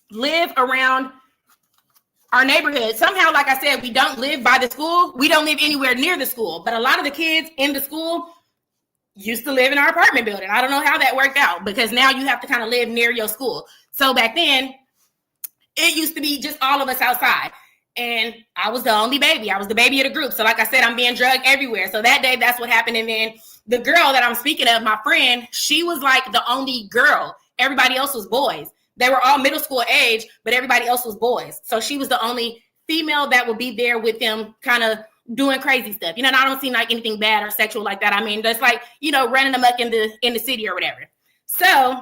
live around our neighborhood. Somehow, like I said, we don't live by the school. We don't live anywhere near the school. But a lot of the kids in the school used to live in our apartment building. I don't know how that worked out, because now you have to kind of live near your school. So back then, it used to be just all of us outside. And I was the only baby. I was the baby of the group. So like I said, I'm being drugged everywhere. So that day, that's what happened. And then the girl that I'm speaking of, my friend, she was like the only girl. Everybody else was boys. They were all middle school age, but everybody else was boys. So she was the only female that would be there with them, kind of doing crazy stuff. You know, and I don't seem like anything bad or sexual like that. I mean, that's like, you know, running amok in the city or whatever. So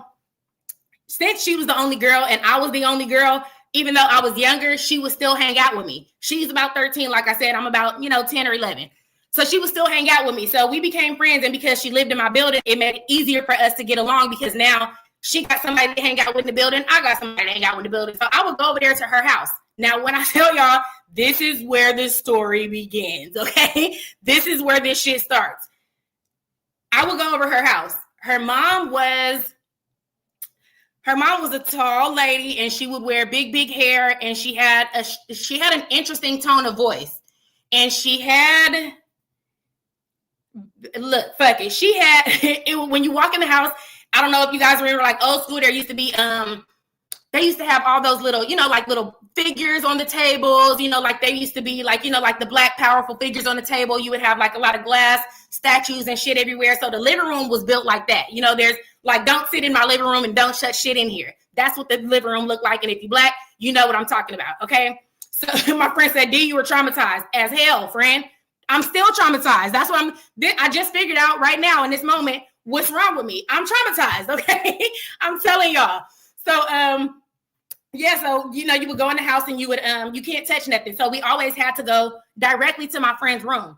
since she was the only girl and I was the only girl, even though I was younger, she would still hang out with me. She's about 13. Like I said, I'm about, 10 or 11. So she would still hang out with me. So we became friends. And because she lived in my building, it made it easier for us to get along, because now she got somebody to hang out with in the building. I got somebody to hang out with in the building. So I would go over there to her house. Now, when I tell y'all, this is where this story begins, okay? This is where this shit starts. I would go over her house. Her mom was a tall lady, and she would wear big hair, and she had an interesting tone of voice. And she had, look, fuck it. She had, when you walk in the house, I don't know if you guys remember, like old school, there used to be, they used to have all those little, like little figures on the tables, like they used to be like, like the black powerful figures on the table. You would have like a lot of glass statues and shit everywhere. So the living room was built like that. There's like, don't sit in my living room and don't shut shit in here. That's what the living room looked like. And if you're black, you know what I'm talking about. Okay. So my friend said, Dee, you were traumatized as hell, friend. I'm still traumatized. That's what I just figured out right now in this moment, what's wrong with me. I'm traumatized. Okay. I'm telling y'all. So, yeah, so, you would go in the house and you would, you can't touch nothing. So we always had to go directly to my friend's room.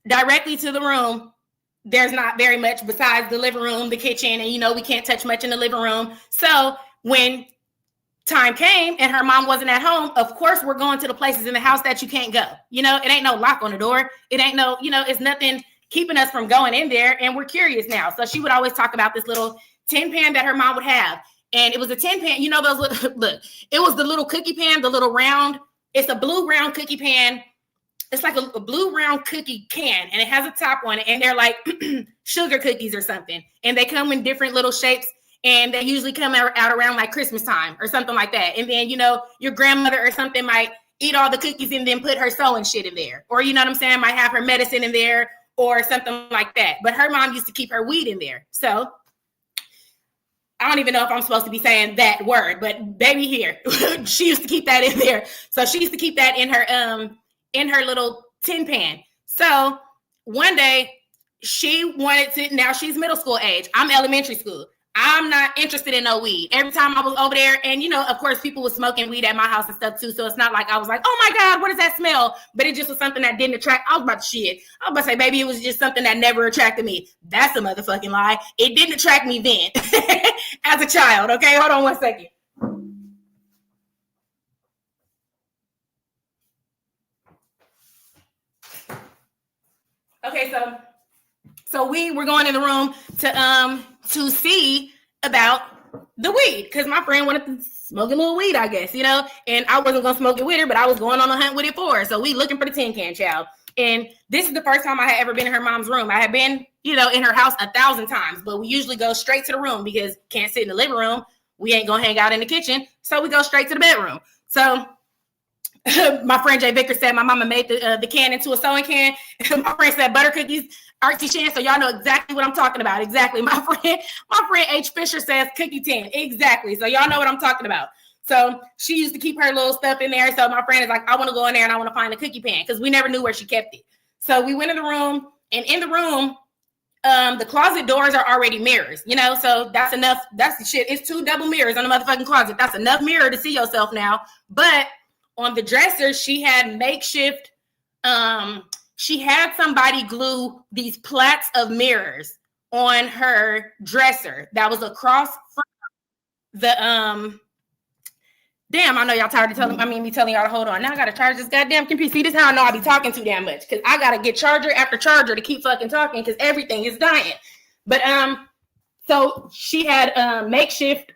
Directly to the room. There's not very much besides the living room, the kitchen, and, we can't touch much in the living room. So when time came and her mom wasn't at home, of course, we're going to the places in the house that you can't go. It ain't no lock on the door. It ain't no, it's nothing keeping us from going in there. And we're curious now. So she would always talk about this little tin pan that her mom would have. And it was a tin pan, those little, look, it was the little cookie pan, the little round, it's a blue round cookie pan. It's like a blue round cookie can, and it has a top on it, and they're like sugar cookies or something. And they come in different little shapes, and they usually come out around like Christmas time or something like that. And then, your grandmother or something might eat all the cookies and then put her sewing shit in there. Or, you know what I'm saying, might have her medicine in there or something like that. But her mom used to keep her weed in there. So I don't even know if I'm supposed to be saying that word, but baby here, she used to keep that in there. So she used to keep that in her little tin pan. So one day she wanted to, now she's middle school age. I'm elementary school. I'm not interested in no weed. Every time I was over there, and of course, people were smoking weed at my house and stuff too. So it's not like I was like, oh my God, what does that smell? But it just was something that didn't attract. I was about to shit. I was about to say, baby, it was just something that never attracted me. That's a motherfucking lie. It didn't attract me then as a child. Okay, hold on one second. Okay, so we were going in the room to see about the weed, because my friend wanted to smoke a little weed, I guess, and I wasn't gonna smoke it with her, but I was going on a hunt with it for her. So we looking for the tin can, child. And this is the first time I had ever been in her mom's room. I had been, in her house 1,000 times, but we usually go straight to the room because can't sit in the living room. We ain't gonna hang out in the kitchen, so we go straight to the bedroom. So My friend Jay Vicker said my mama made the can into a sewing can. My friend said butter cookies, Artsy Shan. So y'all know exactly what I'm talking about. Exactly. My friend H. Fisher says cookie tin. Exactly. So y'all know what I'm talking about. So she used to keep her little stuff in there. So my friend is like, I want to go in there and I want to find a cookie pan because we never knew where she kept it. So we went in the room, and in the room, the closet doors are already mirrors, you know, so that's enough. That's the shit. It's 2 double mirrors on the motherfucking closet. That's enough mirror to see yourself now. But on the dresser, she had makeshift. She had somebody glue these plaits of mirrors on her dresser that was across from the Damn, I know y'all tired of me telling y'all to hold on. Now I gotta charge this goddamn computer. See, this is how I know I be talking too damn much. Cause I gotta get charger after charger to keep fucking talking because everything is dying. But so she had makeshift,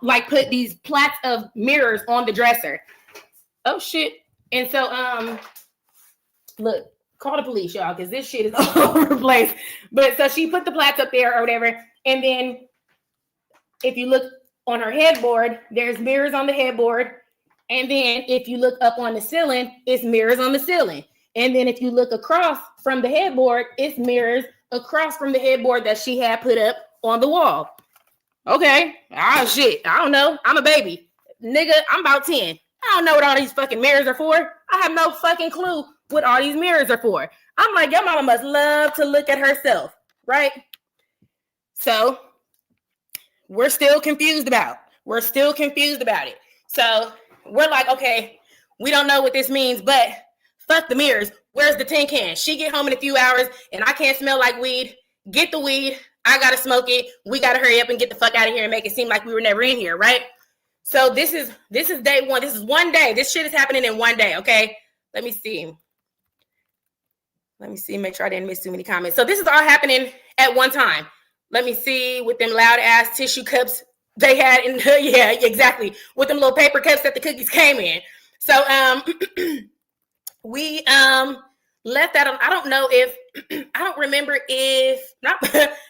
like put these plaits of mirrors on the dresser. Oh shit. And so look, call the police, y'all, because this shit is all over the place. But so she put the plaits up there or whatever. And then if you look on her headboard, there's mirrors on the headboard. And then if you look up on the ceiling, it's mirrors on the ceiling. And then if you look across from the headboard, it's mirrors across from the headboard that she had put up on the wall. Okay. Oh, shit. I don't know. I'm a baby. Nigga, I'm about 10. I don't know what all these fucking mirrors are for. I have no fucking clue what all these mirrors are for. I'm like, your mama must love to look at herself, right? So we're still confused about it. So we're like, okay, we don't know what this means, but fuck the mirrors. Where's the tin can? She get home in a few hours and I can't smell like weed. Get the weed. I gotta smoke it. We gotta hurry up and get the fuck out of here and make it seem like we were never in here, right? So this is day one. This is one day. This shit is happening in one day, okay? Let me see. Make sure I didn't miss too many comments. So this is all happening at one time. Let me see, with them loud ass tissue cups they had in, yeah, exactly. With them little paper cups that the cookies came in. So we left that on. I don't know if, I don't remember if, not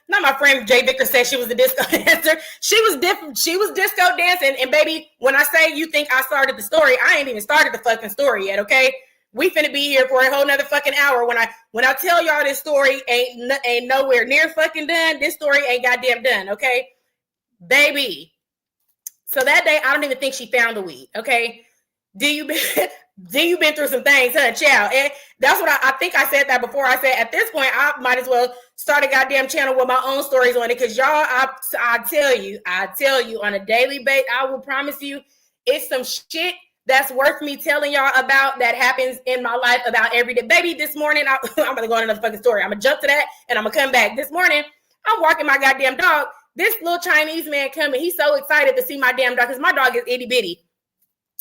my friend Jay Vicker said she was a disco dancer. She was different. She was disco dancing. And baby, when I say you think I started the story, I ain't even started the fucking story yet, okay? We finna be here for a whole nother fucking hour. When I tell y'all this story ain't nowhere near fucking done. This story ain't goddamn done, okay? Baby. So that day, I don't even think she found the weed, okay? You been through some things, huh, child? And that's what I think I said that before. I said at this point, I might as well start a goddamn channel with my own stories on it. Because y'all, I tell you on a daily basis, I will promise you, it's some shit that's worth me telling y'all about that happens in my life about every day. Baby, this morning, I'm going to go on another fucking story. I'm going to jump to that and I'm going to come back. This morning, I'm walking my goddamn dog. This little Chinese man coming. He's so excited to see my damn dog because my dog is itty bitty.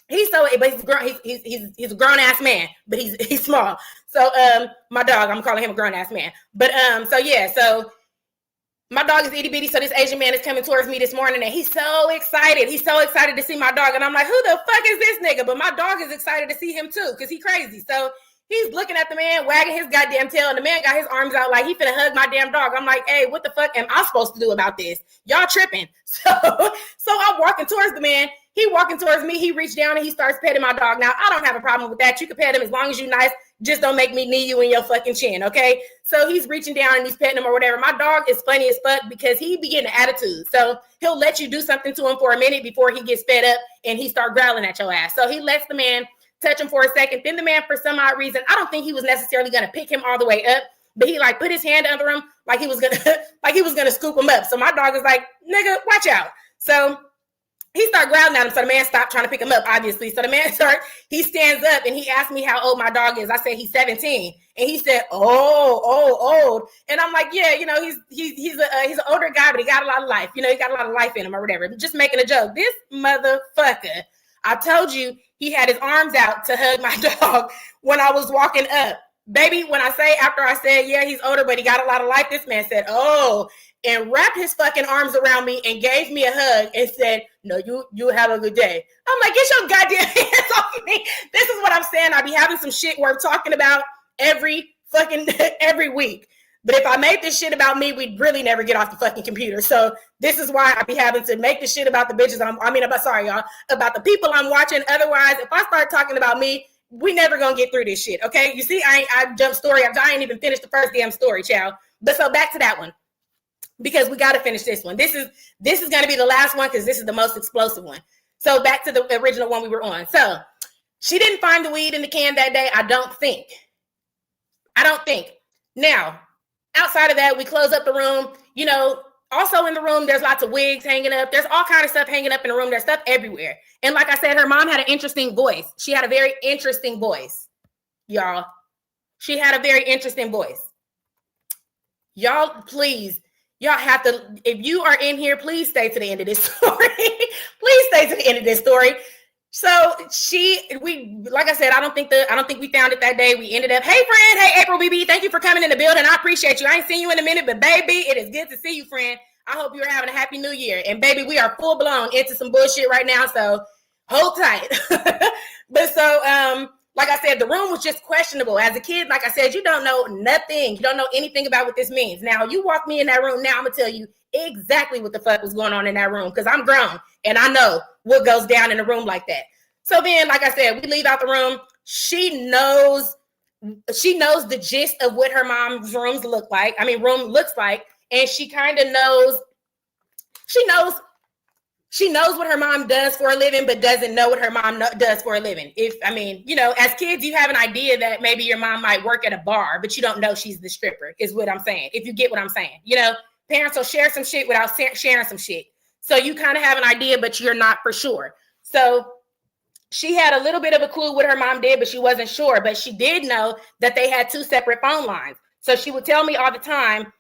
But he's grown. He's a grown ass man, but he's small. So my dog, I'm calling him a grown ass man. But so my dog is itty bitty. So this Asian man is coming towards me this morning, and he's so excited. He's so excited to see my dog, and I'm like, who the fuck is this nigga? But my dog is excited to see him too, cause he crazy. So he's looking at the man, wagging his goddamn tail, and the man got his arms out like he finna hug my damn dog. I'm like, hey, what the fuck am I supposed to do about this? Y'all tripping. So I'm walking towards the man. He walking towards me. He reached down and he starts petting my dog. Now, I don't have a problem with that. You can pet him as long as you're nice. Just don't make me knee you in your fucking chin, okay? So he's reaching down and he's petting him or whatever. My dog is funny as fuck because he be getting an attitude. So he'll let you do something to him for a minute before he gets fed up and he start growling at your ass. So he lets the man touch him for a second. Then the man, for some odd reason, I don't think he was necessarily going to pick him all the way up, but he like put his hand under him like he was gonna scoop him up. So my dog is like, nigga, watch out. So he started growling at him. So the man stopped trying to pick him up, obviously. So the man he stands up and he asked me how old my dog is. I said, he's 17. And he said, old. And I'm like, yeah, you know, he's an older guy, but he got a lot of life. You know, he got a lot of life in him or whatever. Just making a joke. This motherfucker, I told you, he had his arms out to hug my dog when I was walking up. Baby, when I say, after I said, yeah, he's older, but he got a lot of life, this man said, oh, and wrapped his fucking arms around me and gave me a hug and said, no, you have a good day. I'm like, get your goddamn hands off of me. This is what I'm saying. I be having some shit worth talking about every week. But if I made this shit about me, we'd really never get off the fucking computer. So this is why I be having to make this shit about the bitches. Sorry, y'all, about the people I'm watching. Otherwise, if I start talking about me, we never gonna get through this shit. Okay, you see, I jumped story. I ain't even finished the first damn story, child. But so back to that one, because we got to finish this one. This is gonna be the last one because this is the most explosive one. So back to the original one we were on. So she didn't find the weed in the can that day. I don't think. Now, outside of that, we close up the room. You know, also in the room, there's lots of wigs hanging up. There's all kind of stuff hanging up in the room. There's stuff everywhere. And like I said, her mom had an interesting voice. She had a very interesting voice, y'all. She had a very interesting voice. Y'all, please, y'all have to, if you are in here, please stay to the end of this story. Please stay to the end of this story. So like I said, I don't think we found it that day. We ended up, hey friend, hey April BB, thank you for coming in the building. I appreciate you. I ain't seen you in a minute, but baby, it is good to see you, friend. I hope you're having a happy new year. And baby, we are full blown into some bullshit right now, so hold tight. But so, like I said, the room was just questionable. As a kid, like I said, you don't know nothing. You don't know anything about what this means. Now, you walk me in that room now, I'm gonna tell you exactly what the fuck was going on in that room because I'm grown and I know what goes down in a room like that. So then, like I said, we leave out the room. She knows the gist of what her mom's room looks like, and she kind of knows. She knows what her mom does for a living, but doesn't know what her mom does for a living. As kids, you have an idea that maybe your mom might work at a bar, but you don't know she's the stripper, is what I'm saying. If you get what I'm saying, parents will share some shit without sharing some shit. So you kind of have an idea, but you're not for sure. So she had a little bit of a clue what her mom did, but she wasn't sure. But she did know that they had 2 separate phone lines. So she would tell me all the time,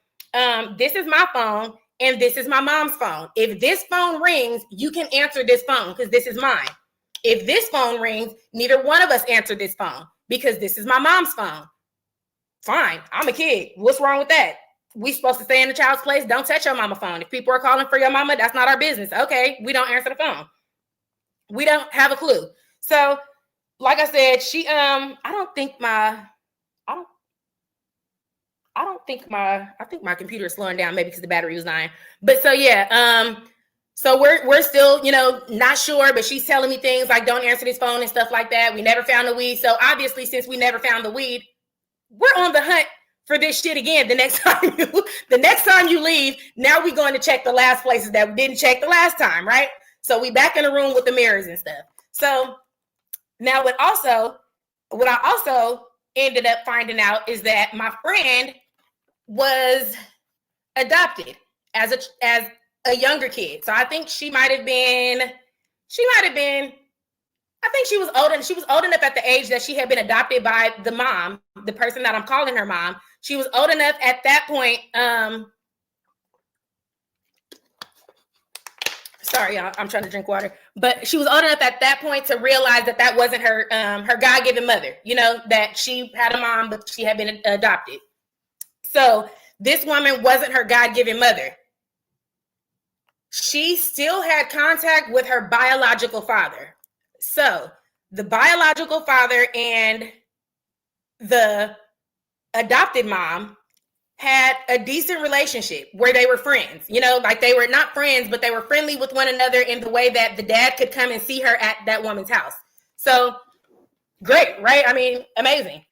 this is my phone and this is my mom's phone. If this phone rings, you can answer this phone because this is mine. If this phone rings, neither one of us answer this phone because this is my mom's phone. Fine, I'm a kid. What's wrong with that? We supposed to stay in the child's place. Don't touch your mama phone. If people are calling for your mama, that's not our business. Okay, we don't answer the phone. We don't have a clue. So, like I said, I think my computer is slowing down, maybe because the battery was dying. But so yeah, so we're still, not sure, but she's telling me things like don't answer this phone and stuff like that. We never found the weed. So obviously, since we never found the weed, we're on the hunt for this shit again. The next time you leave, now we're going to check the last places that we didn't check the last time, right? So we back in the room with the mirrors and stuff. So now what I also ended up finding out is that my friend was adopted as a younger kid. So I think she was old, and she was old enough at the age that she had been adopted by the mom, the person that I'm calling her mom. She was old enough at that point. Sorry, y'all, I'm trying to drink water. But she was old enough at that point to realize that wasn't her God-given mother, that she had a mom, but she had been adopted. So this woman wasn't her God-given mother. She still had contact with her biological father. So the biological father and the adopted mom had a decent relationship where they were friends, like they were not friends, but they were friendly with one another in the way that the dad could come and see her at that woman's house. So great, right? Amazing.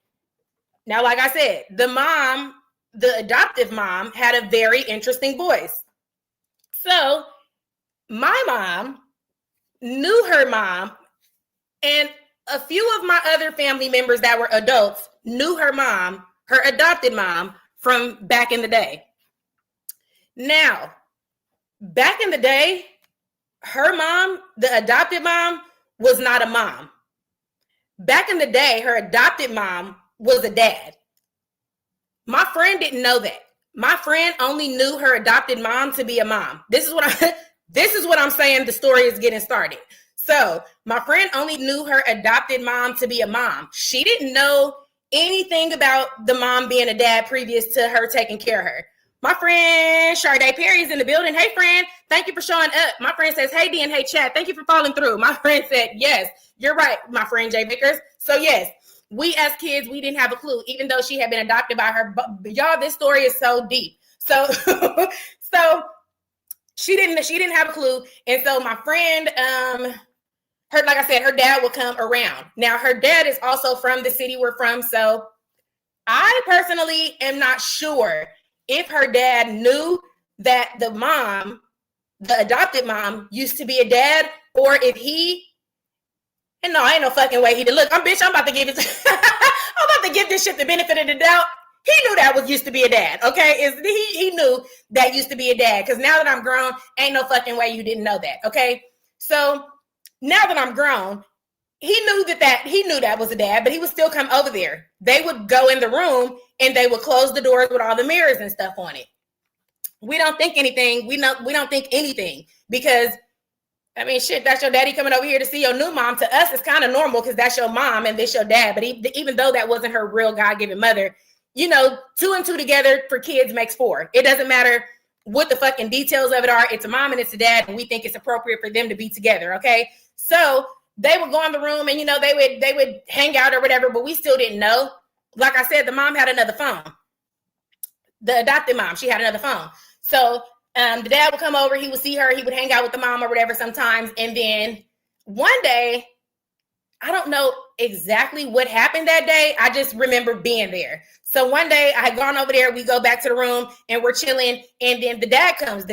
Now, like I said, the adoptive mom had a very interesting voice. So my mom knew her mom, and a few of my other family members that were adults knew her mom, her adopted mom, from back in the day. Now, back in the day, her mom, the adopted mom, was not a mom. Back in the day, her adopted mom was a dad. My friend didn't know that. My friend only knew her adopted mom to be a mom. This is what I'm saying. The story is getting started. So my friend only knew her adopted mom to be a mom. She didn't know anything about the mom being a dad previous to her taking care of her. My friend Sade Perry is in the building. Hey, friend, thank you for showing up. My friend says, hey, Dee and hey, chat, thank you for following through. My friend said, yes, you're right, my friend Jay Vickers. So yes, We as kids, we didn't have a clue, even though she had been adopted by her. But y'all, this story is so deep. So, so she didn't have a clue. And so my friend, like I said, her dad would come around. Now her dad is also from the city we're from. So I personally am not sure if her dad knew that the adopted mom used to be a dad, or if he, and no, ain't no fucking way he did. Look, I'm about to give it, I'm about to give this shit the benefit of the doubt. He knew that was used to be a dad, okay? He knew that used to be a dad, because now that I'm grown, ain't no fucking way you didn't know that, okay? So now that I'm grown, he knew that was a dad, but he would still come over there. They would go in the room and they would close the doors with all the mirrors and stuff on it. We don't think anything. We don't think anything, because I mean, shit, that's your daddy coming over here to see your new mom. To us, it's kind of normal because that's your mom and this your dad. But even though that wasn't her real God-given mother, you know, 2 and 2 together for kids makes 4. It doesn't matter what the fucking details of it are. It's a mom and it's a dad, and we think it's appropriate for them to be together. Okay, so they would go in the room and, you know, they would hang out or whatever, but we still didn't know. Like I said, the mom had another phone. The adopted mom, she had another phone. So the dad would come over, he would see her, he would hang out with the mom or whatever sometimes. And then one day, I don't know exactly what happened that day. I just remember being there. So one day I had gone over there, we go back to the room and we're chilling. And then the dad comes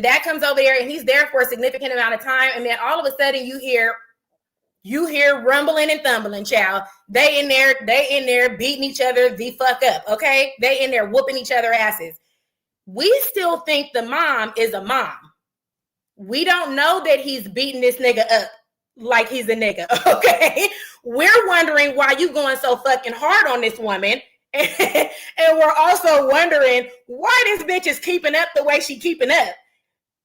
over there and he's there for a significant amount of time. And then all of a sudden you hear rumbling and thumbling, child. They in there beating each other the fuck up. Okay. They in there whooping each other asses. We still think the mom is a mom. We don't know that he's beating this nigga up like he's a nigga, okay? We're wondering why you going so fucking hard on this woman. And we're also wondering why this bitch is keeping up the way she keeping up.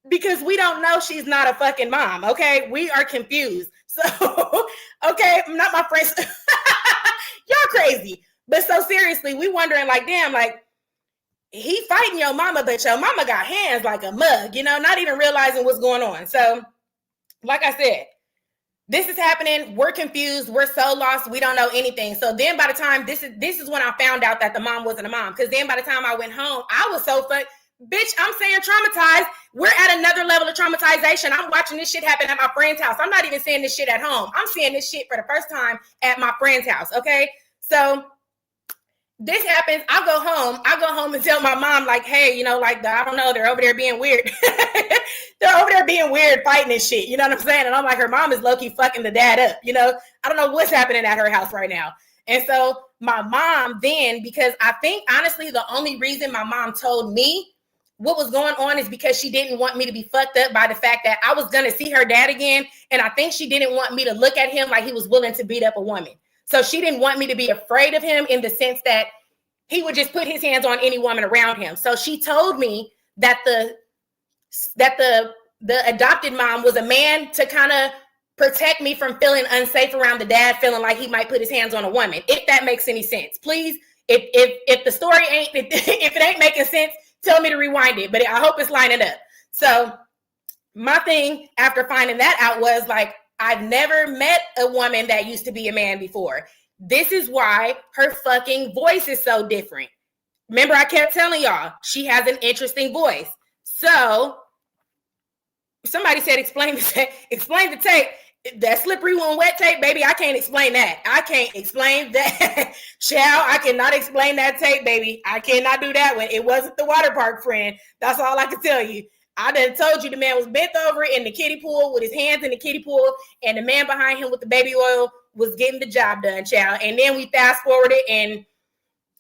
Because we don't know she's not a fucking mom, okay? We are confused. So, okay, not my friends. Y'all crazy. But so seriously, we wondering like, damn, like, he fighting your mama, but your mama got hands like a mug, you know, not even realizing what's going on. So, like I said, this is happening. We're confused. We're so lost. We don't know anything. So then by the time, this is when I found out that the mom wasn't a mom. Because then by the time I went home, I was so bitch, I'm saying traumatized. We're at another level of traumatization. I'm watching this shit happen at my friend's house. I'm not even seeing this shit at home. I'm seeing this shit for the first time at my friend's house, okay? So this happens. I go home and tell my mom, like, hey, you know, like, I don't know, they're over there being weird. They're over there being weird, fighting and shit. You know what I'm saying? And I'm like, her mom is low-key fucking the dad up. You know, I don't know what's happening at her house right now. And so my mom then, because I think, honestly, the only reason my mom told me what was going on is because she didn't want me to be fucked up by the fact that I was going to see her dad again. And I think she didn't want me to look at him like he was willing to beat up a woman. So she didn't want me to be afraid of him in the sense that he would just put his hands on any woman around him. So she told me that the adopted mom was a man to kind of protect me from feeling unsafe around the dad, feeling like he might put his hands on a woman. If that makes any sense, please. If the story ain't, if it ain't making sense, tell me to rewind it. But I hope it's lining up. So my thing after finding that out was like, I've never met a woman that used to be a man before. This is why her fucking voice is so different. Remember, I kept telling y'all, she has an interesting voice. So somebody said, explain the tape. That slippery one, wet tape, baby, I can't explain that. I can't explain that. Child, I cannot explain that tape, baby. I cannot do that one. It wasn't the water park friend. That's all I can tell you. I done told you the man was bent over in the kiddie pool with his hands in the kiddie pool, and the man behind him with the baby oil was getting the job done, child. And then we fast forwarded and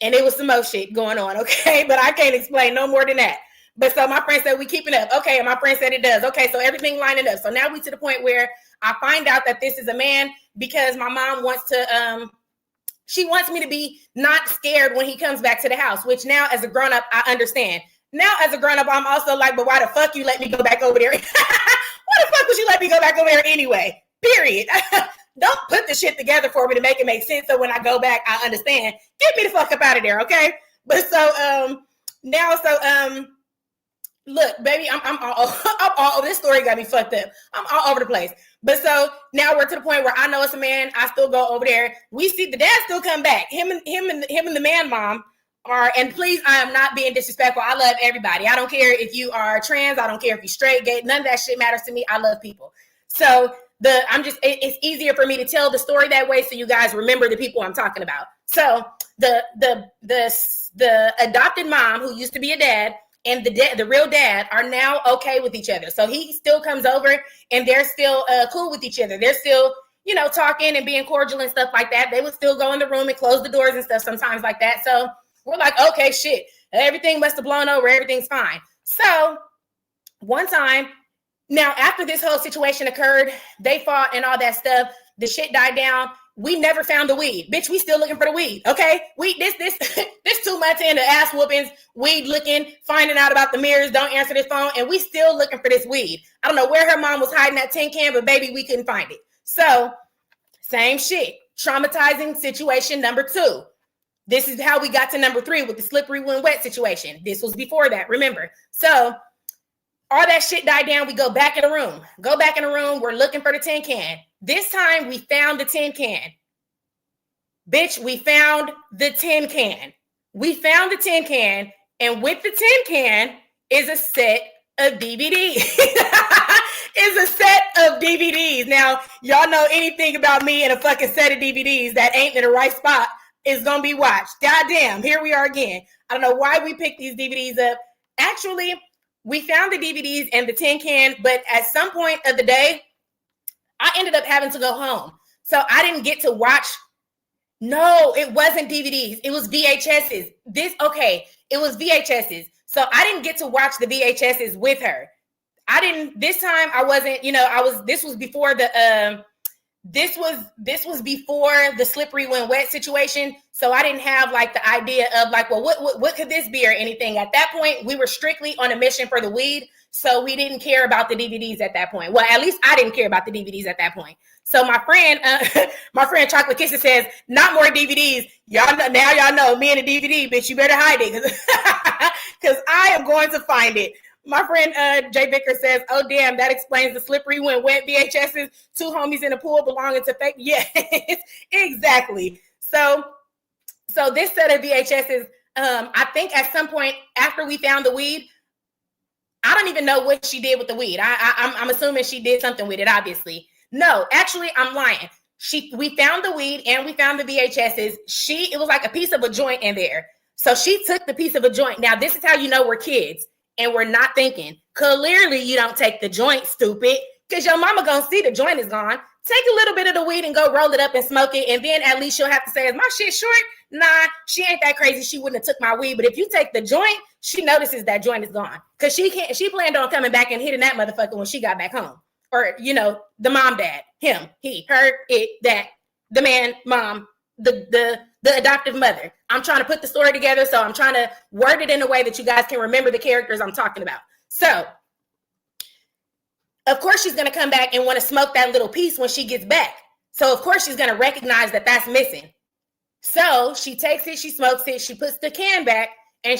it was some more shit going on, okay? But I can't explain no more than that. But so my friend said, we keeping up. Okay, and my friend said it does. Okay, so everything lining up. So now we to the point where I find out that this is a man because my mom wants to, she wants me to be not scared when he comes back to the house, which now as a grown-up, I understand. Now as a grown-up, I'm also like, but why the fuck you let me go back over there? Why the fuck would you let me go back over there anyway? Period. Don't put the shit together for me to make it make sense. So when I go back, I understand. Get me the fuck up out of there, okay? But so now, look, baby, I'm all this story got me fucked up. I'm all over the place. But so now we're to the point where I know it's a man. I still go over there. We see the dad still come back. Him and the man mom are, and please, I am not being disrespectful. I love everybody. I don't care if you are trans. I don't care if you're straight, gay. None of that shit matters to me. I love people. So it's easier for me to tell the story that way so you guys remember the people I'm talking about. So the adopted mom who used to be a dad and the real dad are now okay with each other. So he still comes over and they're still cool with each other. They're still, talking and being cordial and stuff like that. They would still go in the room and close the doors and stuff sometimes like that. So we're like, okay, shit, everything must have blown over. Everything's fine. So one time, now after this whole situation occurred, they fought and all that stuff. The shit died down. We never found the weed. Bitch, we still looking for the weed, okay? This 2 months into ass whoopings, weed looking, finding out about the mirrors, don't answer this phone, and we still looking for this weed. I don't know where her mom was hiding that tin can, but baby, we couldn't find it. So, same shit. Traumatizing situation number 2. This is how we got to number 3 with the slippery when wet situation. This was before that, remember. So, all that shit died down. We go back in the room. We're looking for the tin can. This time we found the tin can. Bitch, we found the tin can. And with the tin can is a set of DVDs. Now, y'all know anything about me and a fucking set of DVDs that ain't in the right spot is going to be watched. Goddamn, here we are again. I don't know why we picked these DVDs up. Actually, we found the DVDs and the tin can, but at some point of the day, I ended up having to go home. So I didn't get to watch. No, it wasn't DVDs. It was VHSs. It was VHSs. So I didn't get to watch the VHSs with her. This time I wasn't, this was before the slippery when wet situation. So I didn't have like the idea of like, well, what could this be or anything. At that point, we were strictly on a mission for the weed. So we didn't care about the DVDs at that point. Well, at least I didn't care about the DVDs at that point. So my friend Chocolate Kisses says, not more DVDs. Y'all know me and the DVD, bitch, you better hide it because I am going to find it. My friend Jay Vicker says, oh, damn, that explains the slippery when wet VHSs, 2 homies in a pool belonging to fake. Yes, exactly. So this set of VHSs, I think at some point after we found the weed, I don't even know what she did with the weed. I'm assuming she did something with it, obviously. No, actually, I'm lying. We found the weed and we found the VHSs. It was like a piece of a joint in there. So she took the piece of a joint. Now, this is how you know we're kids and we're not thinking. Clearly, you don't take the joint, stupid, because your mama gonna see the joint is gone. Take a little bit of the weed and go roll it up and smoke it. And then at least she'll have to say, is my shit short? Nah, she ain't that crazy. She wouldn't have took my weed. But if you take the joint, she notices that joint is gone. Because she planned on coming back and hitting that motherfucker when she got back home. Or, the mom, dad, him, he, her, it, that, the man, mom, the adoptive mother. I'm trying to put the story together. So I'm trying to word it in a way that you guys can remember the characters I'm talking about. So, of course, she's going to come back and want to smoke that little piece when she gets back. So, of course, she's going to recognize that that's missing. So she takes it, she smokes it, she puts the can back, and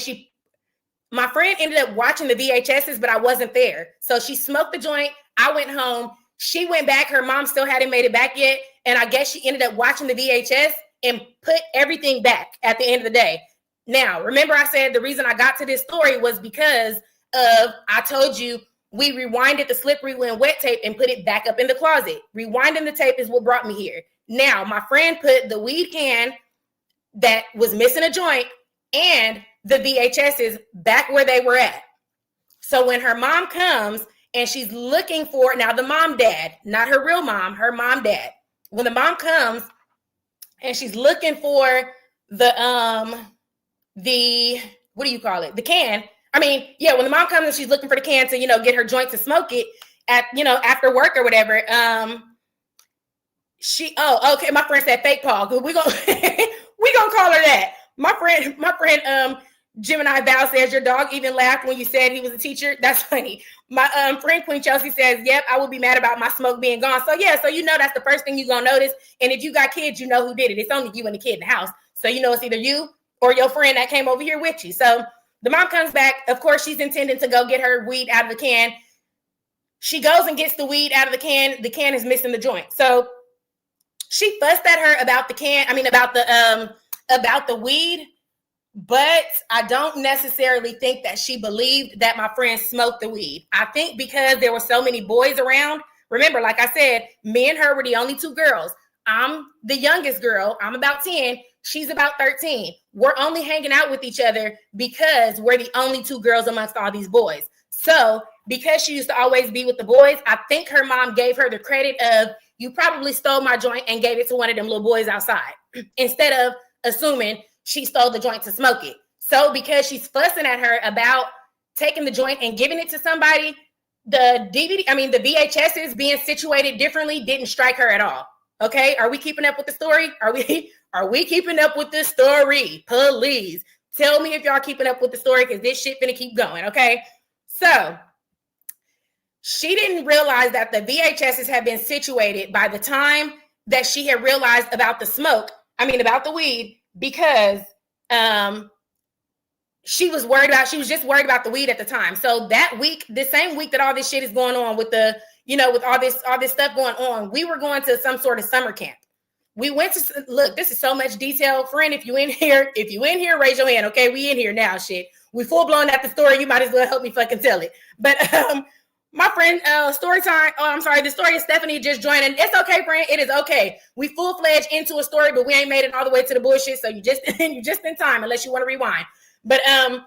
my friend ended up watching the VHSs, but I wasn't there. So she smoked the joint. I went home. She went back. Her mom still hadn't made it back yet. And I guess she ended up watching the VHS and put everything back at the end of the day. Now, remember I said the reason I got to this story was because of, I told you, we rewinded the slippery when wet tape and put it back up in the closet. Rewinding the tape is what brought me here. Now, my friend put the weed can that was missing a joint and the VHSs back where they were at. So when her mom comes and she's looking for, now the mom dad, not her real mom, her mom dad. When the mom comes and she's looking for the what do you call it? The can. I mean, yeah, when the mom comes and she's looking for the can to, get her joint to smoke it at, after work or whatever. Okay, my friend said fake paw. We're gonna call her that. My friend Gemini Val says your dog even laughed when you said he was a teacher. That's funny. My friend Queen Chelsea says, yep, I would be mad about my smoke being gone. So yeah, so that's the first thing you're gonna notice. And if you got kids, you know who did it. It's only you and the kid in the house. So it's either you or your friend that came over here with you. So The mom comes back. Of course, she's intending to go get her weed out of the can. She goes and gets the weed out of the can. The can is missing the joint. So she fussed at her about the can. I mean, about the weed. But I don't necessarily think that she believed that my friend smoked the weed. I think because there were so many boys around. Remember, like I said, me and her were the only two girls. I'm the youngest girl. I'm about 10. She's about 13. We're only hanging out with each other because we're the only two girls amongst all these boys. So because she used to always be with the boys, I think her mom gave her the credit of, you probably stole my joint and gave it to one of them little boys outside, instead of assuming she stole the joint to smoke it. So because she's fussing at her about taking the joint and giving it to somebody, the the VHSs being situated differently didn't strike her at all. Okay, are we keeping up with the story? Are we keeping up with the story? Please tell me if y'all keeping up with the story, because this shit finna keep going. Okay, so she didn't realize that the VHSs had been situated by the time that she had realized about the weed, because she was just worried about the weed at the time. So that week, the same week that all this shit is going on with with all this stuff going on, we were going to some sort of summer camp. We went to, look, this is so much detail. Friend, if you in here, raise your hand. Okay, we in here now, shit. We full blown at the story. You might as well help me fucking tell it. But my friend, story time. Oh, I'm sorry. The story is Stephanie just joining. It's okay, friend. It is okay. We full-fledged into a story, but we ain't made it all the way to the bullshit. So you just in time, unless you want to rewind. But so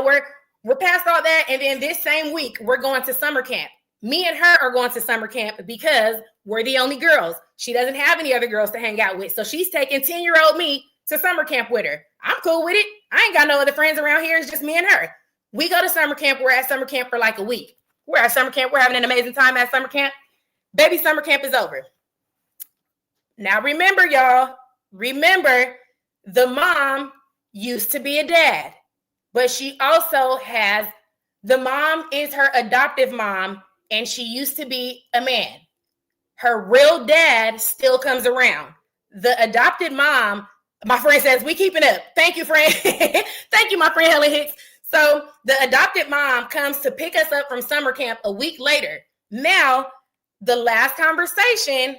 we're past all that, and then this same week we're going to summer camp. Me and her are going to summer camp because we're the only girls. She doesn't have any other girls to hang out with, so she's taking 10-year-old me to summer camp with her. I'm cool with it. I ain't got no other friends around here. It's just me and her. We go to summer camp. We're at summer camp for like a week. We're at summer camp. We're having an amazing time at summer camp. Baby, summer camp is over. Now remember, y'all. Remember, the mom used to be a dad, but she also has, the mom is her adoptive mom, and she used to be a man. Her real dad still comes around. The adopted mom, my friend says, we keeping up. Thank you, friend. Thank you, my friend Helen Hicks. So the adopted mom comes to pick us up from summer camp a week later. Now, the last conversation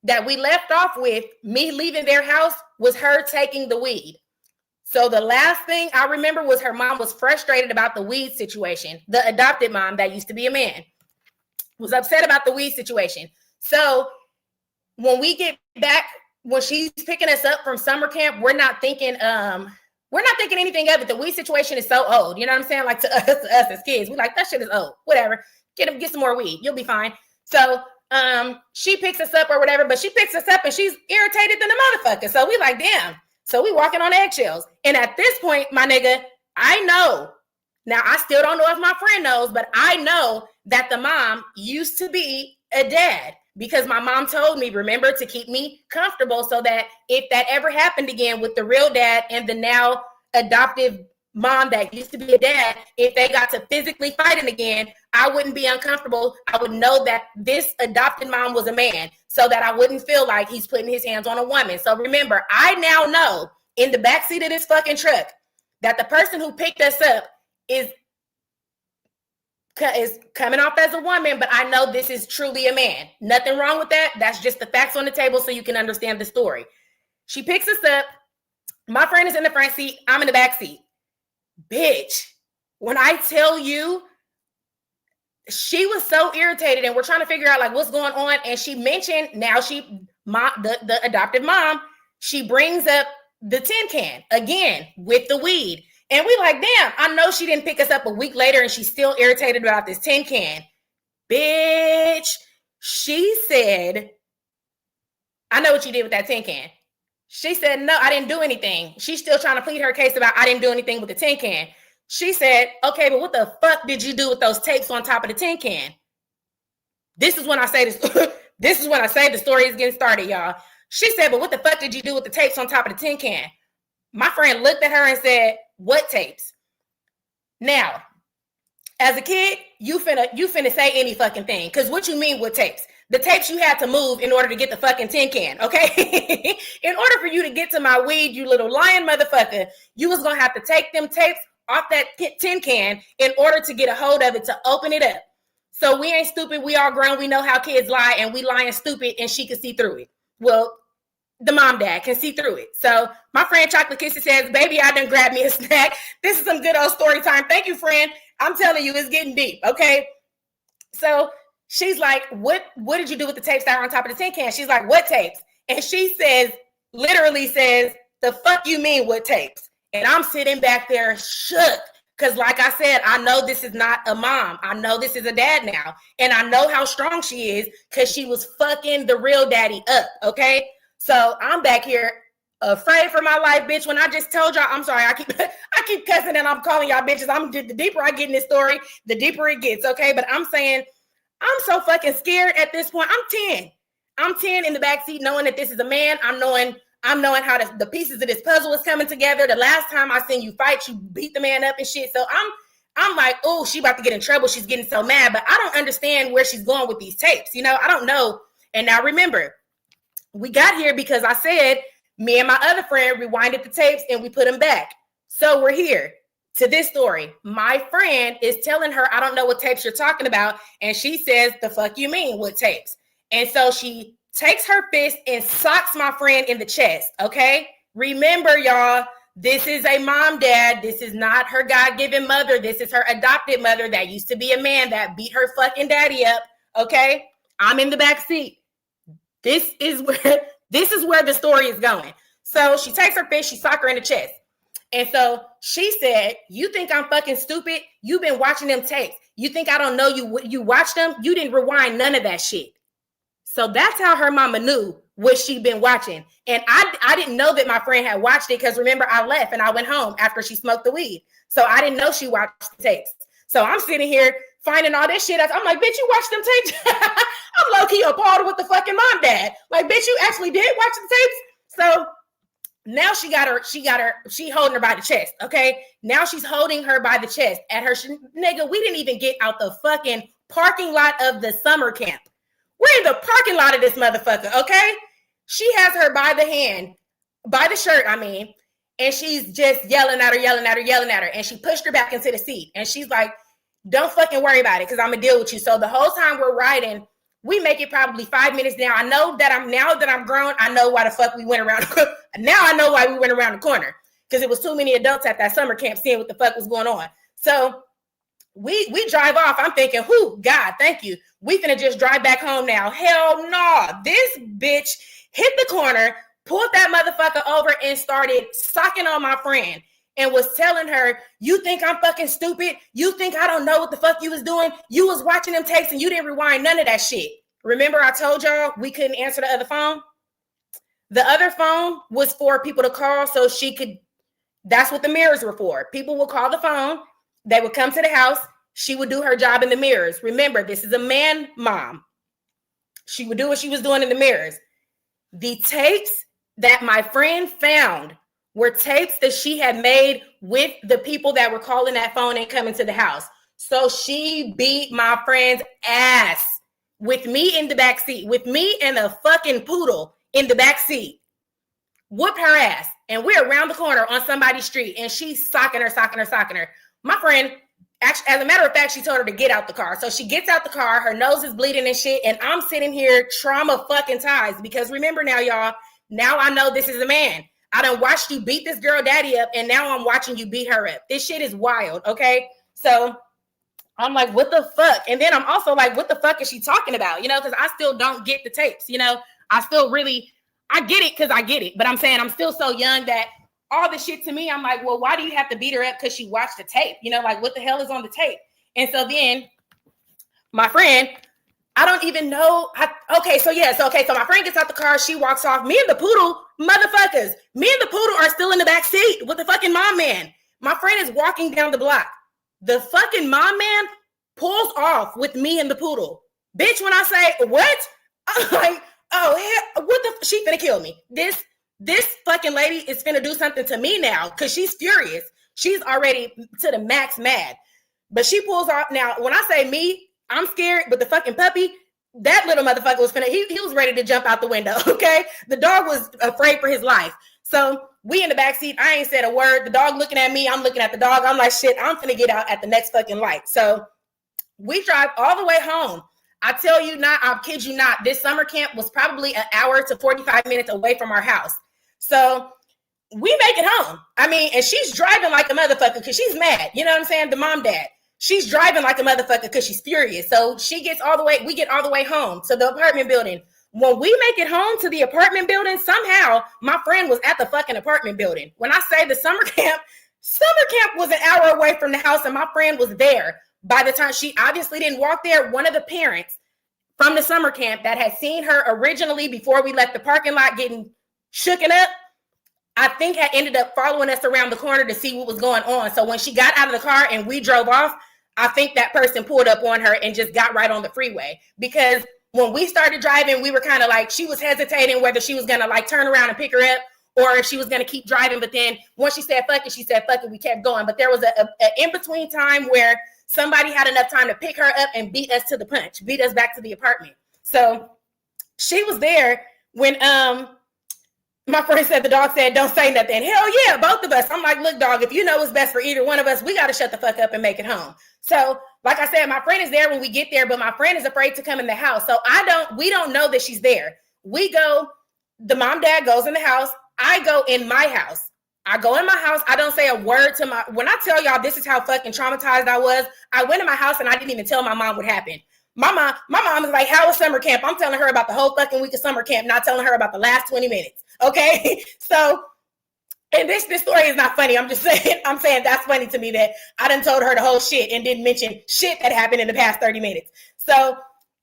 that we left off with, me leaving their house, was her taking the weed. So the last thing I remember was her mom was frustrated about the weed situation. The adopted mom that used to be a man was upset about the weed situation. So when we get back, when she's picking us up from summer camp, we're not thinking anything of it. The weed situation is so old. You know what I'm saying? Like to us as kids, we like, that shit is old. Whatever. Get some more weed. You'll be fine. So she picks us up or whatever, but she picks us up and she's irritated than a motherfucker. So we like, damn. So we walking on eggshells. And at this point, my nigga, I know. Now, I still don't know if my friend knows, but I know that the mom used to be a dad, because my mom told me, remember, to keep me comfortable so that if that ever happened again with the real dad and the now adoptive mom that used to be a dad, if they got to physically fighting again, I wouldn't be uncomfortable. I would know that this adopted mom was a man, so that I wouldn't feel like he's putting his hands on a woman. So remember, I now know in the backseat of this fucking truck that the person who picked us up is coming off as a woman, but I know this is truly a man. Nothing wrong with that. That's just the facts on the table so you can understand the story. She picks us up. My friend is in the front seat. I'm in the back seat. Bitch, when I tell you, she was so irritated, and we're trying to figure out like what's going on. And she mentioned, now the adoptive mom, she brings up the tin can again with the weed. And we like, damn, I know she didn't pick us up a week later and she's still irritated about this tin can. Bitch, she said, I know what you did with that tin can. She said, no, I didn't do anything. She's still trying to plead her case about I didn't do anything with the tin can. She said, okay, but what the fuck did you do with those tapes on top of the tin can? This is when I say this. This is when I say the story is getting started, y'all. She said, but what the fuck did you do with the tapes on top of the tin can? My friend looked at her and said, what tapes? Now, as a kid, you finna say any fucking thing. Because what you mean with tapes? The tapes you had to move in order to get the fucking tin can, okay? In order for you to get to my weed, you little lying motherfucker, you was gonna have to take them tapes off that tin can in order to get a hold of it to open it up. So we ain't stupid. We all grown. We know how kids lie, and we lying stupid, and she can see through it. Well, the mom dad can see through it. So my friend Chocolate Kisses says, baby, I done grabbed me a snack. This is some good old story time. Thank you, friend. I'm telling you, it's getting deep, okay? So she's like, what did you do with the tapes that are on top of the tin can? She's like, what tapes? And she says, literally says, the fuck you mean what tapes? And I'm sitting back there shook. Because like I said, I know this is not a mom. I know this is a dad now. And I know how strong she is because she was fucking the real daddy up, okay? So I'm back here afraid for my life, bitch. When I just told y'all, I'm sorry, I keep cussing and I'm calling y'all bitches. The deeper I get in this story, the deeper it gets, okay? But I'm saying, I'm so fucking scared at this point. I'm 10 in the backseat knowing that this is a man. I'm knowing how the pieces of this puzzle is coming together. The last time I seen you fight, you beat the man up and shit. So I'm like, oh, she about to get in trouble. She's getting so mad, but I don't understand where she's going with these tapes. You know, I don't know. And now remember, we got here because I said me and my other friend rewinded the tapes and we put them back. So we're here to this story. My friend is telling her, I don't know what tapes you're talking about. And she says, the fuck you mean, what tapes? And so she takes her fist and socks my friend in the chest, okay? Remember, y'all, this is a mom, dad. This is not her God-given mother. This is her adopted mother that used to be a man that beat her fucking daddy up, okay? I'm in the back seat. This is where the story is going. So she takes her fist, she socks her in the chest. And so she said, you think I'm fucking stupid? You've been watching them tapes. You think I don't know you watched them? You didn't rewind none of that shit. So that's how her mama knew what she'd been watching. And I didn't know that my friend had watched it because remember, I left and I went home after she smoked the weed. So I didn't know she watched the tapes. So I'm sitting here finding all this shit. I'm like, bitch, you watched them tapes? I'm low-key appalled with the fucking mom dad. Like, bitch, you actually did watch the tapes? So now she holding her by the chest, okay? Now she's holding her by the chest at her, nigga, we didn't even get out the fucking parking lot of the summer camp. We're in the parking lot of this motherfucker, okay? She has her by the hand, by the shirt, I mean, and she's just yelling at her. And she pushed her back into the seat. And she's like, don't fucking worry about it because I'm going to deal with you. So the whole time we're riding, we make it probably 5 minutes now. Now that I'm grown, I know why the fuck we went around. Now I know why we went around the corner because it was too many adults at that summer camp seeing what the fuck was going on. So we drive off. I'm thinking, whoo, God, thank you. We finna just drive back home now. Hell no. This bitch hit the corner, pulled that motherfucker over and started socking on my friend and was telling her, you think I'm fucking stupid? You think I don't know what the fuck you was doing? You was watching them tapes and you didn't rewind none of that shit. Remember I told y'all we couldn't answer the other phone? The other phone was for people to call so she could, that's what the mirrors were for. People would call the phone. They would come to the house. She would do her job in the mirrors. Remember, this is a man mom. She would do what she was doing in the mirrors. The tapes that my friend found were tapes that she had made with the people that were calling that phone and coming to the house. So she beat my friend's ass with me in the back seat, with me and a fucking poodle in the back seat. Whoop her ass. And we're around the corner on somebody's street and she's socking her. My friend, actually, as a matter of fact, she told her to get out the car. So she gets out the car, her nose is bleeding and shit. And I'm sitting here trauma fucking ties because remember now, y'all, now I know this is a man. I done watched you beat this girl daddy up and now I'm watching you beat her up. This shit is wild, okay? So I'm like, what the fuck? And then I'm also like, what the fuck is she talking about? You know, because I still don't get the tapes, you know? I get it because I get it. But I'm saying I'm still so young that all the shit to me, I'm like, well, why do you have to beat her up because she watched the tape? You know, like what the hell is on the tape? And so then my friend, I don't even know. So my friend gets out the car. She walks off. Me and the poodle, motherfuckers. Me and the poodle are still in the back seat with the fucking mom man. My friend is walking down the block. The fucking mom man pulls off with me and the poodle. Bitch, when I say, what? I'm like, oh, hell, she finna kill me. This fucking lady is finna do something to me now because she's furious. She's already to the max mad. But she pulls off. Now, when I say me, I'm scared, but the fucking puppy, that little motherfucker was he was ready to jump out the window, okay? The dog was afraid for his life. So we in the backseat, I ain't said a word. The dog looking at me, I'm looking at the dog. I'm like, shit, I'm finna get out at the next fucking light. So we drive all the way home. I tell you not, I kid you not, this summer camp was probably an hour to 45 minutes away from our house. So we make it home. I mean, and she's driving like a motherfucker because she's mad. You know what I'm saying? The mom, dad. She's driving like a motherfucker because she's furious. So we get all the way home to the apartment building. When we make it home to the apartment building, somehow my friend was at the fucking apartment building. When I say the summer camp was an hour away from the house and my friend was there. By the time she obviously didn't walk there, one of the parents from the summer camp that had seen her originally before we left the parking lot getting shooken up, I think had ended up following us around the corner to see what was going on. So when she got out of the car and we drove off, I think that person pulled up on her and just got right on the freeway. Because when we started driving, we were kind of like, she was hesitating whether she was going to like turn around and pick her up or if she was going to keep driving. But then once she said, fuck it, we kept going. But there was a in-between time where somebody had enough time to pick her up and beat us to the punch, beat us back to the apartment. So she was there when my friend said, the dog said, don't say nothing. Hell yeah, both of us. I'm like, look, dog, if you know what's best for either one of us, we got to shut the fuck up and make it home. So like I said, my friend is there when we get there, but my friend is afraid to come in the house. So we don't know that she's there. We go, the mom, dad goes in the house. I go in my house. I go in my house. I don't say a word to when I tell y'all this is how fucking traumatized I was. I went in my house and I didn't even tell my mom what happened. My mom is like, how was summer camp? I'm telling her about the whole fucking week of summer camp, not telling her about the last 20 minutes. Okay. So, and this story is not funny. I'm saying that's funny to me that I done told her the whole shit and didn't mention shit that happened in the past 30 minutes. So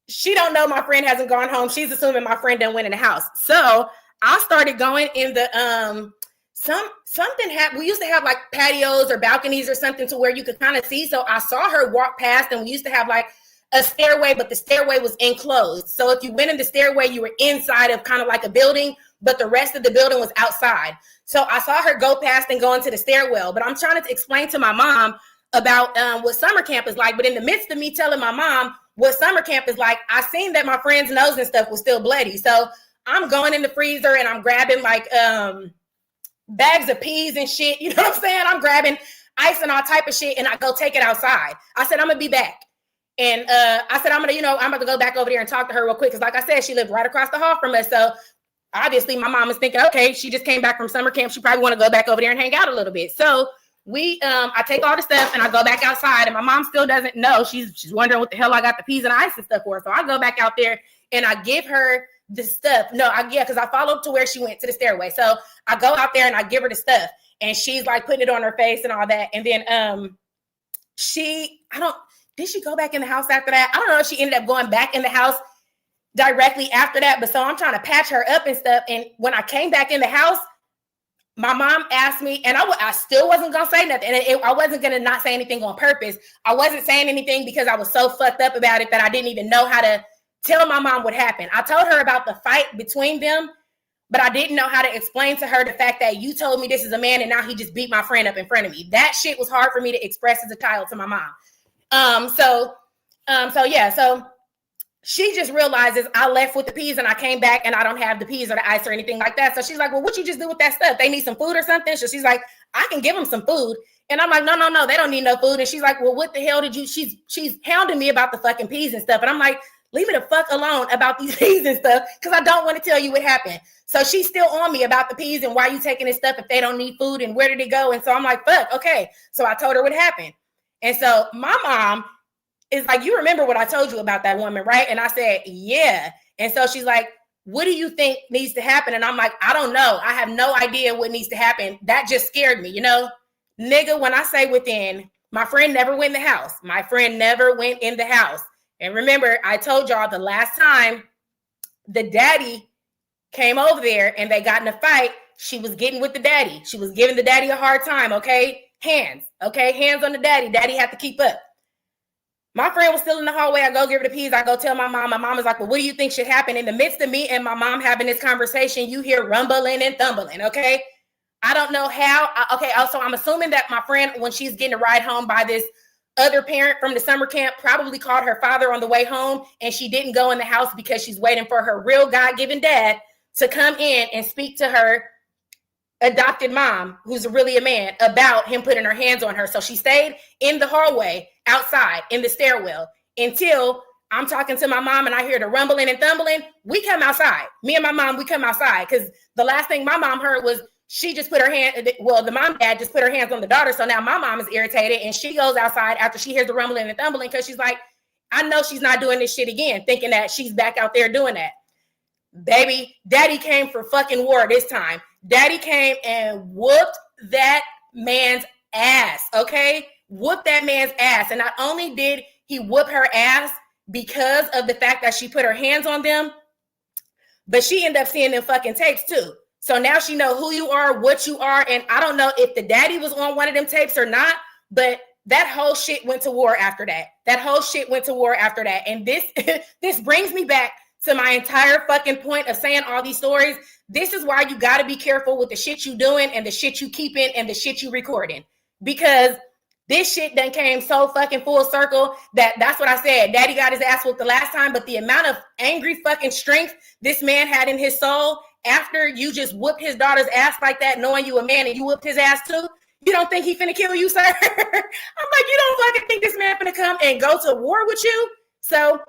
she don't know my friend hasn't gone home. She's assuming my friend done went in the house. So I started going in the, something happened. We used to have like patios or balconies or something to where you could kind of see. So I saw her walk past and we used to have like a stairway, but the stairway was enclosed. So if you went in the stairway, you were inside of kind of like a building, but the rest of the building was outside. So I saw her go past and go into the stairwell, but I'm trying to explain to my mom about what summer camp is like. But in the midst of me telling my mom what summer camp is like, I seen that my friend's nose and stuff was still bloody. So I'm going in the freezer and I'm grabbing like bags of peas and shit. You know what I'm saying? I'm grabbing ice and all type of shit and I go take it outside. I said, I'm gonna be back. And I said, I'm about to go back over there and talk to her real quick. Cause like I said, she lived right across the hall from us. So obviously my mom is thinking, okay, she just came back from summer camp. She probably want to go back over there and hang out a little bit. So I take all the stuff and I go back outside and my mom still doesn't know. She's wondering what the hell I got the peas and ice and stuff for. So I go back out there and I give her the stuff. Because I followed to where she went to the stairway. So I go out there and I give her the stuff and she's like putting it on her face and all that. And then did she go back in the house after that? I don't know if she ended up going back in the house directly after that. But so I'm trying to patch her up and stuff. And when I came back in the house, my mom asked me, and I still wasn't going to say nothing. And I wasn't going to not say anything on purpose. I wasn't saying anything because I was so fucked up about it that I didn't even know how to tell my mom what happened. I told her about the fight between them, but I didn't know how to explain to her the fact that you told me this is a man and now he just beat my friend up in front of me. That shit was hard for me to express as a child to my mom. So she just realizes I left with the peas and I came back and I don't have the peas or the ice or anything like that. So she's like, well, what you just do with that stuff? They need some food or something? So she's like, I can give them some food. And I'm like, no, they don't need no food. And she's like, well, what the hell did you, she's hounding me about the fucking peas and stuff. And I'm like, leave me the fuck alone about these peas and stuff. Cause I don't want to tell you what happened. So she's still on me about the peas and why you taking this stuff if they don't need food and where did it go? And so I'm like, fuck, okay. So I told her what happened. And so my mom is like, you remember what I told you about that woman, right? And I said, yeah. And so she's like, what do you think needs to happen? And I'm like, I don't know. I have no idea what needs to happen. That just scared me, Nigga, when I say within, my friend never went in the house. My friend never went in the house. And remember, I told y'all the last time the daddy came over there and they got in a fight, she was getting with the daddy. She was giving the daddy a hard time, okay? Hands on the daddy. Daddy had to keep up. My friend was still in the hallway. I go give her the peas. I go tell my mom. My mom is like, well, what do you think should happen? In the midst of me and my mom having this conversation, you hear rumbling and thumbling, okay? I don't know how. So I'm assuming that my friend, when she's getting a ride home by this other parent from the summer camp probably called her father on the way home, and she didn't go in the house because she's waiting for her real God-given dad to come in and speak to her adopted mom, who's really a man, about him putting her hands on her. So she stayed in the hallway outside in the stairwell until I'm talking to my mom and I hear the rumbling and thumbling. We come outside. Me and my mom, we come outside because the last thing my mom heard was she just put her hand, well, the mom dad just put her hands on the daughter. So now my mom is irritated and she goes outside after she hears the rumbling and thumbling because she's like, I know she's not doing this shit again, thinking that she's back out there doing that. Baby, daddy came for fucking war this time. Daddy came and whooped that man's ass, okay? Whooped that man's ass. And not only did he whoop her ass because of the fact that she put her hands on them, but she ended up seeing them fucking tapes too. So now she know who you are, what you are, and I don't know if the daddy was on one of them tapes or not, but that whole shit went to war after that. That whole shit went to war after that. And this this brings me back to my entire fucking point of saying all these stories. This is why you got to be careful with the shit you doing and the shit you keeping and the shit you recording, because this shit done came so fucking full circle that's what I said. Daddy got his ass whooped the last time, but the amount of angry fucking strength this man had in his soul after you just whooped his daughter's ass like that, knowing you a man and you whooped his ass too. You don't think he finna kill you, sir? I'm like, you don't fucking think this man finna come and go to war with you? So,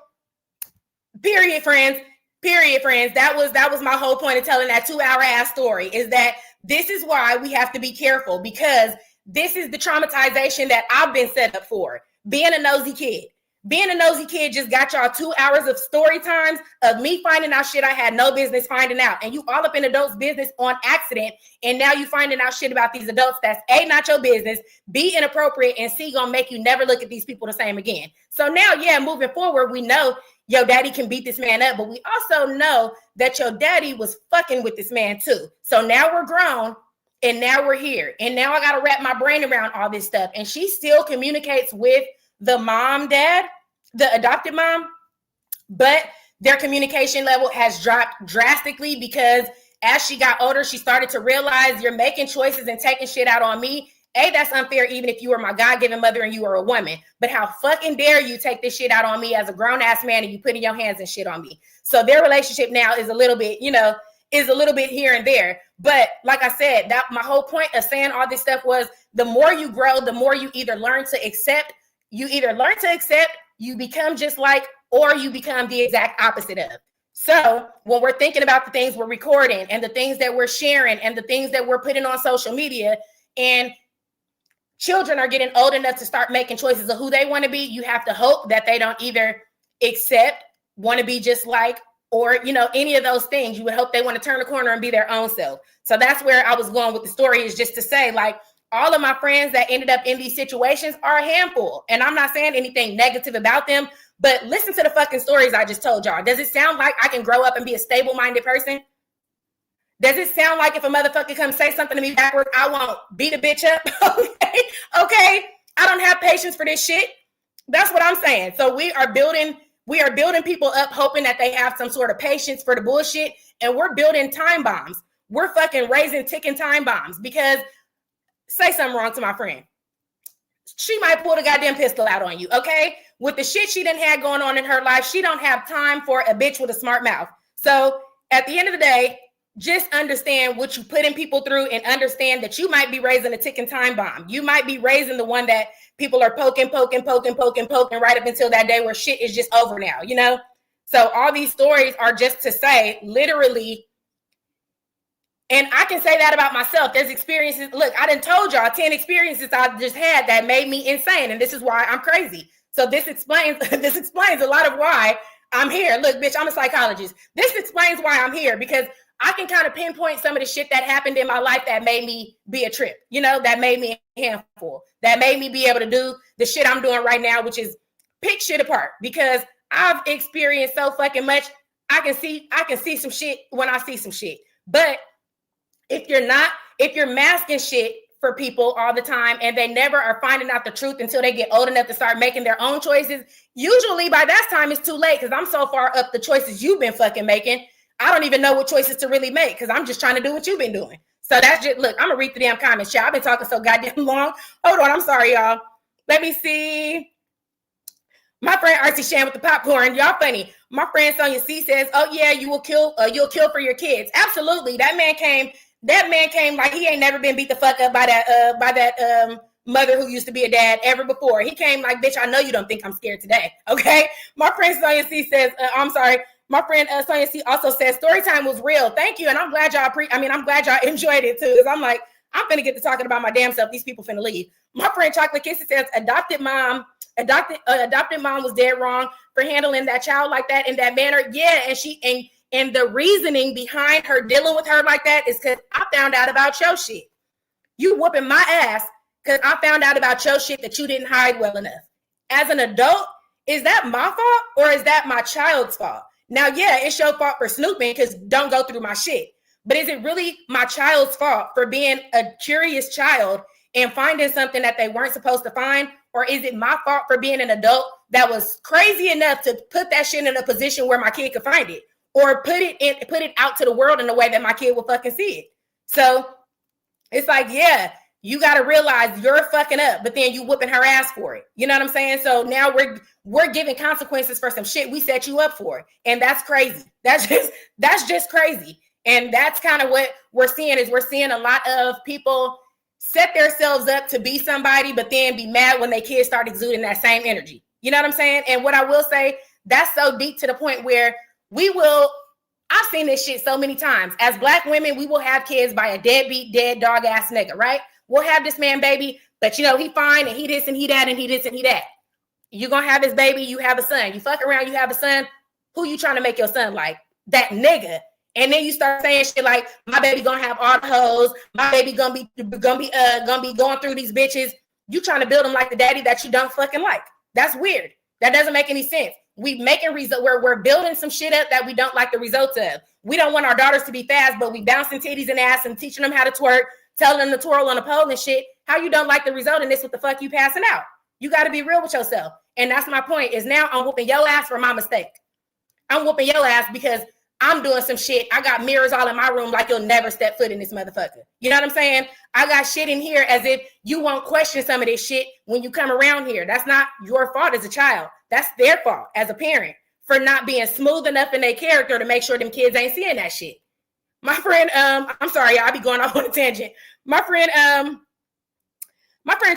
period, friends. Period, friends. That was my whole point of telling that 2-hour ass story, is that this is why we have to be careful, because this is the traumatization that I've been set up for. Being a nosy kid. Being a nosy kid just got y'all 2 hours of story times of me finding out shit I had no business finding out. And you all up in adults' business on accident. And now you finding out shit about these adults that's A, not your business, B, inappropriate, and C, gonna make you never look at these people the same again. So now, yeah, moving forward, we know your daddy can beat this man up, but we also know that your daddy was fucking with this man too. So now we're grown and now we're here. And now I got to wrap my brain around all this stuff. And she still communicates with the mom, dad, the adopted mom, but their communication level has dropped drastically because as she got older, she started to realize you're making choices and taking shit out on me. A, that's unfair even if you were my God-given mother and you were a woman. But how fucking dare you take this shit out on me as a grown-ass man and you putting your hands and shit on me. So their relationship now is a little bit, is a little bit here and there. But like I said, that my whole point of saying all this stuff was the more you grow, the more you either learn to accept, you become just like, or you become the exact opposite of. So when we're thinking about the things we're recording and the things that we're sharing and the things that we're putting on social media, and children are getting old enough to start making choices of who they want to be, you have to hope that they don't either accept, want to be just like, or, any of those things. You would hope they want to turn the corner and be their own self. So that's where I was going with the story, is just to say, like, all of my friends that ended up in these situations are a handful. And I'm not saying anything negative about them, but listen to the fucking stories I just told y'all. Does it sound like I can grow up and be a stable-minded person? Does it sound like if a motherfucker comes say something to me backwards, I won't beat a bitch up? Okay. I don't have patience for this shit. That's what I'm saying. So we are building people up, hoping that they have some sort of patience for the bullshit. And we're building time bombs. We're fucking raising ticking time bombs, because say something wrong to my friend, she might pull the goddamn pistol out on you. Okay. With the shit she done had going on in her life, she don't have time for a bitch with a smart mouth. So at the end of the day, just understand what you putting people through and understand that you might be raising a ticking time bomb. You might be raising the one that people are poking right up until that day where shit is just over now, So all these stories are just to say, literally, and I can say that about myself. There's experiences. Look, I done told y'all 10 experiences I just had that made me insane. And this is why I'm crazy. So this explains a lot of why I'm here. Look, bitch, I'm a psychologist. This explains why I'm here, because I can kind of pinpoint some of the shit that happened in my life that made me be a trip, that made me a handful, that made me be able to do the shit I'm doing right now, which is pick shit apart, because I've experienced so fucking much. I can see some shit when I see some shit. But if you're masking shit for people all the time and they never are finding out the truth until they get old enough to start making their own choices, usually by that time it's too late, because I'm so far up the choices you've been fucking making. I don't even know what choices to really make, because I'm just trying to do what you've been doing. So that's just, look, I'm going to read the damn comments, y'all. I've been talking so goddamn long. Hold on. I'm sorry, y'all. Let me see. My friend RC Shan with the popcorn. Y'all funny. My friend Sonia C says, "Oh yeah, you'll kill for your kids." Absolutely. That man came like he ain't never been beat the fuck up by that mother who used to be a dad ever before. He came like, "Bitch, I know you don't think I'm scared today." Okay. My friend Sonia C says, I'm sorry. My friend Sonia C also says, "Story time was real." Thank you. And I'm glad y'all I'm glad y'all enjoyed it too. Because I'm like, I'm finna get to talking about my damn self. These people finna leave. My friend Chocolate Kisses says, adopted mom was dead wrong for handling that child like that in that manner. Yeah, and the reasoning behind her dealing with her like that is because I found out about your shit. You whooping my ass because I found out about your shit that you didn't hide well enough. As an adult, is that my fault or is that my child's fault? Now, yeah, it's your fault for snooping because don't go through my shit. But is it really my child's fault for being a curious child and finding something that they weren't supposed to find? Or is it my fault for being an adult that was crazy enough to put that shit in a position where my kid could find it? Or put it out to the world in a way that my kid will fucking see it? So it's like, yeah, you got to realize you're fucking up, but then you whooping her ass for it. You know what I'm saying? So now we're giving consequences for some shit we set you up for. And that's crazy. That's just crazy. And that's kind of what we're seeing a lot of people set themselves up to be somebody, but then be mad when their kids start exuding that same energy. You know what I'm saying? And what I will say, that's so deep to the point where I've seen this shit so many times. As Black women, we will have kids by a deadbeat, dead dog ass nigga, right? We'll have this man baby, but he fine and he this and he that and he this and he that. You're going to have this baby, you have a son. You fuck around, you have a son. Who you trying to make your son like? That nigga. And then you start saying shit like, my baby gonna have all the hoes. My baby gonna be going through these bitches. You trying to build them like the daddy that you don't fucking like. That's weird. That doesn't make any sense. We're building some shit up that we don't like the results of. We don't want our daughters to be fast, but we bouncing titties and ass and teaching them how to twerk, telling them to twirl on a pole and shit. How you don't like the result in this? What the fuck you passing out? You got to be real with yourself. And that's my point, is now I'm whooping your ass for my mistake. I'm whooping your ass because I'm doing some shit. I got mirrors all in my room like you'll never step foot in this motherfucker. You know what I'm saying? I got shit in here as if you won't question some of this shit when you come around here. That's not your fault as a child. That's their fault as a parent for not being smooth enough in their character to make sure them kids ain't seeing that shit. My friend, I'm sorry, I'll be going off on a tangent. My friend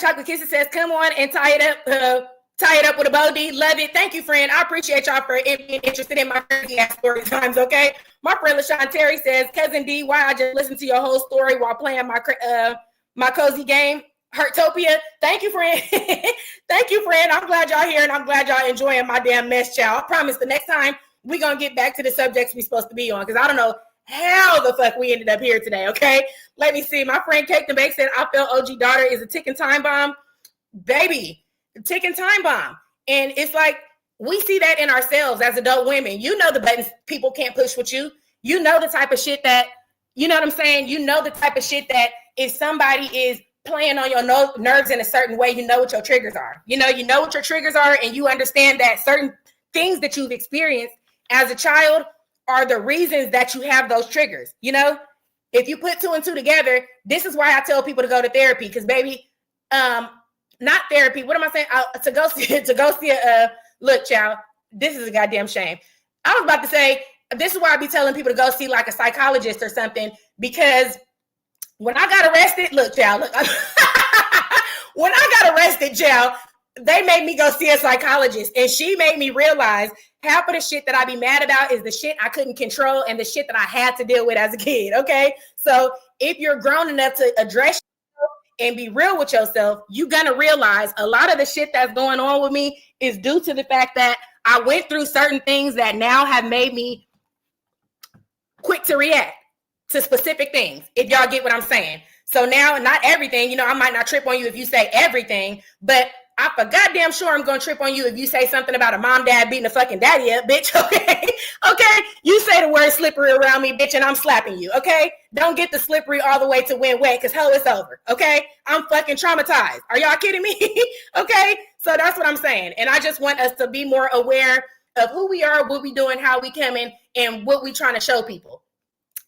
Chocolate Kisses says, "Come on and tie it up with a bow, Dee. Love it. Thank you, friend. I appreciate y'all for being interested in my crazy ass story times, okay?" My friend LaShawn Terry says, "Cousin D, why I just listened to your whole story while playing my cozy game, Hurtopia." Thank you, friend. Thank you, friend. I'm glad y'all here and I'm glad y'all enjoying my damn mess, child. I promise the next time we're going to get back to the subjects we're supposed to be on, because I don't know how the fuck we ended up here today, okay? Let me see. My friend Cake the Bake said, "I feel OG daughter is a ticking time bomb." Baby, ticking time bomb. And it's like, we see that in ourselves as adult women. You know the buttons people can't push with you. You know the type of shit that, you know what I'm saying? You know the type of shit that if somebody is playing on your nerves in a certain way, you know what your triggers are. You know what your triggers are, and you understand that certain things that you've experienced as a child are the reasons that you have those triggers. You know, if you put two and two together, this is why I tell people to go to therapy, because baby, not therapy. What am I saying? To go see look, child, this is a goddamn shame. I was about to say, this is why I be telling people to go see like a psychologist or something, because when I got arrested, look, child, when I got arrested, child, they made me go see a psychologist, and she made me realize half of the shit that I be mad about is the shit I couldn't control and the shit that I had to deal with as a kid. Okay. So if you're grown enough to address and be real with yourself, you're going to realize a lot of the shit that's going on with me is due to the fact that I went through certain things that now have made me quick to react to specific things, if y'all get what I'm saying. So now, not everything, I might not trip on you if you say everything, but I for goddamn sure I'm going to trip on you if you say something about a mom, dad beating a fucking daddy up, bitch, okay? Okay? You say the word slippery around me, bitch, and I'm slapping you, okay? Don't get the slippery all the way to when wet, because hell, it's over, okay? I'm fucking traumatized. Are y'all kidding me? Okay? So that's what I'm saying. And I just want us to be more aware of who we are, what we doing, how we coming, and what we trying to show people.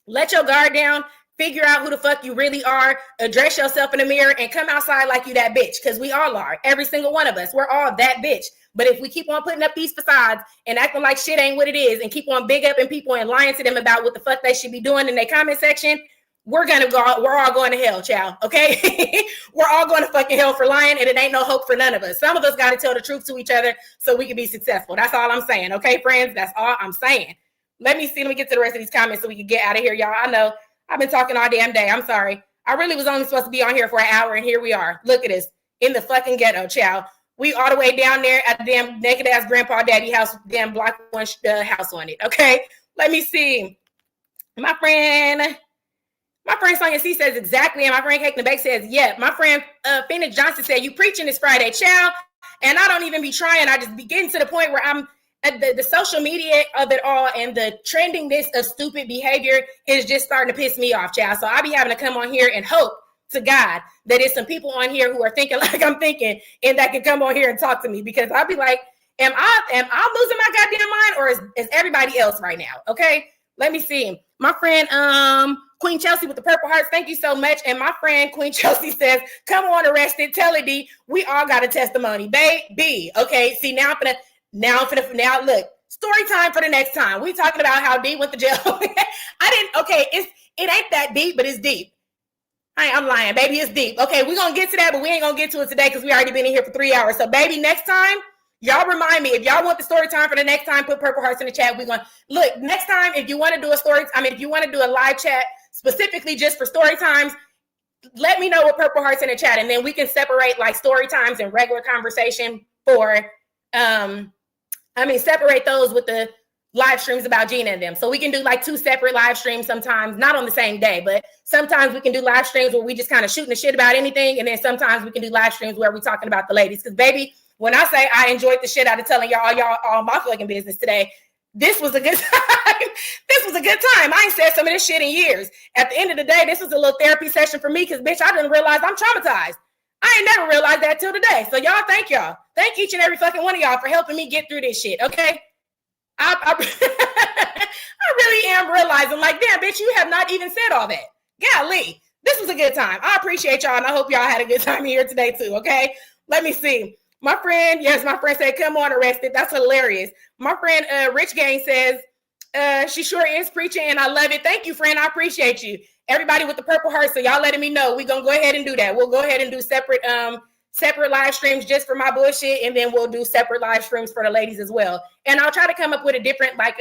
Let your guard down. figure out who the fuck you really are, address yourself in the mirror, and come outside like you that bitch, because we all are. Every single one of us. We're all that bitch. But if we keep on putting up these facades and acting like shit ain't what it is and keep on big upping people and lying to them about what the fuck they should be doing in their comment section, we're all going to hell, child. Okay? We're all going to fucking hell for lying, and it ain't no hope for none of us. Some of us got to tell the truth to each other so we can be successful. That's all I'm saying. Okay, friends? That's all I'm saying. Let me get to the rest of these comments so we can get out of here, y'all. I know I've been talking all damn day. I'm sorry. I really was only supposed to be on here for an hour, and here we are. Look at this. In the fucking ghetto, child. We all the way down there at the damn naked ass grandpa daddy house, damn block one house on it. Okay, let me see. My friend Sonia C says exactly, and my friend Cake and Bake says yeah. My friend Phoenix Johnson said you preaching this Friday, child, and I don't even be trying. I just be getting to the point where I'm at the social media of it all and the trendingness of stupid behavior is just starting to piss me off, child. So I be having to come on here and hope to God that there's some people on here who are thinking like I'm thinking and that can come on here and talk to me, because I'll be like, am I losing my goddamn mind, or is everybody else right now? Okay, let me see. My friend Queen Chelsea with the purple hearts, thank you so much. And my friend Queen Chelsea says, come on, Arrested, tell it, D, we all got a testimony, baby. Okay, see, now look, story time for the next time. We talking about how D went to jail. It ain't that deep, but it's deep. I'm lying, baby. It's deep. Okay, we're gonna get to that, but we ain't gonna get to it today because we already been in here for 3 hours. So, baby, next time, y'all remind me. If y'all want the story time for the next time, put purple hearts in the chat. We're gonna look next time. If you want to do if you want to do a live chat specifically just for story times, let me know with purple hearts in the chat, and then we can separate like story times and regular conversation for separate those with the live streams about Gina and them. So we can do like 2 separate live streams sometimes, not on the same day, but sometimes we can do live streams where we just kind of shooting the shit about anything. And then sometimes we can do live streams where we're talking about the ladies. Because baby, when I say I enjoyed the shit out of telling y'all all my fucking business today, this was a good time. This was a good time. I ain't said some of this shit in years. At the end of the day, this was a little therapy session for me because bitch, I didn't realize I'm traumatized. I ain't never realized that till today. So y'all, thank y'all. Thank each and every fucking one of y'all for helping me get through this shit, okay? I really am realizing, like, damn, bitch, you have not even said all that. Golly, this was a good time. I appreciate y'all, and I hope y'all had a good time here today, too, okay? Let me see. My friend said, come on, Arrested. That's hilarious. My friend Rich Gang says, she sure is preaching, and I love it. Thank you, friend. I appreciate you. Everybody with the purple heart, so y'all letting me know. We're going to go ahead and do that. We'll go ahead and do separate live streams just for my bullshit, and then we'll do separate live streams for the ladies as well. And I'll try to come up with a different type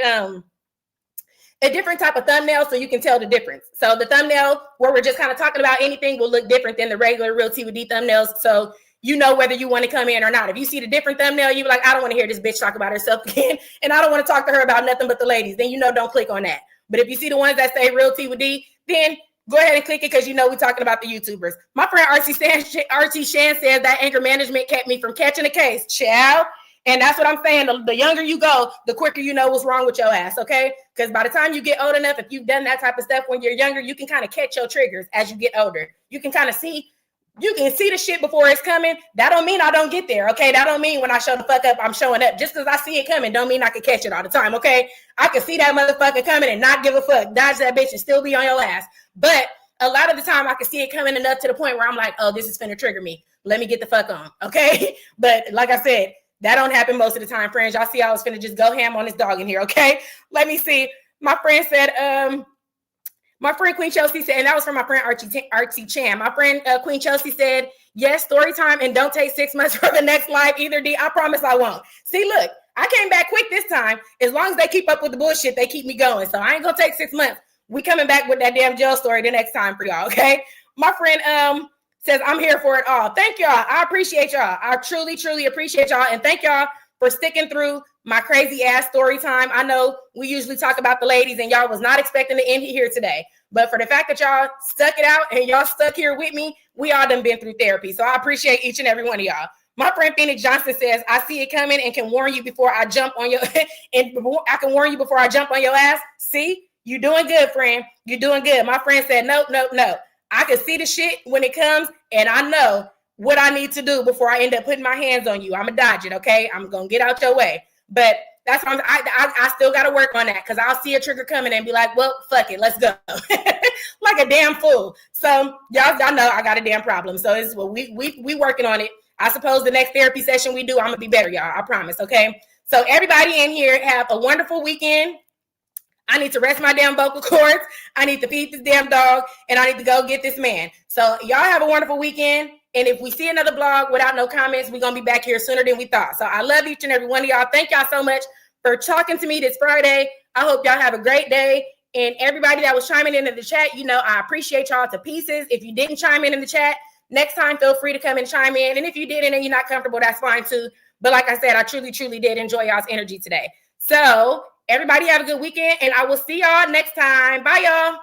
of thumbnail so you can tell the difference. So the thumbnail where we're just kind of talking about anything will look different than the regular Real Tea with D thumbnails, so you know whether you want to come in or not. If you see the different thumbnail, you be like, I don't want to hear this bitch talk about herself again, and I don't want to talk to her about nothing but the ladies, then you know don't click on that. But if you see the ones that say Real Tea with D, then go ahead and click it because you know we're talking about the YouTubers. My friend RT Shan says that anger management kept me from catching a case. Child. And that's what I'm saying. The younger you go, the quicker you know what's wrong with your ass, okay? Because by the time you get old enough, if you've done that type of stuff when you're younger, you can kind of catch your triggers as you get older. You can kind of see the shit before it's coming. That don't mean I don't get there, okay? That don't mean when I show the fuck up, I'm showing up. Just because I see it coming don't mean I can catch it all the time, okay? I can see that motherfucker coming and not give a fuck. Dodge that bitch and still be on your ass. But a lot of the time I can see it coming enough to the point where I'm like, oh, this is finna trigger me. Let me get the fuck on, okay? But like I said, that don't happen most of the time, friends. Y'all see I was finna just go ham on this dog in here, okay? Let me see. My friend said, my friend Queen Chelsea said, and that was from my friend Archie Chan. My friend Queen Chelsea said, yes, story time, and don't take 6 months for the next live either, D. I promise I won't. See, look, I came back quick this time. As long as they keep up with the bullshit, they keep me going. So I ain't gonna take 6 months. We coming back with that damn jail story the next time for y'all, okay? My friend says, I'm here for it all. Thank y'all. I appreciate y'all. I truly, truly appreciate y'all. And thank y'all for sticking through my crazy ass story time. I know we usually talk about the ladies and y'all was not expecting to end here today. But for the fact that y'all stuck it out and y'all stuck here with me, we all done been through therapy. So I appreciate each and every one of y'all. My friend Phoenix Johnson says, I see it coming and can warn you before I jump on your and I can warn you before I jump on your ass. See, you doing good, friend. You're doing good. My friend said, no. I can see the shit when it comes, and I know what I need to do before I end up putting my hands on you. I'm going to dodge it, okay? I'm going to get out your way. But That's what I still got to work on that, because I'll see a trigger coming and be like, well, fuck it, let's go. Like a damn fool. So y'all know I got a damn problem. So it's well, we working on it. I suppose the next therapy session we do, I'm gonna be better, y'all. I promise. Okay. So everybody in here, have a wonderful weekend. I need to rest my damn vocal cords. I need to feed this damn dog, and I need to go get this man. So y'all have a wonderful weekend. And if we see another blog without no comments, we're going to be back here sooner than we thought. So I love each and every one of y'all. Thank y'all so much for talking to me this Friday. I hope y'all have a great day. And everybody that was chiming in the chat, you know, I appreciate y'all to pieces. If you didn't chime in the chat, next time, feel free to come and chime in. And if you didn't and you're not comfortable, that's fine too. But like I said, I truly, truly did enjoy y'all's energy today. So everybody have a good weekend, and I will see y'all next time. Bye, y'all.